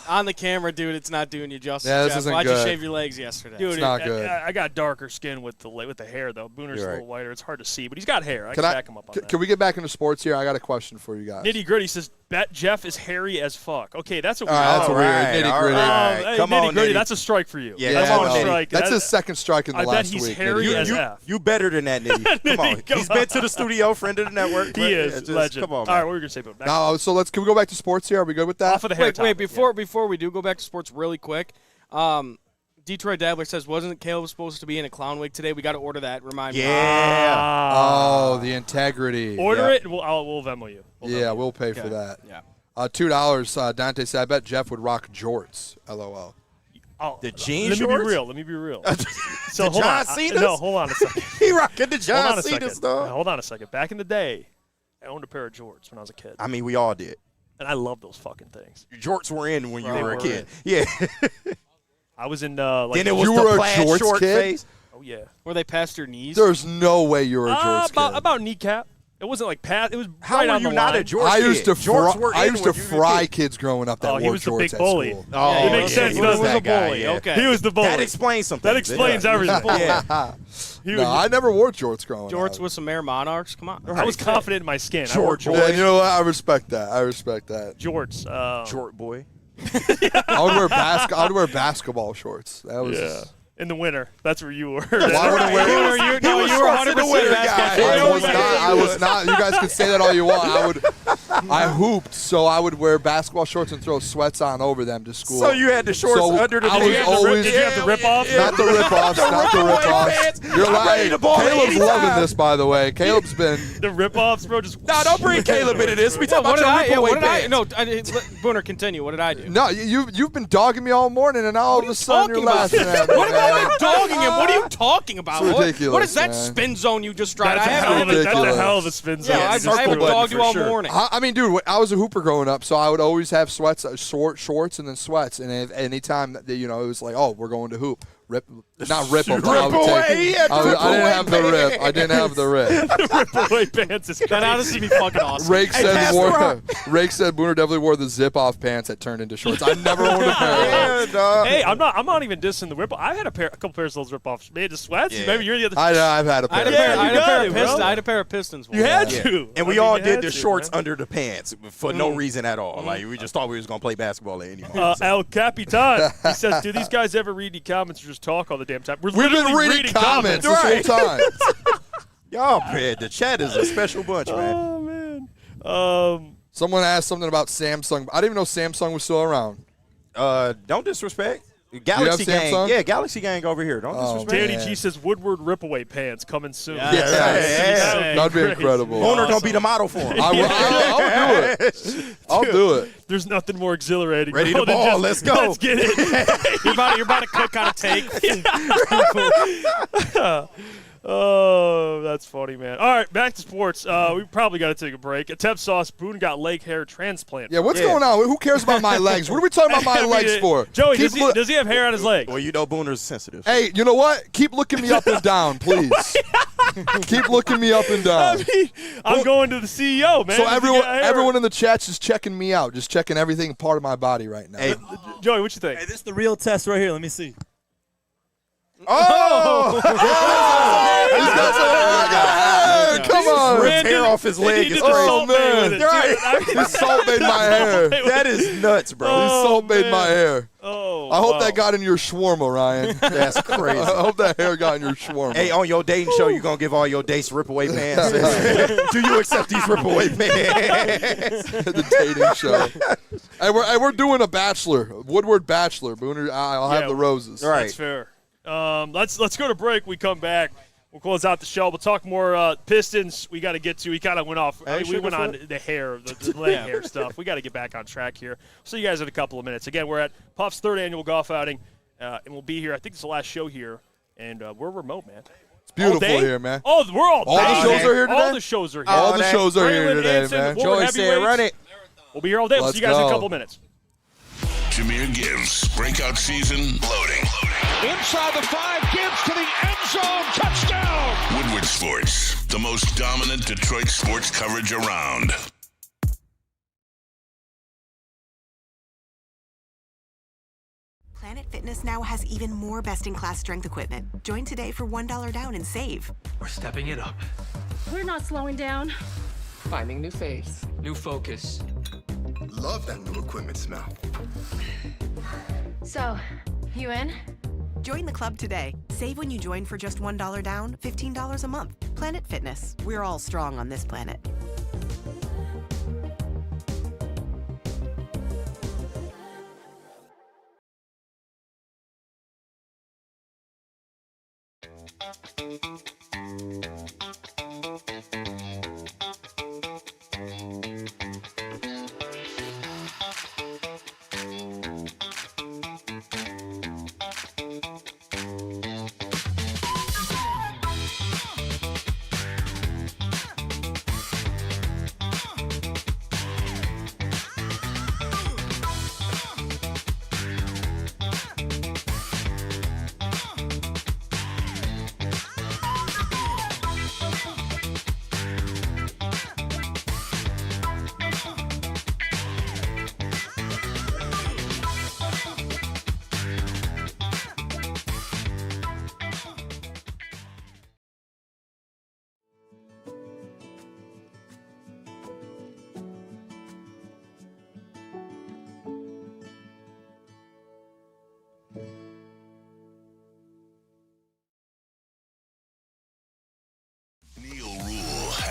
E: On the camera, dude, it's not doing you justice.
C: Yeah, this
E: Jeff.
C: isn't
E: Why'd
C: good.
E: you shave your legs yesterday?
B: Dude,
C: It's not good.
B: I got darker skin with the hair, though. Booner's a little whiter. It's hard to see, but he's got hair. I can back him up on that.
C: Can we get back into sports here? I got a question for you guys.
B: Nitty Gritty says, bet Jeff is hairy as fuck. Okay, that's a weird
C: That's a weird nitty gritty.
B: Hey,
D: Come
B: nitty
D: on,
B: gritty,
D: Nitty.
B: that's a strike for you.
D: Yeah,
B: that's one strike.
C: That's his second strike in the last week.
B: I bet he's hairy
C: Nitty
B: as
C: Gritty.
B: F.
D: You better than that, Nitty. Come on. He's been to the studio, friend of the network.
B: He is legend.
D: Come on,
B: All right, what were you gonna say about that?
C: No, so can we go back to sports here? Are we good with that?
B: Off of the hair
E: Wait,
B: topic,
E: before we do go back to sports really quick, Detroit Dabbler says, wasn't Caleb supposed to be in a clown wig today? We got to order that. Remind me.
D: Yeah.
C: Oh, the integrity.
B: Order it, and we'll Venmo you.
C: We'll pay for that.
E: Yeah.
C: $2. Dante said, I bet Jeff would rock jorts. LOL.
B: Oh,
D: The jean
B: Let
D: shorts?
B: me be real. So
D: The
B: hold
D: John
B: on.
D: Cena's?
B: No, hold on a second.
D: He rocking the
B: Hold
D: John
B: on a
D: Cena
B: second.
D: stuff.
B: Hold on a second. Back in the day, I owned a pair of jorts when I was a kid.
D: I mean, we all did.
B: And I love those fucking things.
D: Your jorts were in when you
B: They
D: were a
B: were
D: kid.
B: in.
D: Yeah.
B: I was in
D: Then it was
C: You
D: the
C: were a
D: plaid
C: jorts
D: short
C: kid?
D: face.
B: Oh yeah.
E: Were they past your knees?
C: There's no way you were a jorts kid.
B: About kneecap. It wasn't like pat. It was
D: How
B: right
D: were
B: on
D: you
B: the
D: not
B: line.
D: a jorts
C: I
D: kid?
C: used to
D: Jorts were
C: I
D: in
C: used to
D: when you were a
C: fry
D: kid.
C: kids growing up that
B: Oh, he
C: wore
B: was the
C: jorts
B: big
C: at
B: bully.
C: school.
D: Oh,
B: It makes sense.
D: He
B: He
D: was
B: was
D: that
B: the
D: guy,
B: bully.
D: yeah.
B: Okay. He was the bully.
D: That explains something.
B: That explains
D: Yeah.
B: everything.
D: Yeah.
C: No, I never wore jorts growing
E: Jorts
C: up.
E: with some Air Monarchs? Come on.
B: I was confident in my skin. I wore
D: Short
B: jorts.
C: Yeah, you know what? I respect that.
B: Jorts.
D: Short boy.
C: I would wear basketball shorts. That was
B: in the winter. That's where you were.
C: Why would I wear
E: You were 100% basketball.
C: I was not. You guys can say that all you want. I hooped, so I would wear basketball shorts and throw sweats on over them to school.
D: So you had the shorts under the
C: I was always
B: Did you have the rip-offs?
C: not the rip-offs, not the rip-offs. You're
D: I'm ready
C: lying.
D: to ball
C: Caleb's
D: anytime.
C: loving this, by the way. Caleb's been.
B: The rip-offs, bro. Just
D: No, don't bring Caleb into this. We talk
E: What
D: about
E: did
D: your
E: I?
D: rip-away
E: What did I?
D: pants.
E: No, Booner, continue. What did I do?
C: No, you've been dogging me all morning, and now all of a sudden you're laughing at me.
E: What am I dogging him? What are you talking about?
C: It's ridiculous,
E: What is that
C: man.
E: spin zone you just tried?
B: That's a hell of a spin zone.
E: Yeah, I haven't dogged you all morning.
C: I mean, dude, I was a hooper growing up, so I would always have shorts, and then sweats. And if anytime that it was like, oh, we're going to hoop, not rip them. I didn't have the rip. I didn't have the rip.
B: Rip-away pants is crazy.
E: That honestly be fucking awesome.
C: Rake said Booner definitely wore the zip-off pants that turned into shorts. I never owned a pair of those.
B: Hey, I'm not even dissing the rip. I had a couple pairs of those rip-offs. Made the sweats.
D: Yeah.
B: Maybe you're the other.
C: I've had a pair.
E: I had a pair of Pistons.
B: You had to.
D: And we
B: I mean,
D: all
B: you
D: did
B: had
D: the
B: to,
D: shorts
B: man.
D: under the pants for no reason at all. Like we just thought we was gonna play basketball at any moment.
B: El Capitan. He says, do these guys ever read any comments or just talk all the damn time?
C: We've been reading comments this whole time.
D: Y'all, man, the chat is a special bunch, man.
B: Oh, man.
C: Someone asked something about Samsung. I didn't even know Samsung was still around.
D: Don't disrespect. Galaxy Gang.
C: Samsung?
D: Yeah, Galaxy Gang over here. Don't disrespect.
B: Danny G says Woodward rip-away pants coming soon.
C: Yeah. That'd be incredible.
D: Owner gonna be the model for him.
C: I'll do it. I'll do it.
B: There's nothing more exhilarating.
D: Ready
B: bro,
D: to
B: than
D: ball.
B: just,
D: Let's go.
B: Let's get it.
E: You're about to cook on a take.
B: Oh, that's funny, man. All right, back to sports. We probably got to take a break. Temp Sauce, Boone got leg hair transplant.
C: Yeah, what's going on? Who cares about my legs? What are we talking about my legs for?
B: Joey, does he have hair on his leg?
D: Well, you know Booner's sensitive.
C: Hey, you know what? Keep looking me up and down, please. Keep looking me up and down.
B: I'm going to the CEO, man.
C: So everyone in the chat's just checking me out, just checking everything part of my body right now.
D: Hey,
B: Joey, what you think?
Q: Hey, this is the real test right here. Let me see.
D: Oh!
C: Come on.
D: Ripped hair off his leg. It's crazy.
C: Oh, man. This salt made my hair.
D: That is nuts, bro.
C: This salt made my hair.
B: Oh,
C: I hope that got in your shawarma, Ryan.
D: That's crazy.
C: I hope that hair got in your shawarma.
D: Hey, on your dating show, you gonna give all your dates rip-away pants? Do you accept these rip-away pants?
C: The dating show. Hey, we're doing a Bachelor, Woodward Bachelor. Booner, I'll have the roses.
D: Right.
B: That's fair. Let's go to break. We come back. We'll close out the show. We'll talk more Pistons. We got to get to. We kind of went off. We went on the hair, the leg hair stuff. We got to get back on track here. See you guys in a couple of minutes. Again, we're at Puff's third annual golf outing, and we'll be here. I think it's the last show here, and we're remote, man.
C: It's beautiful here, man.
B: Oh, we're all
C: the shows are here today?
B: All the shows are here.
C: All the shows are here
B: Braylon,
C: today,
B: Anson,
C: man.
B: the Woodward
D: Joey said,
B: heavyweights.
D: run it.
B: We'll be here all day. We'll see you guys in a couple of minutes.
A: Jameer Gibbs, breakout season, loading.
I: Inside the 5, Gibbs to the end zone, touchdown!
A: Woodward Sports, the most dominant Detroit sports coverage around.
K: Planet Fitness now has even more best-in-class strength equipment. Join today for $1 down and save.
L: We're stepping it up.
M: We're not slowing down.
L: Finding new faith, new focus.
N: Love that new equipment smell.
M: So, you in?
K: Join the club today. Save when you join for just $1 down, $15 a month. Planet Fitness. We're all strong on this planet.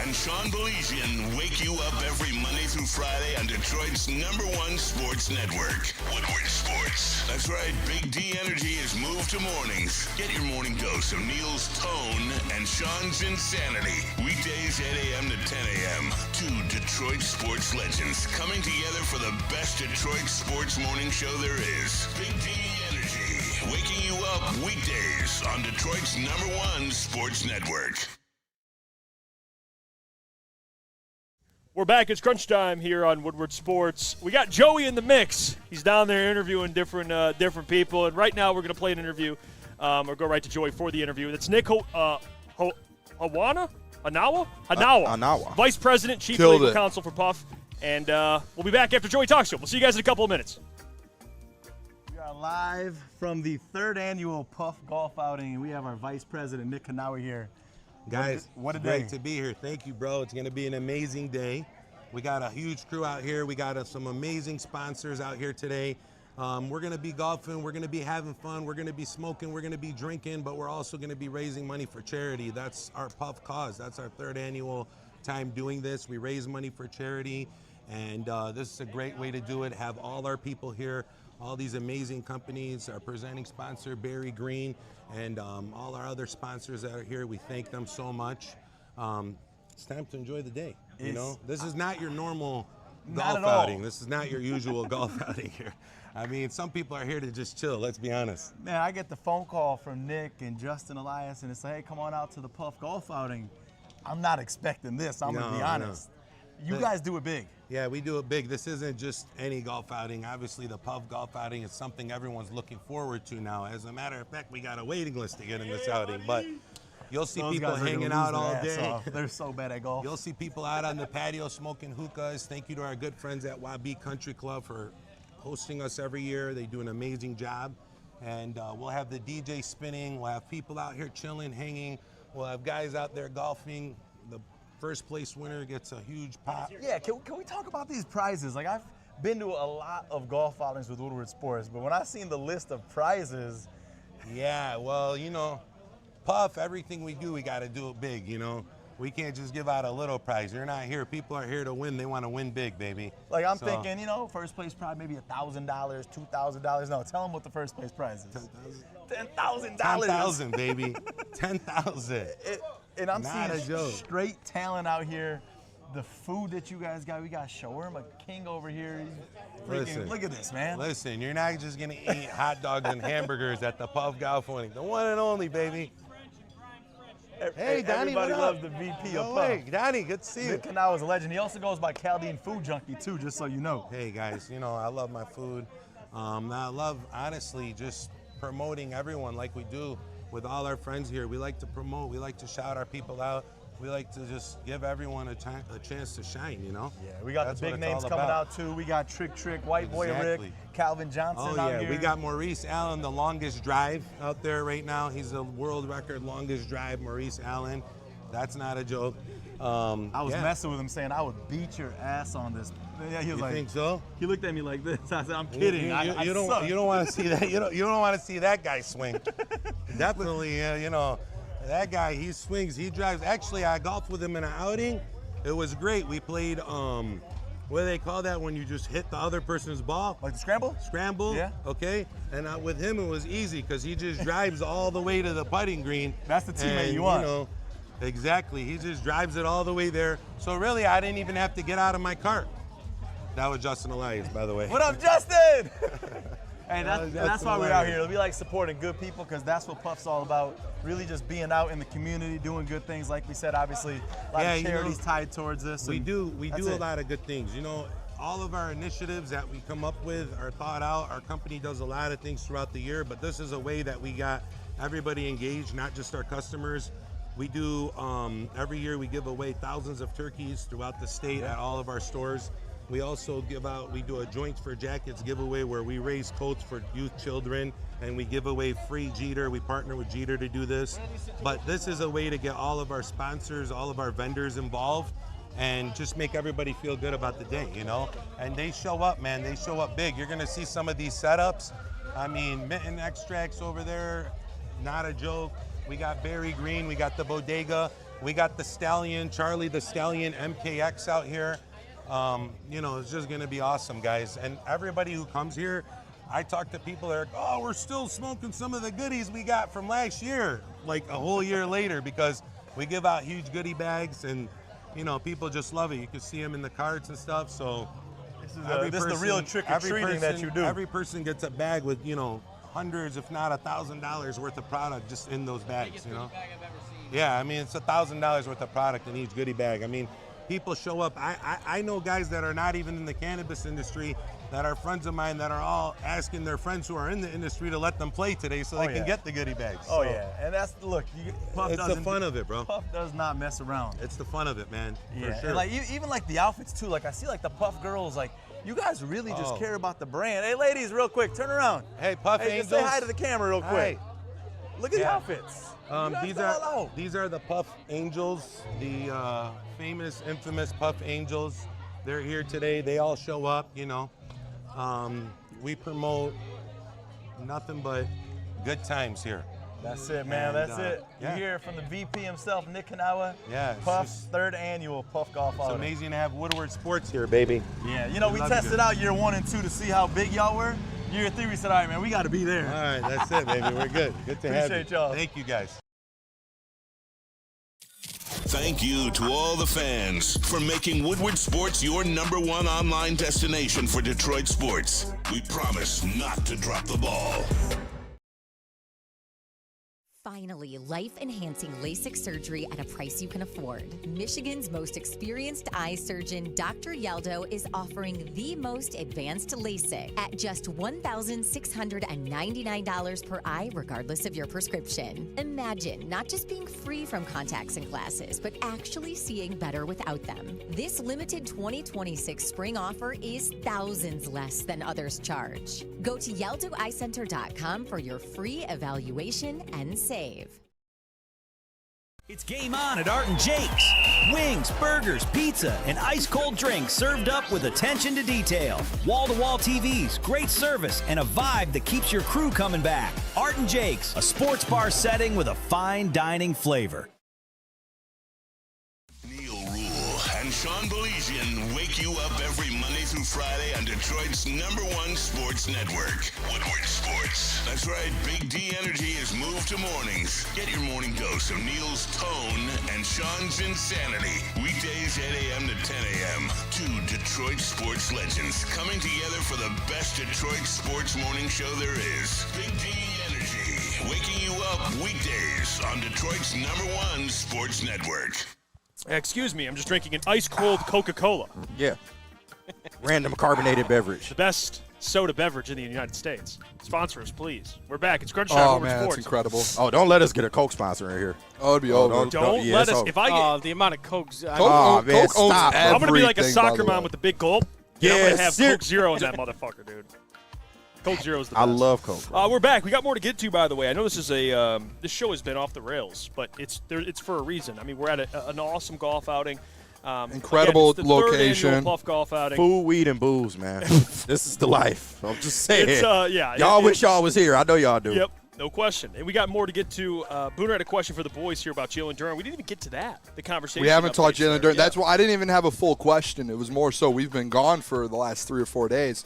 A: Sean Belizian wake you up every Monday through Friday on Detroit's #1 sports network, Woodward Sports. That's right, Big D Energy has moved to mornings. Get your morning dose of Neil's tone and Sean's insanity. Weekdays 8 a.m. to 10 a.m. Two Detroit sports legends coming together for the best Detroit sports morning show there is. Big D Energy, waking you up weekdays on Detroit's #1 sports network.
B: We're back. It's crunch time here on Woodward Sports. We got Joey in the mix. He's down there interviewing different people, and right now we're going to play an interview, or go right to Joey for the interview. That's Nick Hanawa, Vice President, Chief Legal Counsel for Puff, and we'll be back after Joey talks to him. We'll see you guys in a couple of minutes.
Q: We are live from the 3rd annual Puff Golf Outing, and we have our Vice President, Nick Hanawa, here.
R: Guys,
Q: what a
R: great
Q: day
R: to be here. Thank you, bro. It's going to be an amazing day. We got a huge crew out here. We got some amazing sponsors out here today. We're going to be golfing. We're going to be having fun. We're going to be smoking. We're going to be drinking, but we're also going to be raising money for charity. That's our Puff cause. That's our 3rd annual time doing this. We raise money for charity, and this is a great way to do it. Have all our people here, all these amazing companies, our presenting sponsor, Barry Green, and all our other sponsors that are here. We thank them so much. It's time to enjoy the day. You know, this is not your normal golf outing. This is not your usual golf outing here. I mean, some people are here to just chill, let's be honest.
Q: Man, I get the phone call from Nick and Justin Elias, and it's like, hey, come on out to the Puff Golf Outing. I'm not expecting this, I'm going to be honest. You guys do it big.
R: Yeah, we do it big. This isn't just any golf outing. Obviously, the Puff Golf Outing is something everyone's looking forward to now. As a matter of fact, we got a waiting list to get in this outing, but you'll see people hanging out all day.
Q: They're so bad at golf.
R: You'll see people out on the patio smoking hookahs. Thank you to our good friends at Wabi Country Club for hosting us every year. They do an amazing job. And we'll have the DJ spinning. We'll have people out here chilling, hanging. We'll have guys out there golfing. The first place winner gets a huge pop.
Q: Yeah, can we talk about these prizes? Like, I've been to a lot of golf outings with Woodward Sports, but when I seen the list of prizes.
R: Yeah, well, you know, Puff, everything we do, we got to do it big, you know. We can't just give out a little prize. You're not here. People are here to win. They want to win big, baby.
Q: Like, I'm thinking, you know, first place prize, maybe $1,000, $2,000. No, tell them what the first place prize is. $10,000.
R: $10,000, baby. $10,000.
Q: And I'm seeing straight talent out here. The food that you guys got, we got shawarma king over here.
R: Listen,
Q: look at this, man.
R: Listen, you're not just going to eat hot dogs and hamburgers at the Puff Golf Outing. The one and only, baby. Hey, Donnie,
Q: everybody
R: what
Q: loves
R: up?
Q: the VP
R: No
Q: of Puff.
R: way. Donnie, good to see you.
Q: Nick Hanawa is a legend. He also goes by Chaldean Food Junkie, too, just so you know.
R: Hey, guys, you know, I love my food. I love, honestly, just promoting everyone like we do with all our friends here. We like to promote. We like to shout our people out. We like to just give everyone a chance to shine, you know?
Q: Yeah, we got
R: That's
Q: the big
R: what it's
Q: names
R: all
Q: coming
R: about.
Q: out, too. We got Trick, White Boy
R: Exactly.
Q: Rick, Calvin Johnson out here.
R: We got Maurice Allen, the longest drive out there right now. He's a world record longest drive, Maurice Allen. That's not a joke.
Q: I was messing with him saying I would beat your ass on this. Yeah, he was
R: You
Q: like,
R: think so?
Q: He looked at me like this. I said, I'm kidding.
R: You don't want to see that. You don't want to see that guy swing. Definitely, you know, that guy. He swings. He drives. Actually, I golfed with him in an outing. It was great. We played. What do they call that when you just hit the other person's ball?
Q: Like the scramble?
R: Scramble. Yeah. Okay. And with him, it was easy because he just drives all the way to the putting green.
Q: That's the teammate you want.
R: You know, exactly. He just drives it all the way there. So really, I didn't even have to get out of my cart. That was Justin Elias, by the way.
Q: What up, Justin? Hey, that's
R: Justin
Q: why we're
R: Elias.
Q: out here. We like supporting good people because that's what Puff's all about. Really just being out in the community, doing good things. Like we said, obviously, a lot of charities tied towards this.
R: We do
Q: a
R: lot of good things. You know, all of our initiatives that we come up with are thought out. Our company does a lot of things throughout the year, but this is a way that we got everybody engaged, not just our customers. We do, every year we give away thousands of turkeys throughout the state at all of our stores. We also we do a Joints for Jackets giveaway where we raise coats for youth children and we give away free Jeter. We partner with Jeter to do this. But this is a way to get all of our sponsors, all of our vendors involved and just make everybody feel good about the day, you know? And they show up, man. They show up big. You're gonna see some of these setups. I mean, mitten extracts over there, not a joke. We got Berry Green, we got the Bodega, we got the Stallion, Charlie the Stallion MKX out here. You know, it's just gonna be awesome, guys. And everybody who comes here, I talk to people that are like, oh, we're still smoking some of the goodies we got from last year, like a whole year later, because we give out huge goodie bags and, you know, people just love it. You can see them in the carts and stuff, so.
Q: This is the real trick-or-treating that you do.
R: Every person gets a bag with, you know, hundreds, if not $1,000 worth of product just in those bags, you know? Yeah, I mean, it's $1,000 worth of product in each goodie bag. I mean, people show up. I know guys that are not even in the cannabis industry that are friends of mine that are all asking their friends who are in the industry to let them play today so they can get the goodie bags.
Q: Oh,
R: so,
Q: yeah. And that's, look, Puff
R: it's the fun of it, bro.
Q: Puff does not mess around.
R: It's the fun of it, man.
Q: Yeah.
R: For sure.
Q: And like, even like the outfits, too. Like, I see like the Puff girls, like, you guys really just care about the brand. Hey, ladies, real quick, turn around.
R: Hey, Puff
Q: Angels.
R: Angels.
Q: Say hi to the camera real quick.
R: Hi.
Q: Look at the outfits.
R: These are the Puff Angels, the famous, infamous Puff Angels. They're here today. They all show up, you know. We promote nothing but good times here.
Q: That's it, man.
R: And,
Q: That's it.
R: yeah.
Q: You hear it from the VP himself, Nick Kanawa.
R: Yeah.
Q: Puff's third annual Puff Golf
R: It's
Q: outing.
R: amazing to have Woodward Sports here, baby.
Q: Yeah, you know, we tested out year 1 and 2 to see how big y'all were. Year 3, we said, all right, man, we got to be there.
R: All right, that's it, baby. We're good. Good to have you.
Q: Appreciate y'all.
R: Thank you, guys.
A: Thank you to all the fans for making Woodward Sports your #1 online destination for Detroit sports. We promise not to drop the ball.
O: Finally, life-enhancing LASIK surgery at a price you can afford. Michigan's most experienced eye surgeon, Dr. Yaldo, is offering the most advanced LASIK at just $1,699 per eye, regardless of your prescription. Imagine not just being free from contacts and glasses, but actually seeing better without them. This limited 2026 spring offer is thousands less than others charge. Go to YaldoEyeCenter.com for your free evaluation and save.
G: It's game on at Art & Jake's. Wings, burgers, pizza, and ice-cold drinks served up with attention to detail. Wall-to-wall TVs, great service, and a vibe that keeps your crew coming back. Art & Jake's, a sports bar setting with a fine dining flavor.
A: And Sean Belizian wake you up every Monday through Friday on Detroit's #1 sports network, Woodward Sports. That's right, Big D Energy has moved to mornings. Get your morning dose of Neil's tone and Sean's insanity. Weekdays 8 a.m. to 10 a.m. Two Detroit sports legends coming together for the best Detroit sports morning show there is. Big D Energy, waking you up weekdays on Detroit's #1 sports network.
B: Excuse me, I'm just drinking an ice-cold Coca-Cola.
D: Yeah. Random carbonated beverage.
B: The best soda beverage in the United States. Sponsor us, please. We're back. It's Crunch Time.
C: Oh,
B: Woodward
C: man,
B: Sports.
C: that's incredible.
D: Oh, don't let us get a Coke sponsor in here.
C: Oh, it'd be over.
B: Don't
D: yeah,
B: let
D: it's
B: us.
D: over.
B: If I get,
E: the amount of Cokes.
C: Coke,
D: man,
C: Coke owns
D: stop.
B: I'm gonna be like a
C: everything, by
B: soccer
C: the
B: mom
C: way.
B: with the big gulp.
D: Yeah,
B: I'm gonna have
D: ser-
B: Coke Zero in that motherfucker, dude. Coke Zero is the
D: I
B: best.
D: love Coke.
B: We're back. We got more to get to, by the way. I know this is this show has been off the rails, but it's for a reason. I mean, we're at an awesome golf outing.
C: Incredible
B: again, it's the third
C: location.
B: annual Puff Golf outing.
D: Food, weed, and booze, man. This is the life. I'm just saying.
B: It's,
D: y'all wish y'all was here. I know y'all do.
B: Yep, no question. And we got more to get to. Booner had a question for the boys here about Jalen Durant. We didn't even get to that. The conversation.
C: We haven't talked
B: updates there.
C: Jalen Durant.
B: Yeah.
C: That's why I didn't even have a full question. It was more so we've been gone for the last 3 or 4 days.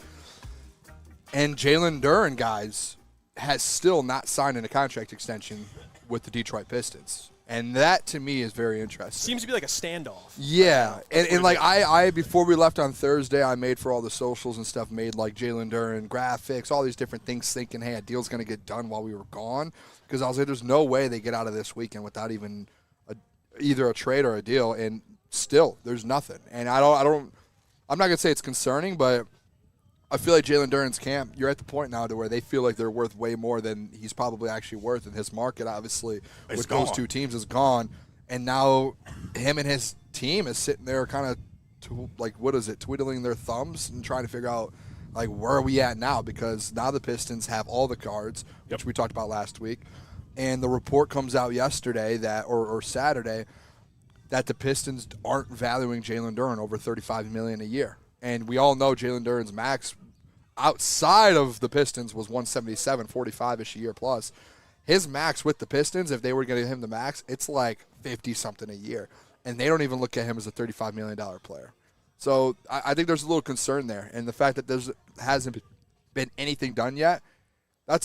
C: And Jalen Durant, guys, has still not signed a contract extension with the Detroit Pistons. And that, to me, is very interesting.
B: Seems to be like a standoff.
C: Yeah. And like, I before we left on Thursday, I made for all the socials and stuff, made like Jalen Durant graphics, all these different things, thinking, hey, a deal's going to get done while we were gone. Because I was like, there's no way they get out of this weekend without even either a trade or a deal. And still, there's nothing. And I'm not going to say it's concerning, but I feel like Jalen Durant's camp, you're at the point now to where they feel like they're worth way more than he's probably actually worth. And his market, obviously, with those two teams is gone. And now him and his team is sitting there kind of, twiddling their thumbs and trying to figure out, like, where are we at now? Because now the Pistons have all the cards, which we talked about last week. And the report comes out yesterday or Saturday that the Pistons aren't valuing Jalen Durant over $35 million a year. And we all know Jalen Durant's max outside of the Pistons was 177, 45-ish a year plus. His max with the Pistons, if they were going to give him the max, it's like 50-something a year. And they don't even look at him as a $35 million player. So I think there's a little concern there. And the fact that there hasn't been anything done yet, I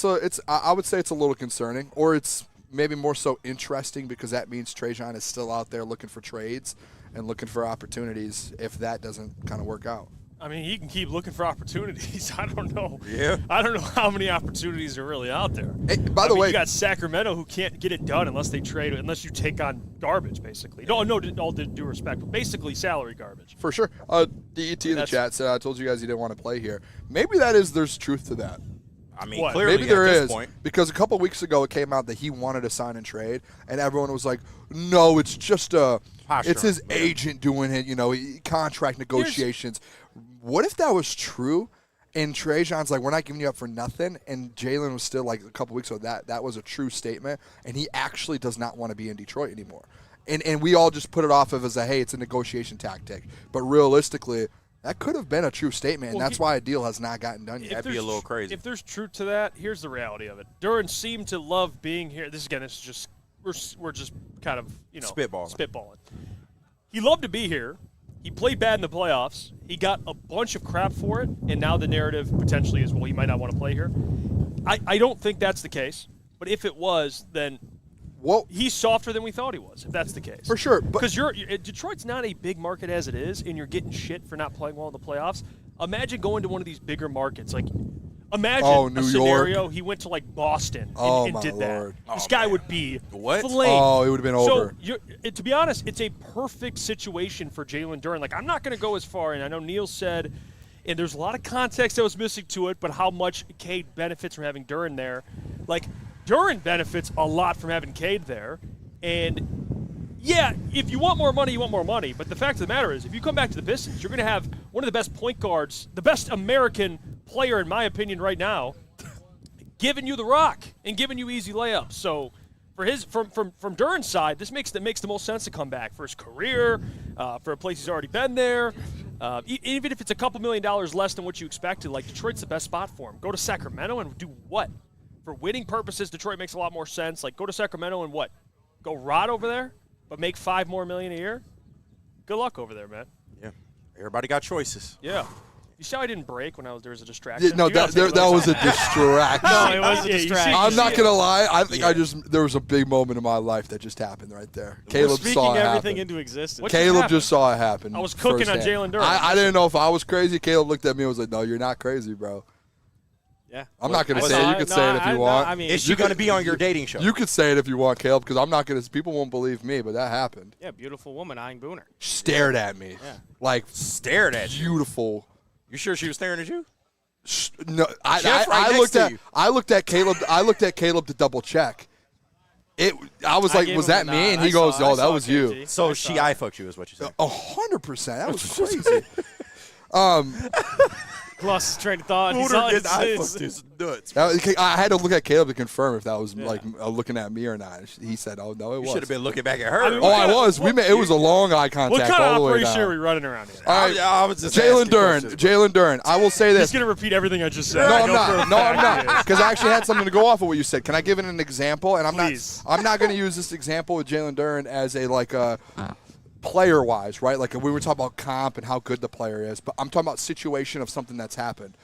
C: would say it's a little concerning. Or it's maybe more so interesting because that means Trajan is still out there looking for trades and looking for opportunities if that doesn't kind of work out.
B: I mean, he can keep looking for opportunities. I don't know.
D: Yeah.
B: I don't know how many opportunities are really out there.
C: Hey, by the way,
B: you got Sacramento who can't get it done unless they trade, unless you take on garbage, basically. No, all due respect, but basically salary garbage.
C: For sure. DET in the chat said, I told you guys you didn't want to play here. Maybe there's truth to that.
D: I mean,
B: What?
D: clearly
C: Maybe there
D: at this
C: is,
D: point.
C: because a couple weeks ago it came out that he wanted to sign and trade, and everyone was like, "No, it's just it's his agent doing it." Contract negotiations. What if that was true? And Trajan's like, "We're not giving you up for nothing," and Jalen was still like a couple weeks ago that was a true statement, and he actually does not want to be in Detroit anymore. And we all just put it off of as hey, it's a negotiation tactic, but realistically, that could have been a true statement, and that's why a deal has not gotten done yet.
D: That'd be a little crazy.
B: If there's truth to that, here's the reality of it. Durant seemed to love being here. This is just we're just kind of spitballing. He loved to be here. He played bad in the playoffs. He got a bunch of crap for it, and now the narrative potentially is, well, he might not want to play here. I don't think that's the case, but if it was, then he's softer than we thought he was, if that's the case.
C: For sure.
B: Because Detroit's not a big market as it is, and you're getting shit for not playing well in the playoffs. Imagine going to one of these bigger markets. Like, imagine
C: New
B: a scenario
C: York.
B: he went to, like, Boston and
C: my
B: did
C: Lord.
B: that. This guy would be
D: What?
B: flamed.
C: Oh, it would have been over.
B: So, to be honest, it's a perfect situation for Jalen Durant. Like, I'm not going to go as far, and I know Neil said, and there's a lot of context that was missing to it, but how much Cade benefits from having Durant there. Like, Durant benefits a lot from having Cade there. And, yeah, if you want more money, you want more money. But the fact of the matter is, if you come back to the Pistons, you're going to have one of the best point guards, the best American player, in my opinion, right now, giving you the rock and giving you easy layups. So from Durant's side, this makes the most sense to come back for his career, for a place he's already been there. Even if it's a couple $1 million less than what you expected, like Detroit's the best spot for him. Go to Sacramento and do what? For winning purposes, Detroit makes a lot more sense. Like, go to Sacramento and what? Go rot over there, but make $5 more million a year? Good luck over there, man.
D: Yeah. Everybody got choices.
B: Yeah. You saw I didn't break when there was a distraction?
C: Yeah, no, that was a distraction.
E: No, it was a distraction.
C: I'm not going to lie. I think there was a big moment in my life that just happened right there. Caleb saw it
E: everything
C: happen.
E: into existence.
C: Caleb just saw it happen.
B: I was cooking on Jalen Durant.
C: I didn't know if I was crazy. Caleb looked at me and was like, "No, you're not crazy, bro."
E: Yeah.
C: I'm not going to say it. You can say it if you want.
E: I mean,
D: Is she going to be on your dating show?
C: You could say it if you want, Caleb, because I'm not going to. People won't believe me, but that happened.
E: Yeah, beautiful woman eyeing Booner.
C: Stared at me.
E: Yeah.
C: Like,
D: stared at you.
C: Beautiful.
D: You sure she was staring at you?
C: No,
D: Jeff
C: I
D: next to you.
C: looked at Caleb. I looked at Caleb to double check. I was like, was that me? And he goes, oh, that was you.
D: So I fucked you is what you said.
C: 100%. That was crazy.
E: Lost his train of thought.
D: Nuts.
C: I had to look at Caleb to confirm if that was like looking at me or not. He said, "Oh no, it was."
D: You should have been looking back at her.
C: I was. It was a long eye contact.
B: What kind
C: all
B: of
C: the way
B: operation
C: down.
B: are we running around here?
C: All right,
D: I was just
C: Jalen Durant. I will say this.
B: He's gonna repeat everything I just said.
C: No, I'm not. Because I actually had something to go off of what you said. Can I give it an example? And I'm not going to use this example with Jalen Durant as a player-wise, right? Like we were talking about comp and how good the player is, but I'm talking about situation of something that's happened.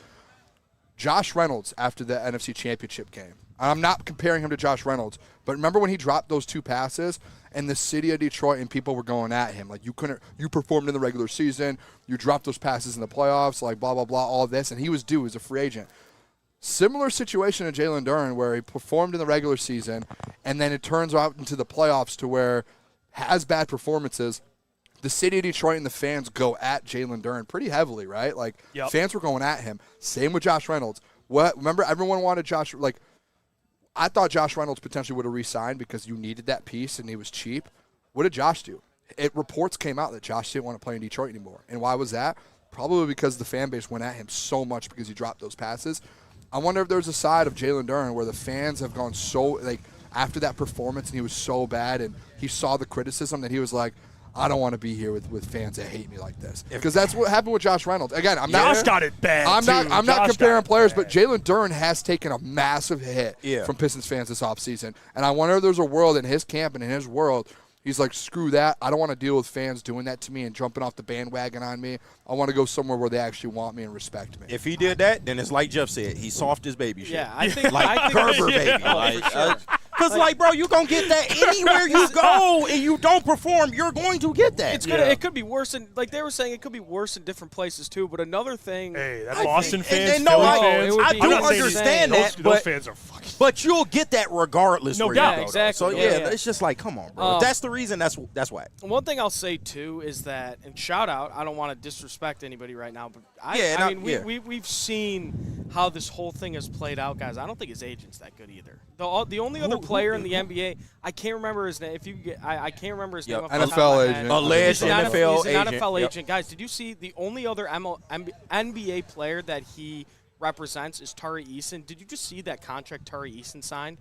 C: Josh Reynolds after the NFC Championship game. I'm not comparing him to Josh Reynolds, but remember when he dropped those 2 passes and the city of Detroit and people were going at him like you performed in the regular season, you dropped those passes in the playoffs, like blah blah blah, all this, and he was due as a free agent. Similar situation to Jalen Durant where he performed in the regular season and then it turns out into the playoffs to where has bad performances. The city of Detroit and the fans go at Jalen Durant pretty heavily, right? Like, fans were going at him. Same with Josh Reynolds. Remember, everyone wanted Josh. Like, I thought Josh Reynolds potentially would have re-signed because you needed that piece and he was cheap. What did Josh do? Reports came out that Josh didn't want to play in Detroit anymore. And why was that? Probably because the fan base went at him so much because he dropped those passes. I wonder if there's a side of Jalen Durant where the fans have gone so, like, after that performance and he was so bad and he saw the criticism that he was like, I don't want to be here with fans that hate me like this. Because that's what happened with Josh Reynolds. Again,
B: Josh got it bad.
C: I'm not comparing players, but Jalen Durant has taken a massive hit from Pistons fans this offseason. And I wonder if there's a world in his camp and in his world, he's like, screw that. I don't want to deal with fans doing that to me and jumping off the bandwagon on me. I want to go somewhere where they actually want me and respect me.
D: If he did that, then it's like Jeff said. He soft his baby shit.
E: Yeah, I think
D: like Gerber baby. Because, like, bro, you going to get that anywhere you go and you don't perform, you're going to get that.
E: It's gonna. It could be worse in, like they were saying, it could be worse in different places, too. But another thing.
B: Hey, that Boston fans,
D: Philly
B: fans.
D: I do understand that,
B: those fans are fucking.
D: But you'll get that regardless.
B: No
D: where
B: doubt.
D: You go,
E: exactly.
D: So, it's just like, come on, bro. If that's the reason, that's whack.
E: One thing I'll say, too, is that, and shout out, I don't want to disrespect anybody right now, but we've seen how this whole thing has played out, guys. I don't think his agent's that good either. The only other player in the NBA, I can't remember his name. I can't remember his name.
C: NFL agent.
D: Alleged NFL agent.
E: He's an NFL agent. Guys, did you see the only other NBA player that he represents is Tari Eason? Did you just see that contract Tari Eason signed?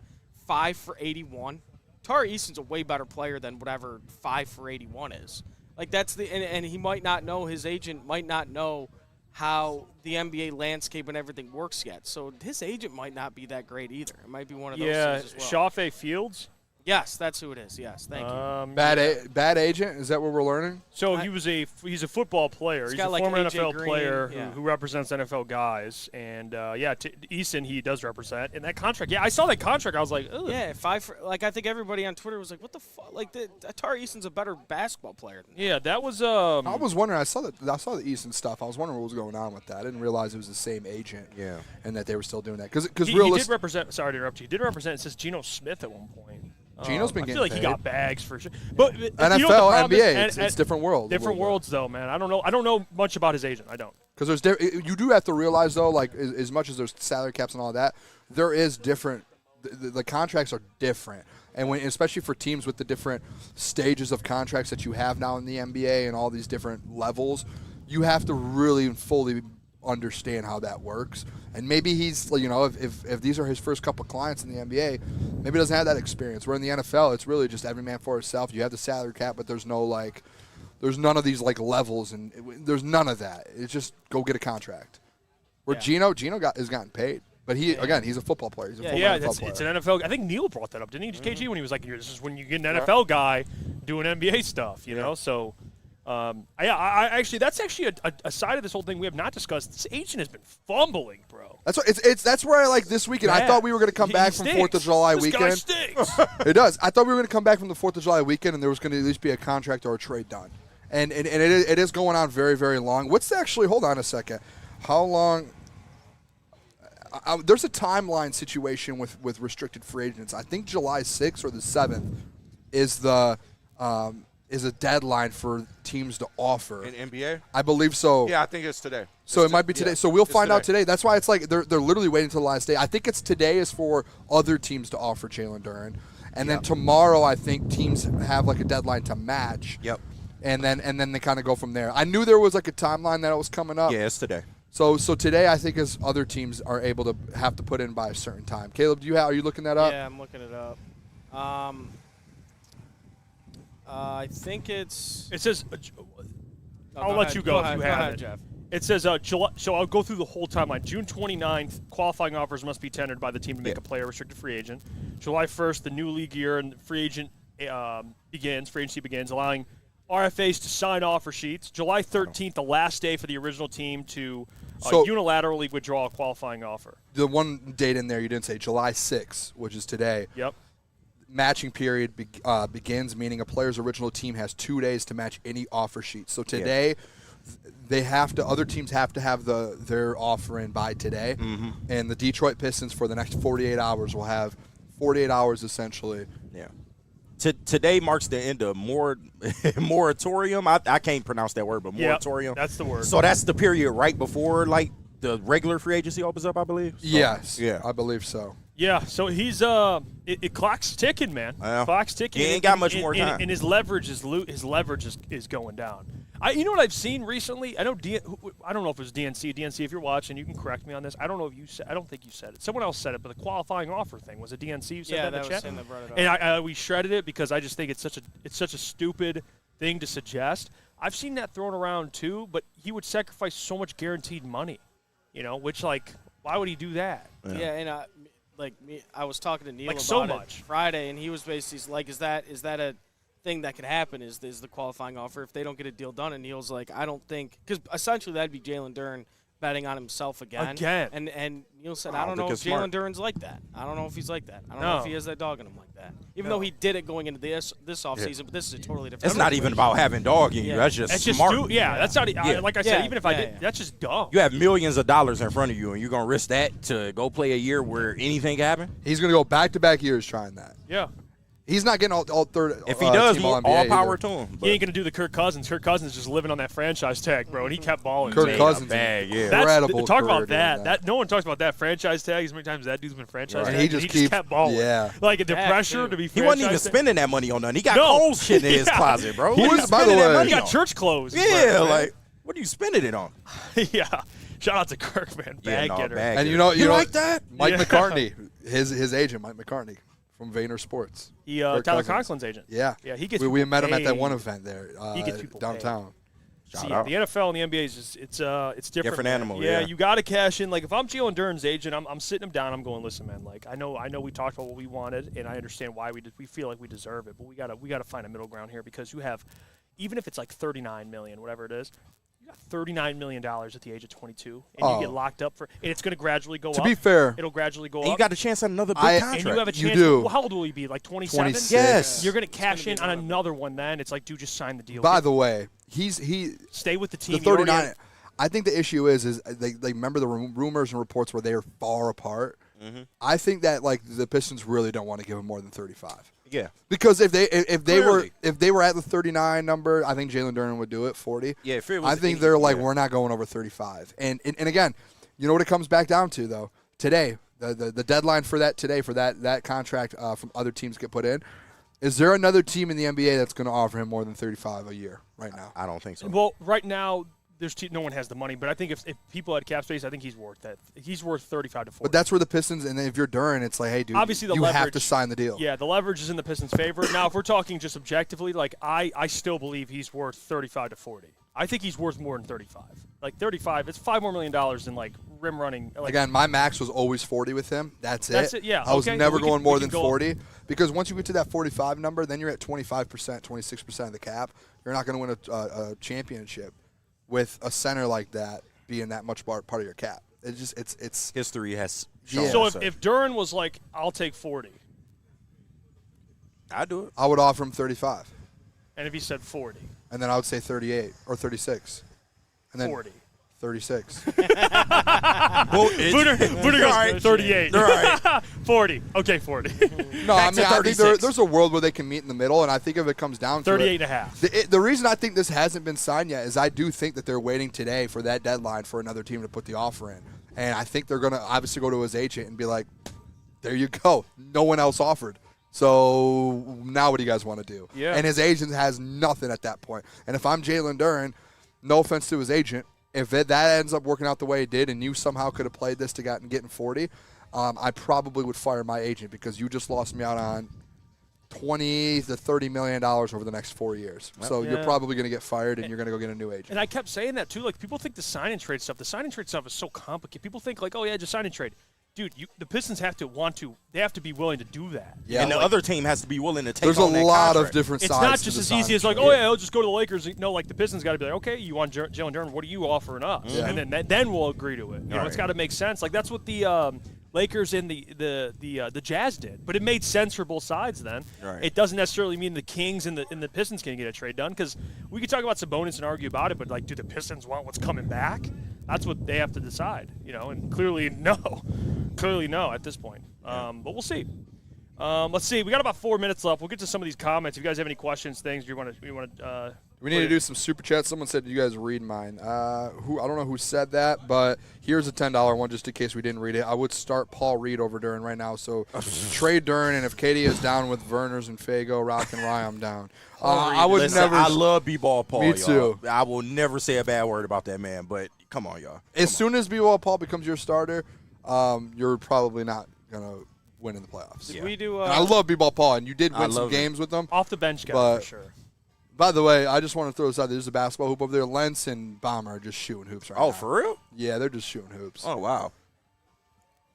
E: 5 for $81. Tari Eason's a way better player than whatever 5 for $81 is. Like that's and he might not know, his agent might not know how the NBA landscape and everything works yet. So his agent might not be that great either. It might be one of those things as well.
B: Shafe Fields?
E: Yes, that's who it is. Yes, thank you.
C: Bad agent? Is that what we're learning?
B: So he's a football player. He's a former NFL player who represents NFL guys. And, Eason he does represent. And that contract, I saw that contract. I was like, ugh.
E: Yeah, I think everybody on Twitter was like, what the fuck? Like, Tari Eason's a better basketball player than that.
B: Yeah, that was
C: I was wondering. I saw the Eason stuff. I was wondering what was going on with that. I didn't realize it was the same agent.
D: Yeah.
C: And that they were still doing that. Because
B: he did represent, sorry to interrupt you, he did represent, it says Geno Smith at one point.
C: Gino's been getting
B: I feel like
C: paid.
B: he got bags for sure. But
C: NFL, NBA, it's different worlds.
B: Different worlds, though, man. I don't know much about his agent. I don't.
C: Because you do have to realize, though, like as much as there's salary caps and all that, there is different. The contracts are different, and especially for teams with the different stages of contracts that you have now in the NBA and all these different levels, you have to really fully understand how that works. And maybe he's, if these are his first couple clients in the NBA, maybe he doesn't have that experience. Where in the NFL, it's really just every man for himself. You have the salary cap, but there's there's none of these levels, and there's none of that. It's just go get a contract. Where Gino has gotten paid. But he's a football player. He's a football player.
B: It's an NFL. I think Neil brought that up, didn't he, KG, when he was like, "This is when you get an NFL guy doing NBA stuff," you know. So, that's actually a side of this whole thing we have not discussed. This agent has been fumbling, bro.
C: That's what that's where I like this weekend. I thought we were going to come back from 4th of July weekend.
B: This guy stinks.
C: It does. I thought we were going to come back from the 4th of July weekend, and there was going to at least be a contract or a trade done. And it is going on very, very long. Hold on a second. How long? There's a timeline situation with restricted free agents. I think July 6th or the 7th is the is a deadline for teams to offer.
D: In NBA?
C: I believe so.
D: Yeah, I think it's today.
C: So it might be today.
D: Yeah,
C: So we'll
D: it's
C: find out today. That's why it's like they're literally waiting until the last day. I think it's today is for other teams to offer Jalen Durant. And then tomorrow I think teams have like a deadline to match.
D: Yep.
C: And then they kind of go from there. I knew there was like a timeline that was coming up.
D: Yeah, it's today.
C: So today I think is other teams are able to have to put in by a certain time. Caleb, are you looking that up?
E: Yeah, I'm looking it up. I think it's.
B: It says. I'll
E: go
B: let
E: ahead.
B: you go
E: Go
B: if
E: ahead.
B: you
E: Go
B: have
E: ahead,
B: it.
E: Jeff.
B: It says July. So I'll go through the whole timeline. June 29th, qualifying offers must be tendered by the team to make a player restricted free agent. July 1st, the new league year and free agent begins. Free agency begins, allowing RFAs to sign offer sheets. July 13th, the last day for the original team to unilaterally withdraw a qualifying offer.
C: The one date in there you didn't say, July 6th, which is today.
B: Yep.
C: Matching period begins, meaning a player's original team has 2 days to match any offer sheet. So today, other teams have to have their offer in by today.
D: Mm-hmm.
C: And the Detroit Pistons for the next 48 hours will have 48 hours essentially.
D: Yeah. Today marks the end of moratorium. I can't pronounce that word, but moratorium.
B: That's the word.
D: So that's the period right before like the regular free agency opens up, I believe. So,
C: yes.
D: Yeah.
C: I believe so.
B: Yeah, so he's it clock's ticking, man. Clock's ticking.
D: He ain't got much more time.
B: And his leverage is going down. You know what I've seen recently? I know I don't know if it was DNC. DNC, if you're watching, you can correct me on this. I don't know if you said. I don't think you said it. Someone else said it, but the qualifying offer thing was it DNC who said that in the chat?
E: Him that brought it up.
B: And we shredded it because I just think it's such a stupid thing to suggest. I've seen that thrown around too, but he would sacrifice so much guaranteed money, which why would he do that?
E: Yeah, and I was talking to Neil about
B: so
E: it
B: much.
E: Friday, and he was basically like, "Is that a thing that could happen? Is the qualifying offer if they don't get a deal done?" And Neil's like, "I don't think," because essentially that'd be Jalen Durant betting on himself again. And Neil said, "I don't know if Jalen Durant's like that. I don't know if he's like that. I don't know if he has that dog in him like that. Even though he did it going into this offseason, but this is a totally different.
D: It's not even about having dog in you. That's just smart.
B: That's not. Like I said, even if I did, that's just dumb.
D: You have millions of dollars in front of you, and you're gonna risk that to go play a year where anything can happen.
C: He's gonna go back-to-back years trying that.
B: Yeah.
C: He's not getting all third.
D: If he does,
C: all
D: power to him.
B: He ain't gonna do the Kirk Cousins. Kirk Cousins is just living on that franchise tag, bro, and he kept balling.
C: Kirk Cousins,
B: incredible. Talk about that. No one talks about that franchise tag as many times as that dude's been franchise tag.
C: And he just kept
B: balling.
C: Yeah,
B: like the pressure to be.
D: He wasn't even spending that money on nothing. He got cold shit in his closet, bro.
C: Who is, by the way,
B: he got church clothes.
D: Yeah, what are you spending it on?
B: Yeah. Shout out to Kirk, man. Bag getter.
C: And you
D: like that?
C: Mike McCartney, his agent, Mike McCartney. From Vayner Sports.
B: Tyler Conklin's agent.
C: Yeah.
B: Yeah, he gets
C: we met him at that
B: paid.
C: one event there
B: He gets people
C: downtown.
B: See, the NFL and the NBA is just it's different.
D: Different animal,
B: Yeah,
D: yeah.
B: you got to cash in. Like if I'm Jalen Durant's agent, I'm sitting him down. I'm going, listen, man. Like I know we talked about what we wanted, and I understand why we feel like we deserve it, but we gotta find a middle ground here because you have, even if it's like $39 million, whatever it is. You got $39 million at the age of 22, and you get locked up for, and it's going to gradually go up.
C: To be fair,
B: it'll gradually go
D: and
B: up.
D: you got a chance at another big contract.
B: And you have a chance.
C: You do.
B: Well, how old will he be? Like 27?
C: 26.
D: Yes.
B: You're going to cash in on another one then. It's like, dude, just sign the deal.
C: By the way, he
B: stay with the team.
C: The 39. I think the issue is they remember the rumors and reports where they are far apart.
D: Mm-hmm.
C: I think that the Pistons really don't want to give him more than 35.
D: Yeah.
C: Because if they were at the 39 number, I think Jalen Durant would do it 40.
D: Yeah, if it was
C: I think they're like, we're not going over 35. And again, you know what it comes back down to though? Today, the deadline for that contract from other teams get put in. Is there another team in the NBA that's going to offer him more than 35 a year right now?
D: I don't think so.
B: Well, right now no one has the money, but I think if people had cap space, I think he's worth that. He's worth 35 to 40.
C: But that's where the Pistons, and then if you're Durant, it's like, hey, dude,
B: obviously
C: you
B: leverage,
C: have to sign the deal.
B: Yeah, the leverage is in the Pistons' favor. Now, if we're talking just objectively, like I still believe he's worth 35 to 40. I think he's worth more than 35. Like 35, it's $5 more million in like rim running. Like,
C: again, my max was always 40 with him. That's it.
B: Yeah,
C: I was
B: okay.
C: never going more than
B: go
C: 40
B: up.
C: because once you get to that 45 number, then you're at 25%, 26% of the cap. You're not going to win a championship with a center like that being that much part of your cap. It's just it's
D: history has shown.
B: So if Durant was like, I'll take 40,
D: I'd do it.
C: I would offer him 35.
B: And if he said 40,
C: and then I would say 38 or 36, and then
B: 40,
C: 36.
B: Booner goes 38.
D: All right.
B: 40. Okay, 40.
C: No, I
D: Back to
C: mean, I think
D: 36.
C: there's a world where they can meet in the middle, and I think if it comes down to
B: 38 and a half.
C: The reason I think this hasn't been signed yet is I do think that they're waiting today for that deadline for another team to put the offer in. And I think they're going to obviously go to his agent and be like, there you go. No one else offered. So now what do you guys want to do?
B: Yeah.
C: And his agent has nothing at that point. And if I'm Jalen Durant, no offense to his agent, if that ends up working out the way it did and you somehow could have played this to getting 40, I probably would fire my agent because you just lost me out on $20 to $30 million over the next 4 years. So you're probably going to get fired and you're going to go get a new agent.
B: And I kept saying that, too. Like, people think the sign-and-trade stuff is so complicated. People think, like, oh, yeah, just sign and trade. Dude, the Pistons have to be willing to do that.
D: Yeah, and the other team has to be willing to take
C: There's
D: on that
C: a lot
D: contract.
C: of different
B: It's
C: sides.
B: not
C: to
B: just
C: the
B: as easy as like,
C: sign-and-trade.
B: oh, yeah, I'll just go to the Lakers. No, like, the Pistons got to be like, okay, you want Jalen Durant, what are you offering us?
C: Yeah.
B: And then we'll agree to it. You know, it's got to make sense. Like, that's what the Lakers and the Jazz did. But it made sense for both sides then.
D: Right.
B: It doesn't necessarily mean the Kings and the Pistons can get a trade done because we could talk about Sabonis and argue about it, but, like, do the Pistons want what's coming back? That's what they have to decide, you know, and clearly no. Clearly no at this point. But we'll see. Let's see. We got about 4 minutes left. We'll get to some of these comments. If you guys have any questions, things you want to
C: we need to do some super chats. Someone said, you guys read mine. I don't know who said that, but here's a $10 one just in case we didn't read it. I would start Paul Reed over Durant right now. So trade Durant, and if Katie is down with Verners and Fago, Rock and Rye, I'm down. I would never.
D: I love B-Ball Paul.
C: Me too.
D: Y'all. I will never say a bad word about that man, but come on, y'all.
C: As soon as B-Ball Paul becomes your starter, you're probably not going to win in the playoffs.
B: Did we do?
C: And I love B-Ball Paul, and you did win some games with them.
B: Off the bench guy, for sure.
C: By the way, I just want to throw this out. There's a basketball hoop over there. Lentz and Bomber are just shooting hoops right now.
D: Oh, for real?
C: Yeah, they're just shooting hoops.
D: Oh, wow.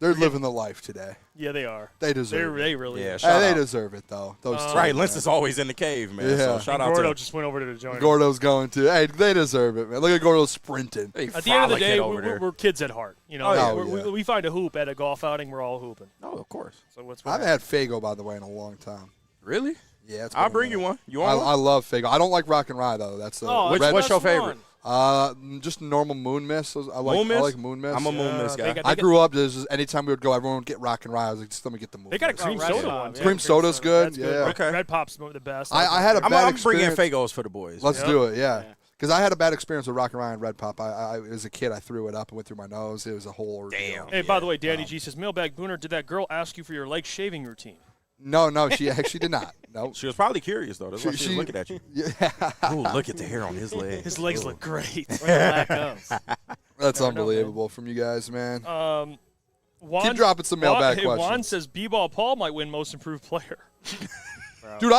C: They're living the life today.
B: Yeah, they are.
C: They deserve it.
B: They really
D: Yeah,
B: are.
C: They deserve it, though. Those two,
D: right, Lentz is always in the cave, man.
C: Yeah.
D: So shout out to
B: Gordo
D: him.
B: just went over to join him.
C: Gordo's going to. Hey, they deserve it, man. Look at Gordo sprinting.
B: At the end of the day, we're kids at heart. You know,
C: Oh, yeah.
B: we find a hoop at a golf outing, we're all hooping.
D: Oh, of course.
B: So what's
C: I haven't had Fago, by the way, in a long time.
D: Really?
C: Yeah, it's
D: I'll bring you one. You want one?
C: I love Fago. I don't like Rock and Rye, though. That's
D: what's your favorite?
C: Just normal Moon Mist. I
D: Moon Mist?
C: like Moon Mist.
D: I'm a Moon Mist guy.
C: I grew up, anytime we would go, everyone would get Rock and Rye. I was like, just let me get the Moon
B: They got a
C: Mist.
B: cream soda one.
C: Cream soda's good.
B: That's
C: Yeah.
B: Okay. Red Pop's the best.
C: I had a bad
D: I'm bringing
C: experience.
D: Fagos for the boys.
C: Let's do it, yeah. Because I had a bad experience with Rock and Rye and Red Pop. I as a kid, I threw it up and went through my nose. It was a whole ordeal.
B: Hey, by the way, Danny G says, Mailbag Booner, did that girl ask you for your leg shaving routine?
C: No, she actually did not. No,
D: She was probably curious, though. That's why she was looking at you.
C: Yeah.
D: Ooh, look at the hair on his leg.
B: His legs look great.
C: That's unbelievable from you guys, man.
B: Juan,
C: Keep dropping some mailbag questions.
B: Juan says B-Ball Paul might win Most Improved Player.
C: Dude,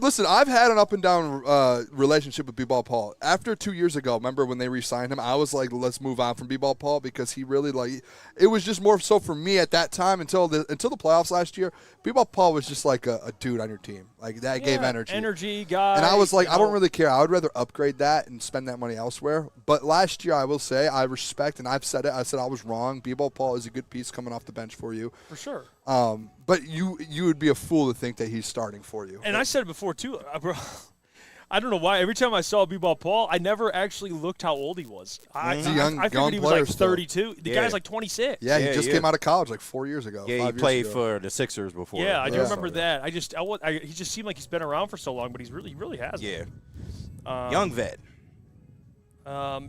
C: listen, I've had an up and down relationship with B-Ball Paul. After 2 years ago, remember when they re-signed him, I was like, let's move on from B-Ball Paul because he really, it was just more so for me at that time until the playoffs last year. B-Ball Paul was just like a dude on your team. Like, that gave energy.
B: Energy guy.
C: And I was like, I don't really care. I would rather upgrade that and spend that money elsewhere. But last year, I will say, I respect, and I've said it, I said I was wrong. B-Ball Paul is a good piece coming off the bench for you.
B: For sure.
C: But you would be a fool to think that he's starting for you.
B: And I said it before, too. Bro, I don't know why. Every time I saw B-Ball Paul, I never actually looked how old he was.
C: He's a young
B: I figured he was
C: player
B: like 32. The guy's like 26.
C: Yeah, he just came out of college like 4 years ago.
D: Yeah, he played for the Sixers before.
B: Yeah, I do remember that. He just seemed like he's been around for so long, but he really hasn't.
D: Yeah. Young vet.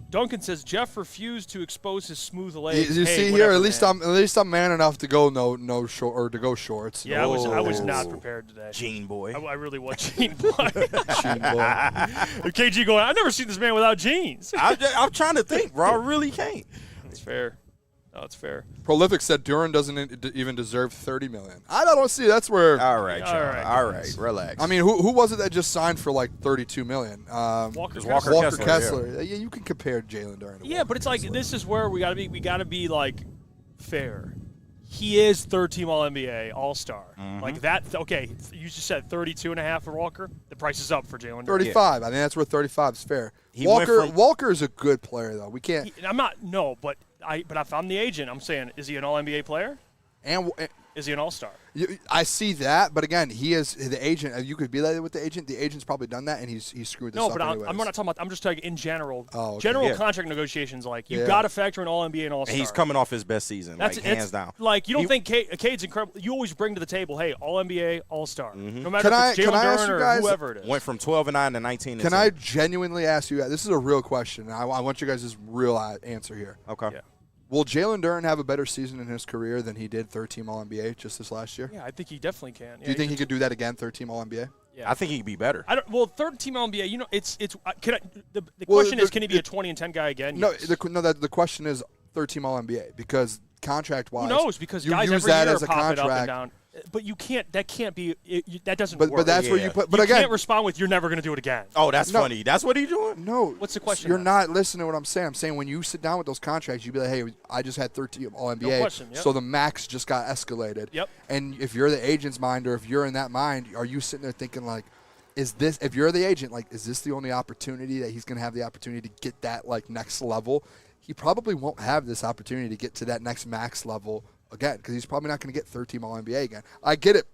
B: Duncan says Jeff refused to expose his smooth legs.
C: You see here, at least I'm man enough to go no short or to go shorts.
B: Yeah, I was not prepared today.
D: Gene boy.
B: I really was Gene boy.
C: Gene boy.
B: KG going, I've never seen this man without jeans.
D: I'm trying to think, bro. I really can't.
B: That's fair. No, it's fair.
C: Prolific said Durant doesn't even deserve $30 million. I don't see. That's where.
D: All right, relax.
C: I mean, who was it that just signed for like $32 million?
B: Walker
C: Kessler. Yeah, you can compare Jalen Durant.
B: Yeah, but it's like this is where we gotta be like fair. He is third-team All-NBA, All-Star. Like that. Okay, you just said 32.5 for Walker. The price is up for Jalen Durant.
C: 35. I think that's where 35 is fair.
D: He
C: Walker is a good player though. We can't.
B: I'm not. No, but if I'm the agent, I'm saying, is he an All-NBA player?
C: And
B: Is he an all-star?
C: I see that, but again, he is the agent. You could be like that with the agent. The agent's probably done that, and he's screwed this up.
B: No, but
C: anyways.
B: I'm not talking about. I'm just talking in general.
C: Oh, okay.
B: General contract negotiations, like you got to factor in all NBA and all star.
D: And he's coming off his best season, hands down.
B: Like you don't think Cade's incredible. You always bring to the table, hey, all NBA, all star. No matter
C: Can
B: if it's Jalen
C: ask
B: Durant
C: you guys,
B: or whoever it is.
D: Went from 12-9 to 19.
C: Can I genuinely ask you? This is a real question. I want you guys' real answer here.
D: Okay.
B: Yeah.
C: Will Jalen Durant have a better season in his career than he did third-team All-NBA just this last year?
B: Yeah, I think he definitely can.
C: Do you think he could do that again, third-team All-NBA?
B: Yeah.
D: I think he could be better.
B: Well, third-team All-NBA, the question is, can he be a 20 and 10 guy again?
C: No,
B: Yes.
C: the question is third-team All-NBA because contract-wise,
B: Who knows? Because
C: you
B: guys
C: use
B: every
C: that
B: year
C: as a
B: pop it up and
C: contract.
B: down. But you can't. That can't be. That doesn't work.
C: But that's where you put. But
B: you
C: again,
B: can't respond with "You're never going to do it again."
D: Oh, that's funny. That's what he's doing.
C: No.
B: What's the question?
C: You're not listening to what I'm saying. I'm saying when you sit down with those contracts, you be like, "Hey, I just had 13 All-NBA,
B: No question, yep.
C: so the max just got escalated."
B: Yep.
C: And if you're the agent's mind, or if you're in that mind, are you sitting there thinking like, "Is this?" If you're the agent, like, is this the only opportunity that he's going to have the opportunity to get that like next level? He probably won't have this opportunity to get to that next max level again because he's probably not going to get 13 All-NBA again. I get it.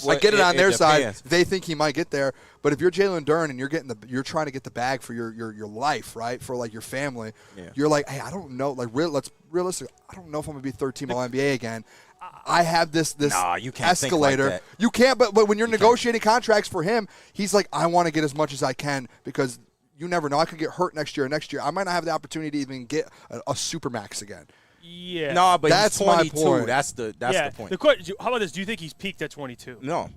C: I get it on their side. They think he might get there, but if you're Jalen Durant and you're trying to get the bag for your life, right? For like your family, you're like, hey, I don't know. Like, let's realistic. I don't know if I'm gonna be third-team All-NBA again. I have this
D: you can't
C: escalator.
D: Think like that.
C: You can't. But when you're negotiating contracts for him, he's like, I want to get as much as I can because you never know. I could get hurt next year. I might not have the opportunity to even get a supermax again.
B: Yeah.
D: No, but
C: that's
D: he's 22.
C: My point.
D: That's the point.
B: The question, how about this? Do you think he's peaked at 22?
D: No.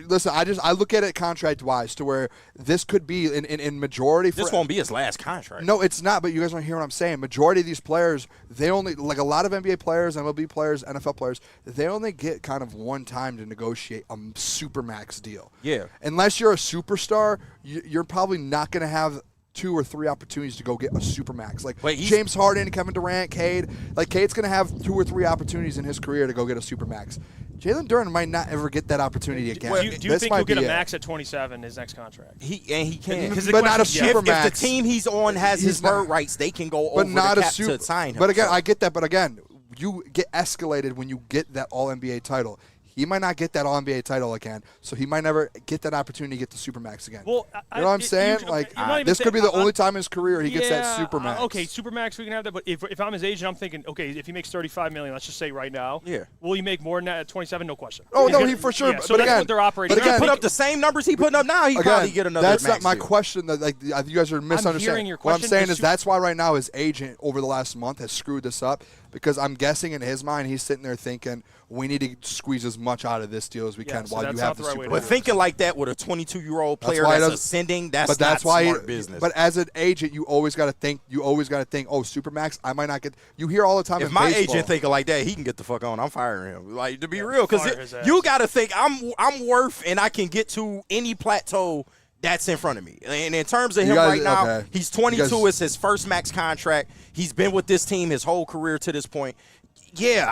C: Listen, I look at it contract-wise to where this could be in majority.
D: This won't be his last contract.
C: No, it's not, but you guys don't hear what I'm saying. Majority of these players, they only, like a lot of NBA players, MLB players, NFL players, they only get kind of one time to negotiate a supermax deal.
D: Yeah.
C: Unless you're a superstar, you're probably not going to have 2 or 3 opportunities to go get a supermax. Like James Harden, Kevin Durant, Cade. Like Cade's going to have 2 or 3 opportunities in his career to go get a supermax. Jalen Durant might not ever get that opportunity again.
B: Do you think he'll get a max at 27 his next contract?
D: He can,
C: but not a supermax.
D: If the team he's on has his bird rights, they can go over the cap to sign him.
C: But again, I get that. But again, you get escalated when you get that All-NBA title. He might not get that All-NBA title again, so he might never get that opportunity to get the Supermax again.
B: Well,
C: you know what I'm saying? This could be the only time in his career he gets that Supermax.
B: Okay, Supermax, we can have that. But if I'm his agent, I'm thinking, okay, if he makes $35 million, let's just say right now, will he make more than that at 27? No question.
C: Oh, no, he for sure.
B: Yeah, so
C: but
B: that's what they're operating.
D: But if he put up the same numbers he putting up now, he probably get another
C: That's
D: max
C: not my
D: deal.
C: question. That you guys are misunderstanding.
B: Your
C: what I'm
B: question
C: saying is that's why right now his agent over the last month has screwed this up because I'm guessing in his mind he's sitting there thinking we need to squeeze as much out of this deal as we can while you have the Supermax.
D: But thinking like that with a 22-year-old player that's ascending, that's not smart business.
C: But as an agent, you always got to think. Oh, Supermax, I might not get. You hear all the time.
D: If
C: in
D: my
C: baseball,
D: agent thinking like that, he can get the fuck on. I'm firing him. Like to be real, because you got to think I'm worth and I can get to any plateau that's in front of me. And in terms of him right now, he's 22. It's his first max contract. He's been with this team his whole career to this point. Yeah,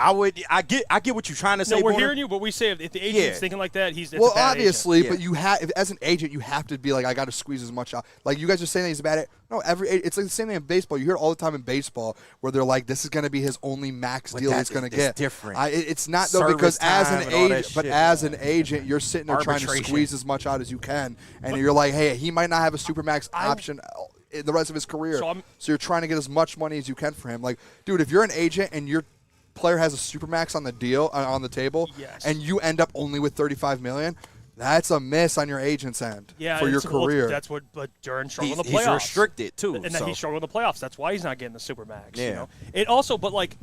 D: I get what you're trying to say.
B: No, we're
D: Bonner.
B: hearing you, but we say if the agent's thinking like that, he's
C: well,
B: a bad
C: obviously,
B: agent.
C: but you have as an agent, you have to be like, I got to squeeze as much out. Like you guys are saying that he's a bad agent. No, it's like the same thing in baseball. You hear it all the time in baseball where they're like, this is going to be his only max deal he's going to get.
D: It's different.
C: It's not though because as an agent, you're sitting there trying to squeeze as much out as you can, and you're like, hey, he might not have a supermax option in the rest of his career. So you're trying to get as much money as you can for him. Like, dude, if you're an agent and your player has a supermax on the deal on the table, and you end up only with $35 million, that's a miss on your agent's end for your career.
B: That's what Durant struggled in the playoffs.
D: He's restricted too,
B: and then he struggled in the playoffs. That's why he's not getting the supermax.
D: Yeah.
B: You know? It also, but like,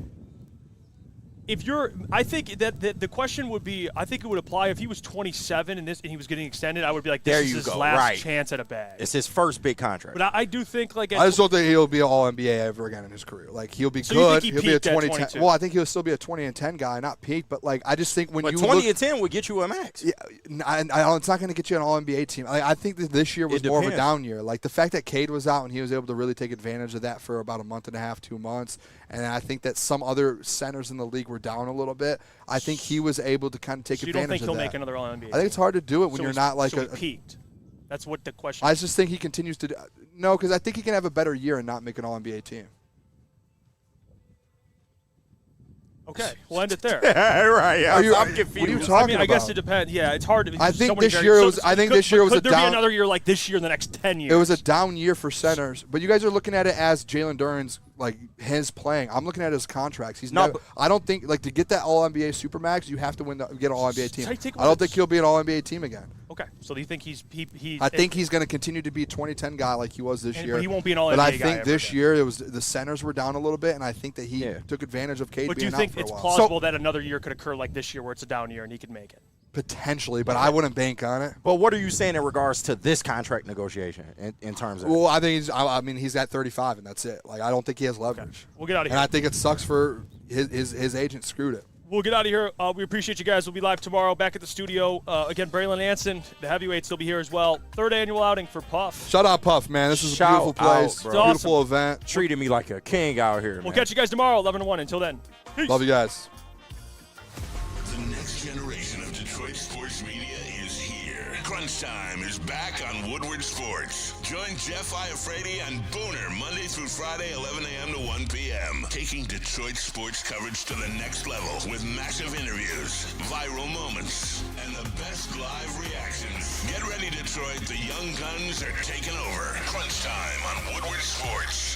B: if you're, I think that the question would be, I think it would apply if he was 27 and he was getting extended. I would be like, this is his last chance at a bag.
D: It's his first big contract.
B: But I do think like
C: I just don't think he'll be an All-NBA ever again in his career. Like he'll be good. He'll be a 20-10. Well, I think he'll still be a 20-10 guy, not peak. But like I just think when you
D: 20-10 would get you a max.
C: Yeah, it's not going to get you an All-NBA team. I think that this year was more of a down year. Like the fact that Cade was out and he was able to really take advantage of that for about a month and a half, 2 months. And I think that some other centers in the league were down a little bit. I think he was able to kind of take advantage of that.
B: You don't think he'll make another All-NBA?
C: I think it's hard to do it when you're not like
B: he peaked. That's what the question
C: is. I just think he continues to – no, because I think he can have a better year and not make an All-NBA team.
B: Okay, we'll end it there.
D: Right. I'm confused.
C: What are you talking
B: I guess it depends. Yeah, it's hard.
C: I think this year was. I think this year was a
B: Could there
C: down.
B: be another year like this year in the next 10 years?
C: It was a down year for centers, but you guys are looking at it as Jalen Duren's like his playing. I'm looking at his contracts. He's not. I don't think like to get that All NBA Supermax, you have to get an All NBA team. I don't think he'll be an All NBA team again.
B: Okay, so do you think
C: I think he's going to continue to be a 2010 guy like he was this year.
B: But he won't be an All NBA
C: guy. But I
B: guy
C: think this year it was the centers were down a little bit, and I think that he took advantage of Cade
B: But do
C: being
B: you think
C: out for a
B: it's
C: while.
B: plausible that another year could occur like this year where it's a down year and he could make it?
C: Potentially, but I wouldn't bank on it.
D: But what are you saying in regards to this contract negotiation in terms of?
C: Well, I think he's at 35, and that's it. Like I don't think he has leverage.
B: Okay. We'll get out of here.
C: And I think it sucks for his agent screwed it.
B: We'll get out of here. We appreciate you guys. We'll be live tomorrow back at the studio. Again, Braylon Anson, the heavyweights, will be here as well. Third annual outing for Puff.
C: Shout out Puff, man. This is a beautiful place. Beautiful event.
D: Treated me like a king out here.
B: We'll catch you guys tomorrow, 11 to 1. Until then, peace.
C: Love you guys.
A: The next generation of Detroit sports media is here. Crunch Time is back on Woodward Sports. Join Jeff Iafrate and Booner Monday through Friday, 11 a.m. to 1 p.m. Taking Detroit sports coverage to the next level with massive interviews, viral moments, and the best live reactions. Get ready, Detroit. The young guns are taking over. Crunch Time on Woodward Sports.